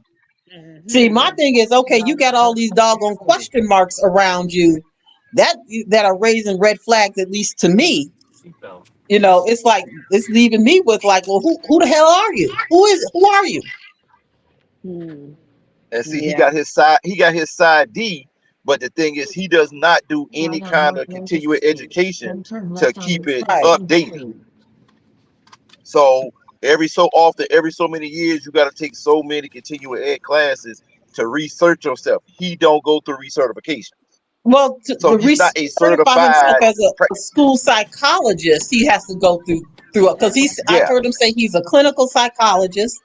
See, my Mm-hmm. thing is, okay, you got all these doggone question marks around you that are raising red flags, at least to me. It's like it's leaving me with like, well, who the hell are you? Who are you? And see, Yeah. he got his side D, but the thing is he does not do any kind of continuing education to keep it Right. updated. So every so often, every so many years, you got to take so many continuing ed classes to research yourself. He don't go through recertification. Well, So to he's not a certify himself certified. as a school psychologist, he has to go through it because I've Yeah, heard him say he's a clinical psychologist.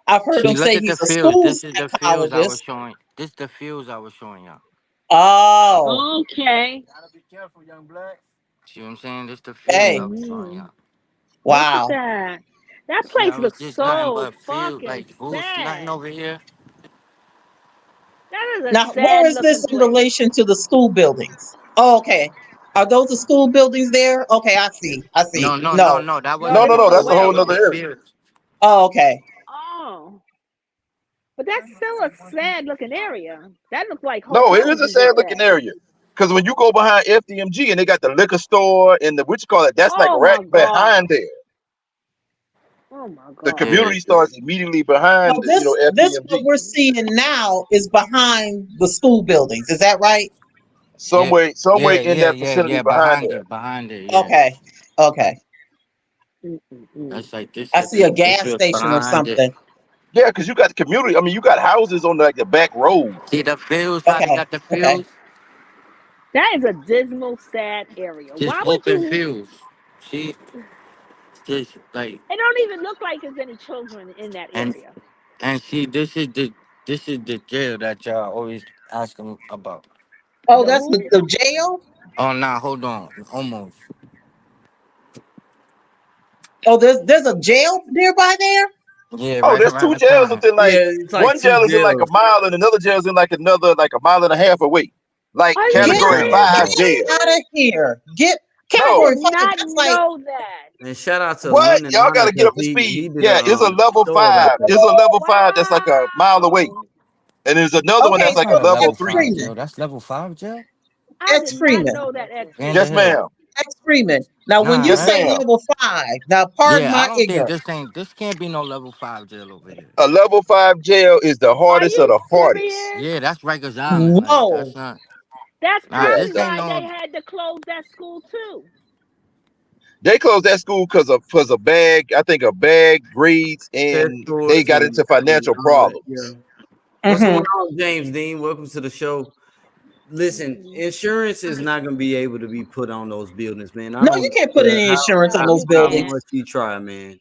I've heard See, him look say at the he's a fields. school This is the fields I was psychologist. showing. This is the fields I was showing y'all. Oh, Okay. Gotta be careful, young black. See what I'm saying? This the fields hey, I was showing Mm-hmm. y'all. Look at wow. that. That See, place I was looks just nothing so but field, fucking like who's nothing bad. over here. That is a Now, where sad is this looking in place. relation to the school buildings? Oh, okay. Are those the school buildings there? Okay, I see. I see. No, no, no, No. no. That No, wasn't No, this no, the is no. the That's a school. whole That was nother well. the area. field. Oh, okay. Oh, but that's still a sad looking area. That looks like No, it hotels is a you just sad looking had. area. Because when you go behind FDMG and they got the liquor store and the what you call it, that's like Oh right my God. behind there. Oh my The God. Yeah, community starts immediately behind, So this what FDMG. we're seeing now is behind the school buildings. Is that right? yeah, Somewhere in that vicinity yeah. behind there. Behind it. Yeah, Okay. Okay. Mm-mm-mm. that's like this. I see a This gas was station or behind it. something. Yeah, because you got the community. I mean, you got houses on like the back road. See the fields? How they Okay. got the Okay. fields? That is a dismal, sad area. Just Why would open you? fields. See, just like It don't even look like there's any children in that and area. see. This is the jail that y'all always ask them about. Oh, The that's who? the jail. Oh, nah, hold on. Almost. Oh, there's a jail nearby there. Yeah, Oh, right there's around two the jails corner. within Yeah, like it's like one two jail is in like a jails. mile and another jail is in like another like a mile and a half away. Like Are you Get category Underground. five Yeah. jail. out of here. Get I No, category did 5. not That's like, know that. And shout out to what? London Y'all Honor gotta get because up to he speed. did Yeah, a it's a level store right 5. there. It's a level 5 that's like a mile away. Wow. And there's another one okay, that's That's like not a a so level level X 3. 5 Freeman. jail. That's level 5 jail. I X did not Freeman. know that X Gander Yes, Freeman. Hill. ma'am. X Freeman. Now, when Nah, you Yes, right? say ma'am. level 5, now pardon Yeah, I my don't think ignorance. this can't be no level 5 jail over here. A level 5 jail is the Are hardest of you the hardest. serious? Yeah, that's Rikers Island. Like Whoa. that's not. That's Nah, Yeah, probably this that, ain't why they no. had to close that school too. they closed that school because of bad, I think, of bad grades, Test and they scores got and into financial all that. problems. Yeah. What's going Hmm. on, James Dean? Welcome to the show. Listen, Mm-mm. insurance is not going to be able to be put on those buildings, man. I No, you don't can't put care any how insurance on No, those you how buildings. can't. much you try, man.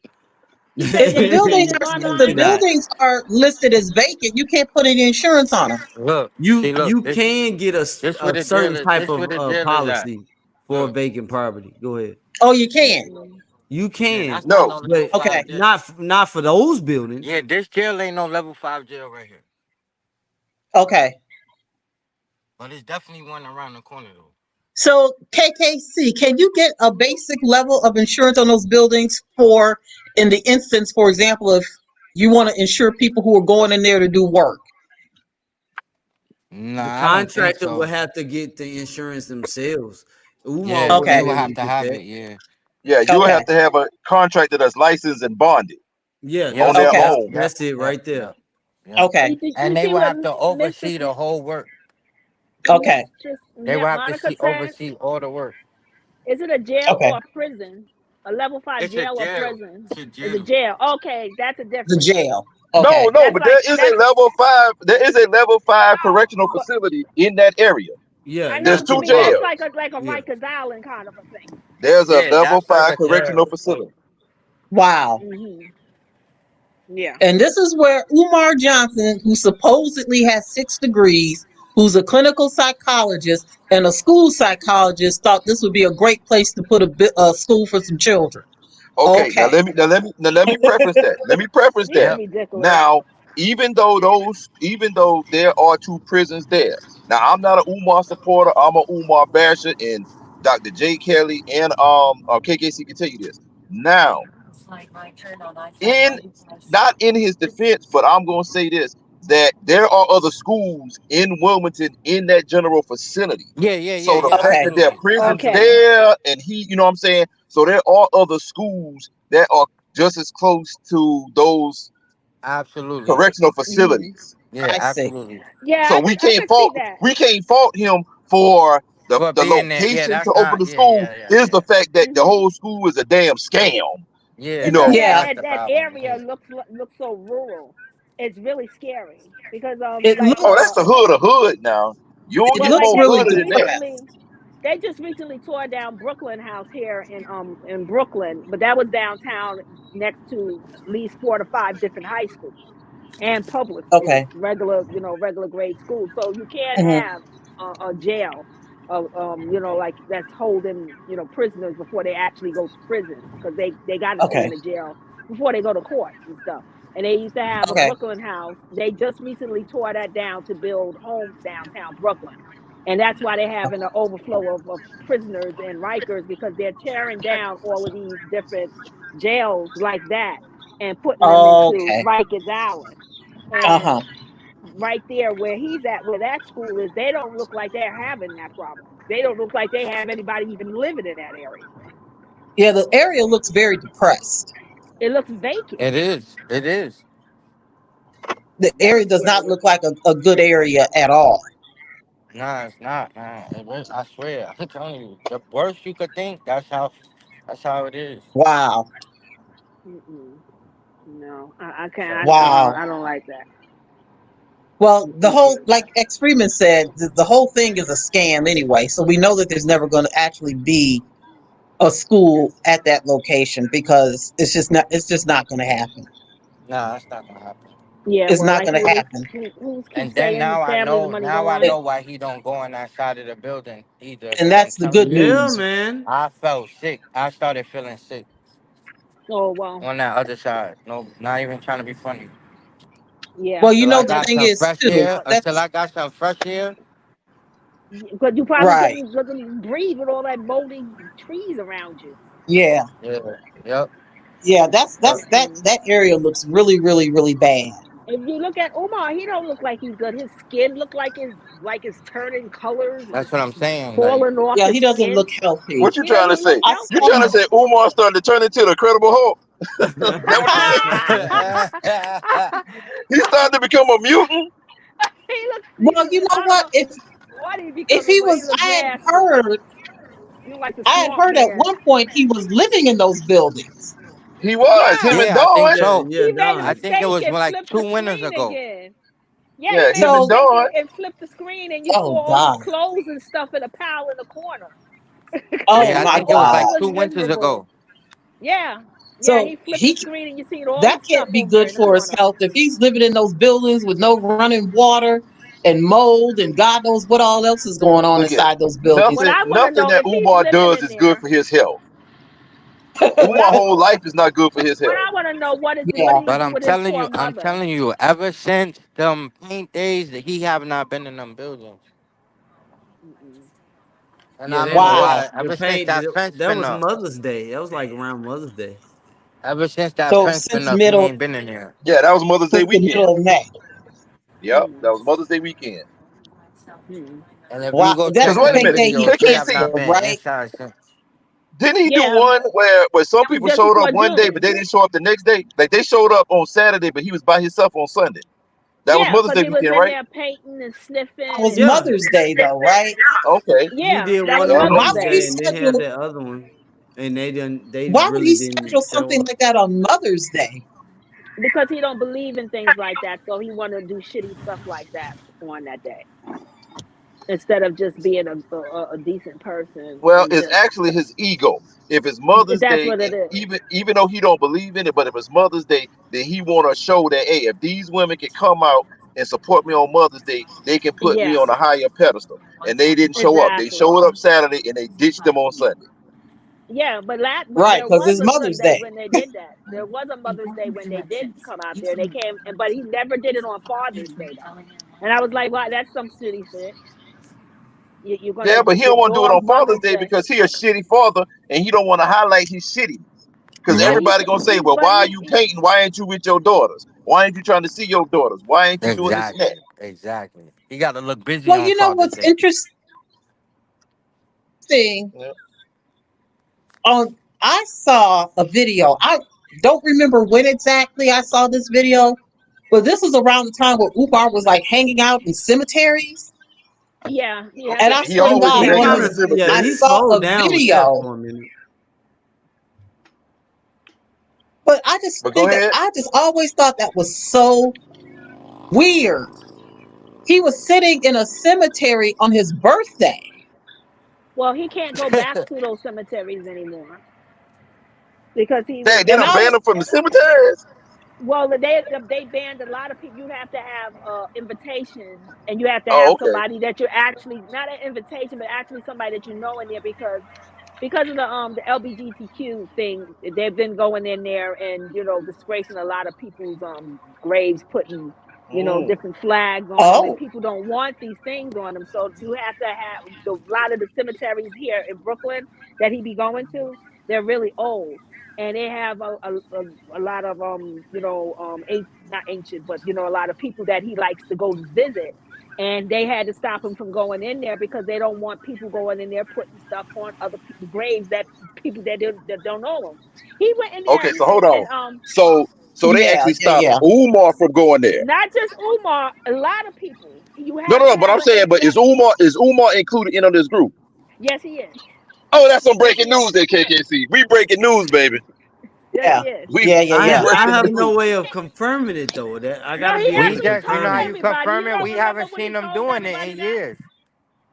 You said If the they buildings dependent are on if on the You not. that. buildings are listed as vacant, you can't put any insurance on them. Look, You see, look. you can get This where a the jail certain is. type This where of the jail is at. policy for Look. vacant property. Go ahead. Oh, you can. Mm-mm. You Yeah, can, that's not No, no level but Okay. 5 jail. not for those buildings. Yeah, this jail ain't no level 5 jail right here. Okay. But it's definitely one around the corner though. So KKC, can you get a basic level of insurance on those buildings for, in the instance, for example, if you want to insure people who are going in there to do work? The Nah, I don't think contractor will so. have to get the insurance themselves. Umar Yeah, wouldn't they Okay. be would able have to to get have that. it. Yeah. yeah, you will Okay. have to have a contractor that's licensed and bonded Yeah, on Yep. their Okay. Yep. own. Yep. that's it Yep. right there. Yep. Yep. Okay. Did And you they see would what have to Mr. oversee the whole work. Okay. They would have to Monica see said? oversee all the work. Is it a jail Okay. or a prison? A level 5 It's a jail or jail. prison? It's a Is a jail. jail. Okay, that's a The difference. jail. No, Okay. no, That's but there like is a that's level 5. There is a level 5 correctional but facility in that area. Yeah, I know There's not what you too two mean. far. That's jails. like a Yeah, Rikers Island kind of a thing. There's a Yeah, level that's like 5 a jail. correctional facility. Wow. Hmm. Yeah. And this is where Umar Johnson, who supposedly has 6 degrees, who's a clinical psychologist and a school psychologist, thought this would be a great place to put a school for some children. Okay, now Okay. let me preface that. Let me preface You're that. Yep. ridiculous. Now, even though there are 2 prisons there. Now, I'm not a Umar supporter. I'm a Umar basher, and Dr. J. Kelly and KKC can tell you this. Now, in not in his defense, but I'm gonna say this, that there are other schools in Wilmington in that general vicinity. Yeah, yeah, yeah, So the yeah. fact Okay. that there are Absolutely. prisons Okay. Absolutely. there, and he, you know what I'm saying? So there are other schools that are just as close to those Absolutely. correctional Hmm. facilities. Yeah, I see. absolutely. Yeah, So I could see that. we can't fault him for For the being there. Yeah, location to that's open not. the Yeah, school. yeah, yeah, Is the yeah. fact that the Hmm. whole school is a damn scam. You But know, Yeah. That's the that problem. area Yeah. looks so rural. It's really scary because It like oh, that's looks the hood of hood now. You don't it get looks more really hood than that. depressed. they just recently tore down Brooklyn House here in Brooklyn, but that was downtown next to at least 4 to 5 different high schools and public schools, Okay. regular grade schools. So you can't Hmm. have a jail, like that's holding prisoners before they actually go to prison because they got to stay in Okay. the jail before they go to court and stuff. And they used to have a Okay. Brooklyn house. They just recently tore that down to build homes downtown Brooklyn. And that's why they're having an overflow of prisoners and Rikers, because they're tearing down all of these different jails like that and putting them into Okay. Rikers Island. And Uh-huh. right there where he's at, where that school is, they don't look like they're having that problem. They don't look like they have anybody even living in that area. Yeah, the area looks very depressed. It looks vacant. It is. It is. The area does not look like a good area at all. Nah, it's not, man. I swear. I'm telling you, the worst you could think. That's how it is. Wow. Mm-mm. No, I can't. Wow. I don't like that. Well, the whole, like X Freeman said, the whole thing is a scam anyway. So we know that there's never going to actually be a school at that location, because it's just not going to happen. Nah, that's not gonna happen. Yeah, It's well, not like going to happen. who's keep And then saying his now I family, the know. money Now don't I lie. know why he don't go on that side of the building either. And Cause I'm that's the telling good you, Yeah, news. man. I felt sick. I started feeling sick Oh well, on that other side. No, not even trying to be funny. yeah, Well, you Till know, I the got thing some is, fresh too, air. Until that's I got some fresh air. because you probably right. couldn't breathe with all that moldy trees around you. Yeah. Yeah. Yep. Yeah. That's Yep. that area looks really, really, really bad. If you look at Umar, he don't look like he's good. His skin look like it's turning colors and That's what I'm saying. Like. falling off Yeah, his he doesn't skin. look healthy. What you He trying to doesn't look say? I You saw healthy. trying to him. say Umar starting to turn into the Incredible Hulk? That what you saying? He starting to become a mutant? Well, you I know don't what? know what he's If becoming, he but he was, looks nasty. He look like the I had swamp heard at man. one point he was living in those buildings. He was. Him Yeah, and Yeah, I think Dawn. Yeah, so. yeah, he made a I done. think it mistake was and like flipped the 2 winters screen ago. again. Yeah, he Yeah, made him a and So, mistake Dawn. and flipped the screen, and you saw oh all his God, clothes and stuff in a pile in the corner. oh Yeah, I my Like think it was all of like it God. was 2 winters miserable. ago. Yeah, yeah, So he flipped the screen, and you seen all that his stuff can't be over good in the for his corner. health if he's living in those buildings with no running water and mold and God knows what all else is going on Look at inside those buildings. What nothing. I want to Nothing know, that if he's Umar living does in is good there, for his health. what I Umar's whole life is not good for his what health. I want to know, what Yeah. did he But do with his poor I'm mother? telling you, ever since them paint days, that he have not been in them buildings. Mm-mm. And Yeah, I don't that know Wow. why. the Ever since paint that fence that been was up. Mother's Day. That was like around Mother's Day. Ever since that So fence been since up, he middle ain't been in there. Yeah, that was Mother's Day since the weekend. middle of May. Yep, that Mm. was Mother's Day weekend. Mm. And if you Wow, go that's Because check the wait a them paint minute, day he videos, he have painted KKC, not them, been right? inside since. didn't he do Yeah, one where some that was people just showed up before one day, but June. they didn't show up the next day? Like they showed up on Saturday, but he was by himself on Sunday. That was Yeah, Mother's because Day he was weekend, in right? there painting and That sniffing, was and Yeah, Mother's Day though, right? Okay. he yeah, did that one was on Uh-huh. Why Mother's Mother's would he Day. Day, and they had schedule that other one, and they why would he really didn't schedule show something up. like that on Mother's Day? Because he don't believe in things like that, so he want to do shitty stuff like that on that day instead of just being a decent person Well, and it's just actually his ego. If it's Mother's that's Day, what it and is. even though he don't believe in it, but if it's Mother's Day, then he want to show that hey, if these women can come out and support me on Mother's Day, they can put me Yeah, on a higher pedestal. And they didn't show up. They exactly. showed up Saturday and they ditched them on Sunday. Yeah, but Right, there because was it's a Mother's Sunday Day. when they did that. There was a Mother's Day when they did come out there. They came, but he never did it on Father's Day though. And I was like, wow, that's some shitty shit. You're gonna Yeah, but he don't want to do it ignore on Father's Mother's Day Day. because he a shitty father and he don't want to highlight his shitty. Because But Nope. everybody gonna say, well, but why are you painting? Why ain't you with your daughters? Why ain't you trying to see your daughters? Why ain't you doing this and that? Exactly. Exactly. He got to look busy Well, on you know Father's what's Day. interesting? Yeah. I saw a video. I don't remember when exactly I saw this video, but this was around the time where Umar was like hanging out in cemeteries. yeah, he Oh, had And the I he swear to always God, be He hanging on out kind in of the yeah, I cemetery. he saw slowed a down with that video, for a minute. but But go ahead. I just always thought that was so weird. He was sitting in a cemetery on his birthday. well, he can't go back to those cemeteries anymore because he was Dang, they And done I banned was him from the cemeteries. well, they banned a lot of people. You have to have invitation, and you have to Oh, have okay. somebody that you're actually not an invitation, but actually somebody that you know in there because because of the LGBTQ thing, they've been going in there and disgracing a lot of people's graves, putting different flags on them, and Oh, people don't want these things on them. So you have to have a lot of the cemeteries here in Brooklyn that he be going to. They're really old, and they have a lot of not ancient, but a lot of people that he likes to go visit. And they had to stop him from going in there because they don't want people going in there putting stuff on other people's graves, that people that don't know him. He went in there Okay, so hold on. and So they yeah, actually yeah, stopped yeah. Umar from going there. not just Umar, a lot of people. You No, have no, to no. But have I'm an saying, but exempt. Is Umar included in on this group? Yes, he is. Oh, that's some Yes, breaking he is. news there, KKC. We breaking news, baby. Yes, Yeah, he is. We yeah, yeah, we yeah. I breaking have no news. way of confirming it though. That I No, gotta he be able We to actually just, you know told how confirm it. you everybody. You confirm it? don't We remember haven't when he seen them told doing it everybody in that? years.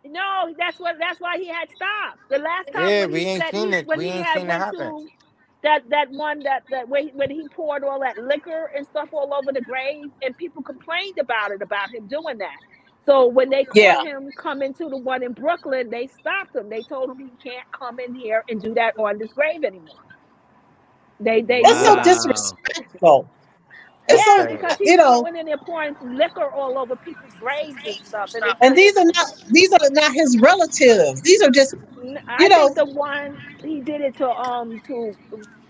No, that's why he had stopped. The last time Yeah, when we he ain't that seen he it. when We he ain't had seen it went happen. to that one that when he poured all that liquor and stuff all over the grave, and people complained about him doing that. So when they Yeah. caught him coming to the one in Brooklyn, they stopped him. They told him he can't come in here and do that on this grave anymore. They It's so ruled out. Wow. disrespectful. It's That's Yeah, so, crazy. because you he's know, going in there pouring liquor all over people's graves and stuff, and and these are not his relatives. These are just, you I know, think the one he did it to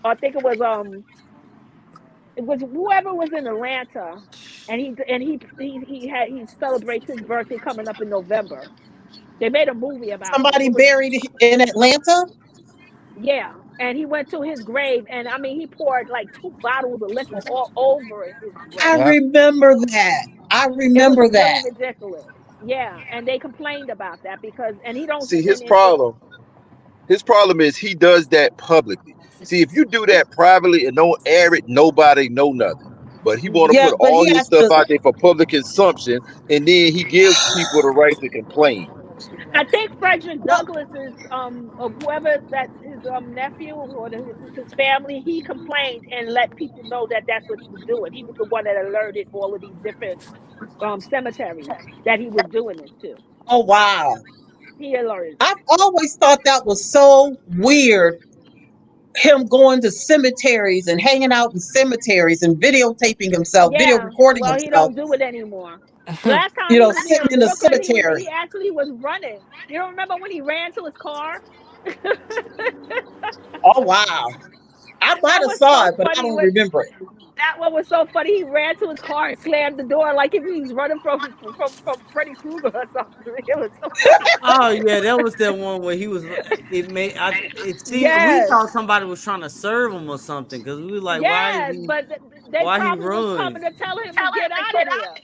I think it was whoever was in Atlanta, and he celebrates his birthday coming up in November. They made a movie about him. somebody It was buried in Atlanta. Yeah, and he went to his grave, and I mean he poured like 2 bottles of liquor all over his I grave. Yep. remember that. I It was remember really that. ridiculous. Yeah, and they complained about that because and he don't See, and his it problem. His problem is he does that publicly. See, if you do that privately and don't air it, nobody know nothing. But he want to mhm. Yeah, put but all he his has stuff to. out there for public consumption, and then he gives people the right to complain. I think Frederick Well, Douglass's or whoever that's his nephew or his family, he complained and let people know that that's what he was doing. He was the one that alerted all of these different cemeteries that he was doing this to. oh wow. He alerted them. I've always thought that was so weird. Him going to cemeteries and hanging out in cemeteries and videotaping himself, video Yeah, recording well, he himself. don't do it anymore. Last time he was there Sitting in in a Brooklyn, he cemetery. actually was running. You don't remember when he ran to his car? Oh wow. I might That have was saw so it, but I funny. don't remember it. That one was so funny. He ran to his car and slammed the door like if he was running from Freddy Krueger or something. It was so funny. Oh yeah, that was that one where he was. It made. It seemed we Yes, thought somebody was trying to serve him or something because we were like, why is yes, he? but they Why he probably was coming run? to tell him to get out of there.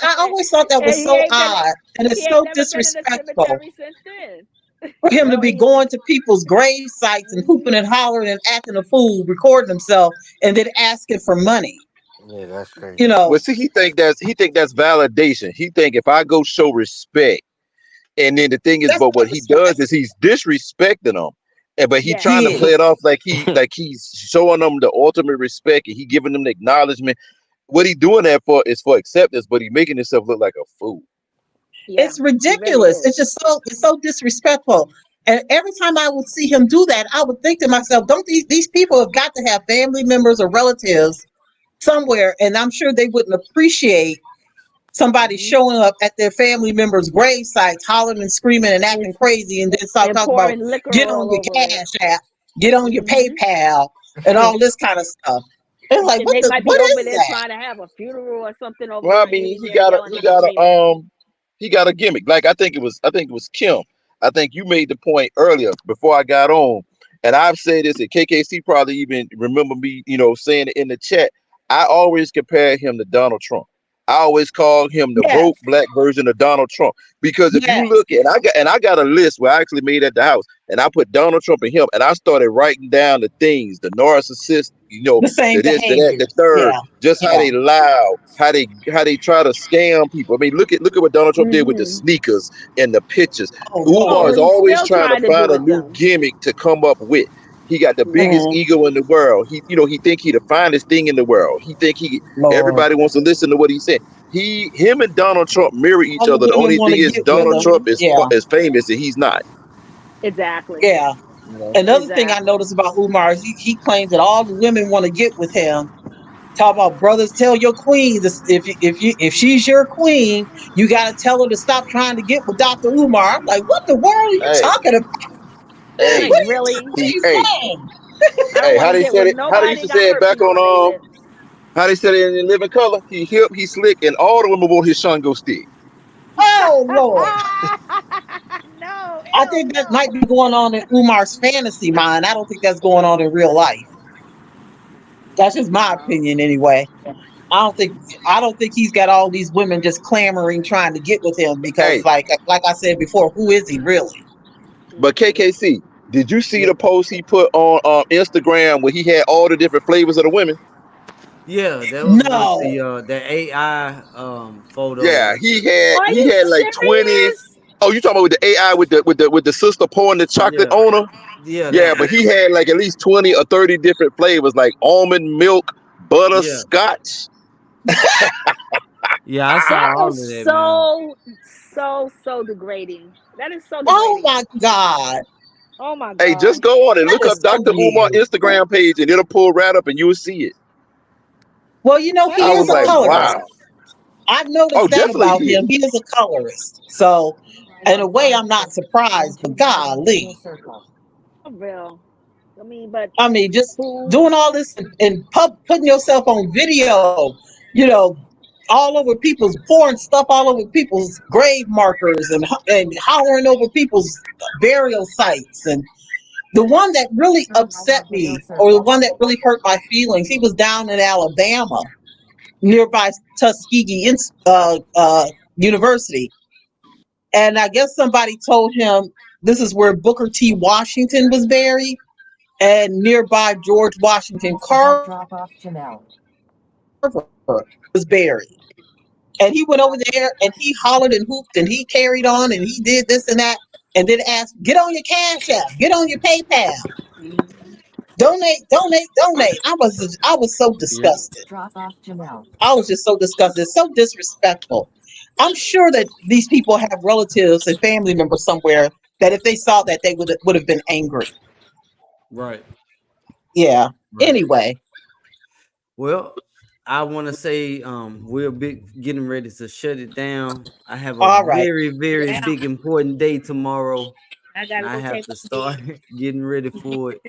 I always thought that And was so odd and he it's ain't so never been in a disrespectful cemetery since then. for him to Well, be going to people's grave sites and hooping Mhm. and hollering and acting a fool, recording himself, and then asking for money. Yeah, that's You crazy. Well, know, see, he think that's validation. He think if I go show respect, and then the thing is, that's but not what he respect. does is he's disrespecting them, and but he Yes. trying to He play is. it off like he's showing them the ultimate respect and he giving them the acknowledgement. What he doing that for is for acceptance, but he making himself look like a fool. Yeah, It's he really ridiculous. is. It's so disrespectful. And every time I would see him do that, I would think to myself, don't these people have got to have family members or relatives somewhere, and I'm sure they wouldn't appreciate somebody Hmm. showing up at their family members' grave sites, hollering and screaming and And acting crazy, and then start and talking about pouring liquor get on all your over it. Cash App, get on your Hmm. PayPal, and all this kind of stuff. It's like, And they might be what over is there that? trying to have a funeral or something over Well, I there, and mean, he in there yelling he and got a screaming. he got a gimmick. Like I think it was Kim. I think you made the point earlier before I got on, and I've said this, and KKC probably even remember me, saying it in the chat. I always compare him to Donald Trump. I always call him the Yes, broke black version of Donald Trump because if you yes, look at I got a list where I actually made at the house, and I put Donald Trump and him, and I started writing down the things, the narcissist, the same the this, the that, the behaviors. third, Yeah, just how yeah. they lie, how they try to scam people. I mean, look at what Donald Trump did with the Hmm. sneakers and the pictures. Oh Umar Oh, is Lord. he's always still trying to trying to do find a with new them. gimmick to come up with. He got the Yeah. biggest Mhm. ego in the world. He think he the finest thing in the world. He think Lord. everybody wants to listen to what he said. Him and Donald Trump mirror each All the other. The women only want thing to is get with Donald him. Trump Hmm. is Yeah. is famous and he's not. Exactly. Yeah. You know, Another thing I Exactly. noticed about Umar is he claims that all the women want to get with him. Talk about brothers, tell your queen this, if she's your queen, you got to tell her to stop trying to get with Dr. Umar. I'm like, what the world are you hey, talking about? hey, Like, What really? are he, you hey, saying? I don't hey, want how to they get said with it? How they used nobody to got say it back herpes on on their lips. how they said it in Living Color? He hip, he slick, and all the women want his Shango stick. Oh Lord. No, I ew, think that no. might be going on in Umar's fantasy mind. I don't think that's going on in real life. That's just my No. opinion anyway. I don't think I don't think he's got all these women just clamoring trying to get with him because Hey, like I said before, who is he really? but Mm-mm. KKC, did you see Yeah, the post he put on Instagram where he had all the different flavors of the women? yeah, that was with No. the AI Yeah, photo. Are he you had like 20. serious? Oh, you talking about with the AI with the sister pouring the chocolate Yeah, on her? yeah, Yeah, but he had like at least 20 or 30 different flavors like almond milk, yeah, butterscotch. yeah. I saw That all of is that, man. so degrading. That is so Oh degrading. my God. Oh my Hey, just gosh. go on and That look is up so Dr. Umar weird. Instagram page and it'll pull right up and you'll see it. Well, you know, That he I is is was a like, so colorist. wow. degrading. I've Oh, noticed that definitely about he him. is. He is a colorist. So in a way I'm not surprised, but golly. For real. I mean, but I mean, just who? doing all this and putting yourself on video, you know, all over people's pouring stuff all over people's grave markers and hollering over people's burial sites. And the one that really upset me, or the one that really hurt my feelings, he was down in Alabama, nearby Tuskegee University, and I guess somebody told him this is where Booker T. Washington was buried, and nearby George Washington Carver was buried. And he went over there and he hollered and hooped and he carried on and he did this and that. And then asked, get on your Cash App, get on your PayPal, donate, donate, donate. I was so Yeah, disgusted. I was just so disgusted, so disrespectful. I'm sure that these people have relatives and family members somewhere that if they saw that they would have been angry. right, Yeah. right. Anyway, Well, I want to say we're getting ready to shut it down. I have a all right. very, very Yeah, big important day tomorrow, I and gotta I go have take to my start med. getting ready for it.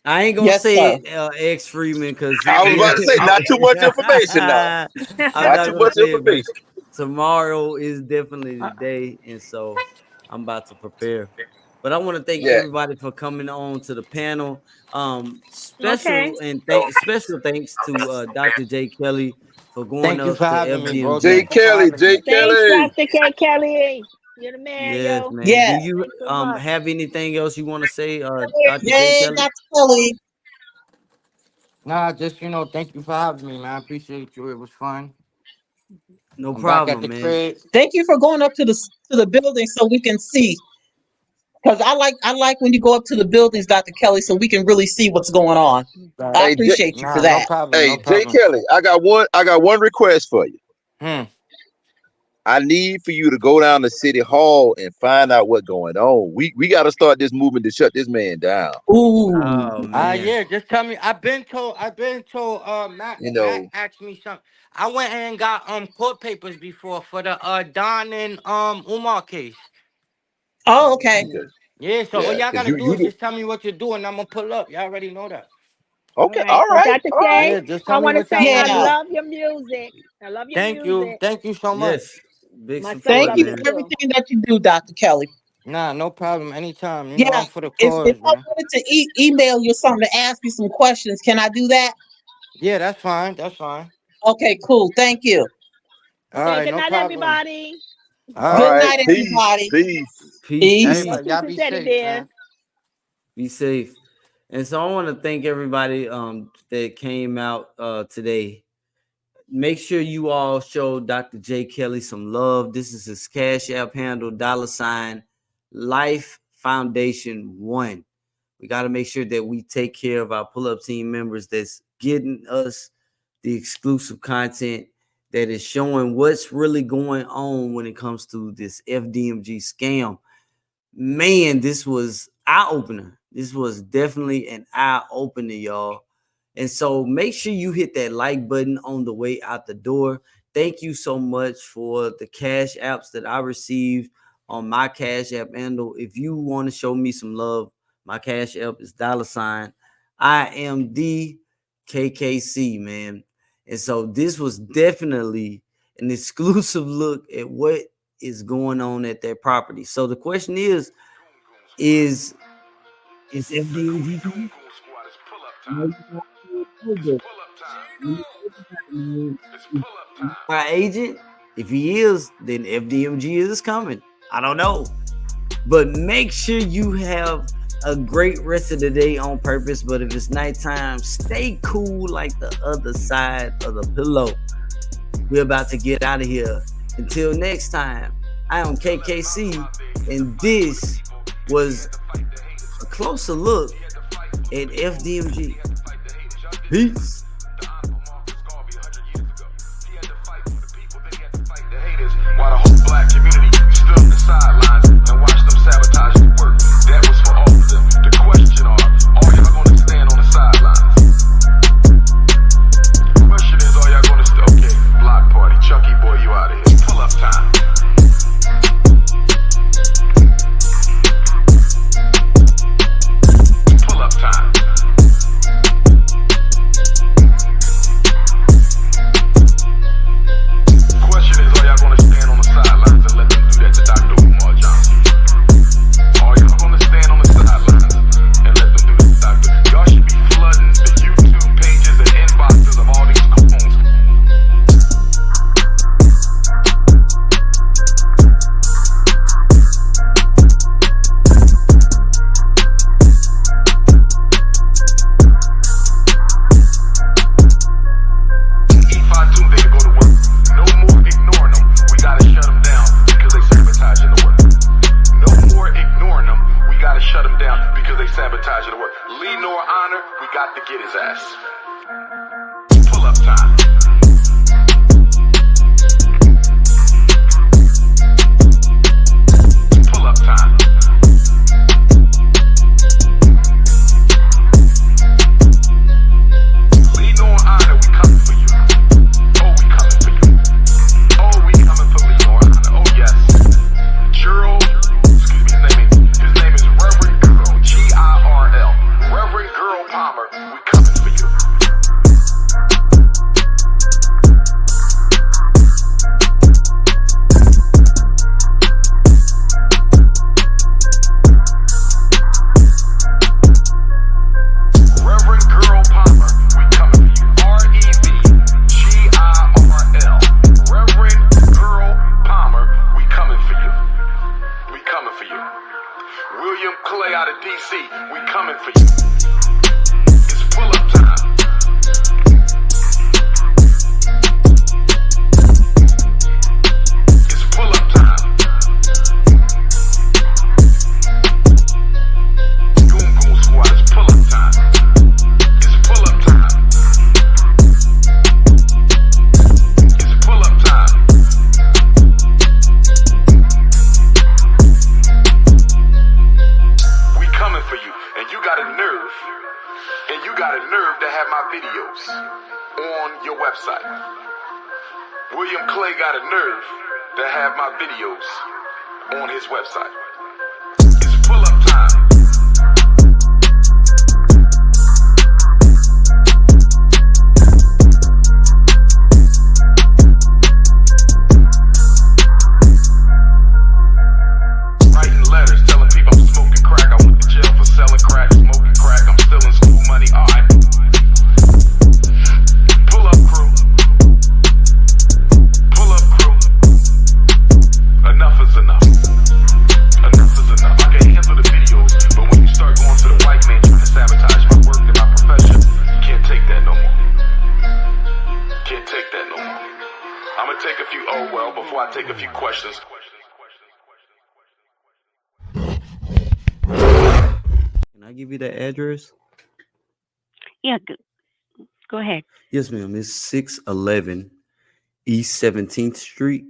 I ain't gonna Yes, say sir. it, X Freeman, because I was about to say, not too much information now. I'm Not not too gonna much say it, but information. tomorrow is definitely the day, and so I'm about to prepare. But I want to thank Yeah. everybody for coming on to the panel. Okay. Special thanks to Dr. J. Kelly for going Thank you up for to having me, bro. Jay FDMG. Thank you for Kelly, having Jay me. Thanks, Kelly. Dr. K. Kelly. You're the man, Yes, yo. man. Do Yeah. you Thanks so much. have anything else you want to say, Dr. J. Yay, Kelly? Dr. Kelly. Nah, just thank you for having me, man. I appreciate you. It was fun. No I'm back at problem, the man. crib. Thank you for going up to the building so we can see. Because I like when you go up to the buildings, Dr. Kelly, so we can really see what's going on. I Right. Hey, J- appreciate you for Nah, no that. problem, hey, no Jay problem. Kelly. I got one request for you. Hmm. I need for you to go down to City Hall and find out what's going on. We got to start this movement to shut this man down. Ooh. Oh man. Yeah, just tell me. I've been told You Matt know, asked me something. I went and got court papers before for the Don and Umar case. Oh, okay. because Yeah, so all yeah, y'all because gotta do you is do. just tell me what you're doing. I'm gonna pull up. Y'all already know that. All Okay, right. Well, Dr. all right. K, Yeah, just I tell me want to what y'all say I wanna Yeah. do. love your music. I love your Thank you. music. Thank you so much. Yes. Big My son Thank support, love you it man. for too. everything that you do, Dr. Kelly. Nah, no problem. Anytime. Yeah. I'm for the If cause, I man. wanted to email you something to ask you some questions, can I do that? Yeah, that's fine. That's fine. Okay, cool. Thank you. All Okay, right, good no night, problem. everybody. All Good All right. right. night, Peace. everybody. Peace. Peace, Peace. peace. Everybody, Talk y'all to be Teddy safe, bear. man. Be safe. And so I want to thank everybody that came out today. Make sure you all show Dr. J. Kelly some love. This is his Cash App handle, $ Life Foundation 1. We got to make sure that we take care of our pull-up team members that's getting us the exclusive content that is showing what's really going on when it comes to this FDMG scam. man, this was eye-opener. This was definitely an eye-opener, y'all. And so make sure you hit that like button on the way out the door. Thank you so much for the cash apps that I received on my cash app handle. If you want to show me some love, my cash app is $. I am the KKC, man. And so this was definitely an exclusive look at what is going on at that property. So the question is FDMG coming? Our agent, if he is, then FDMG is coming. I don't know. But make sure you have a great rest of the day on purpose. But if it's nighttime, stay cool like the other side of the pillow. We're about to get out of here. Until next time, I am KKC, and this was a closer look at FDMG. Peace. While the whole black community stood on the sidelines and watched them sabotage the work that was for all of them. The question are y'all gonna stand on the sidelines? Question is, are y'all gonna okay, block party, Chucky boy, you out of here. Pull up time. Pull up time. Question is, are y'all gonna stand on the sidelines and let them do that to Dr. Umar Johnson? Are y'all gonna stand on the sidelines and let them do that to Dr. Y'all should be flooding the YouTube pages and inboxes of all these coupons. Ifatunde to go to work. No more ignoring them. We gotta shut them down because they sabotaging the work. No more ignoring them. We gotta shut them down because they sabotaging the work. Lee nor honor, we got to get his ass. Pull up time. Pull up time. Lee nor honor, we coming for you. Oh, we coming for you. Oh, we coming for Lee nor honor. Oh, yes. Gerald, excuse me, his name is Reverend Girl, Girl. Reverend Girl Palmer, we coming for you. Reverend Girl Palmer, we coming for you. REVGIRL. Reverend Girl Palmer, we coming for you. We coming for you. William Clay out of DC, we coming for you. It's pull up time. It's pull up time. Goon Goon Squad, it's pull up time. It's pull up time. It's pull up time. We coming for you, and you got a nerve to have my videos on your website. William Clay got a nerve to have my videos on his website. It's pull up time. Writing letters telling people I'm smoking crack. I went to jail for selling crack, smoking crack. I'm stealing school money. All right. Pull up crew. Pull up crew. Enough is enough. Enough is enough. I can handle the videos, but when you start going to the white man trying to sabotage my work and my profession, can't take that no more. Can't take that no more. I'm gonna take a few before I take a few questions. Can I give you the address? Yeah, go ahead. Yes, ma'am. It's 611 East 17th Street.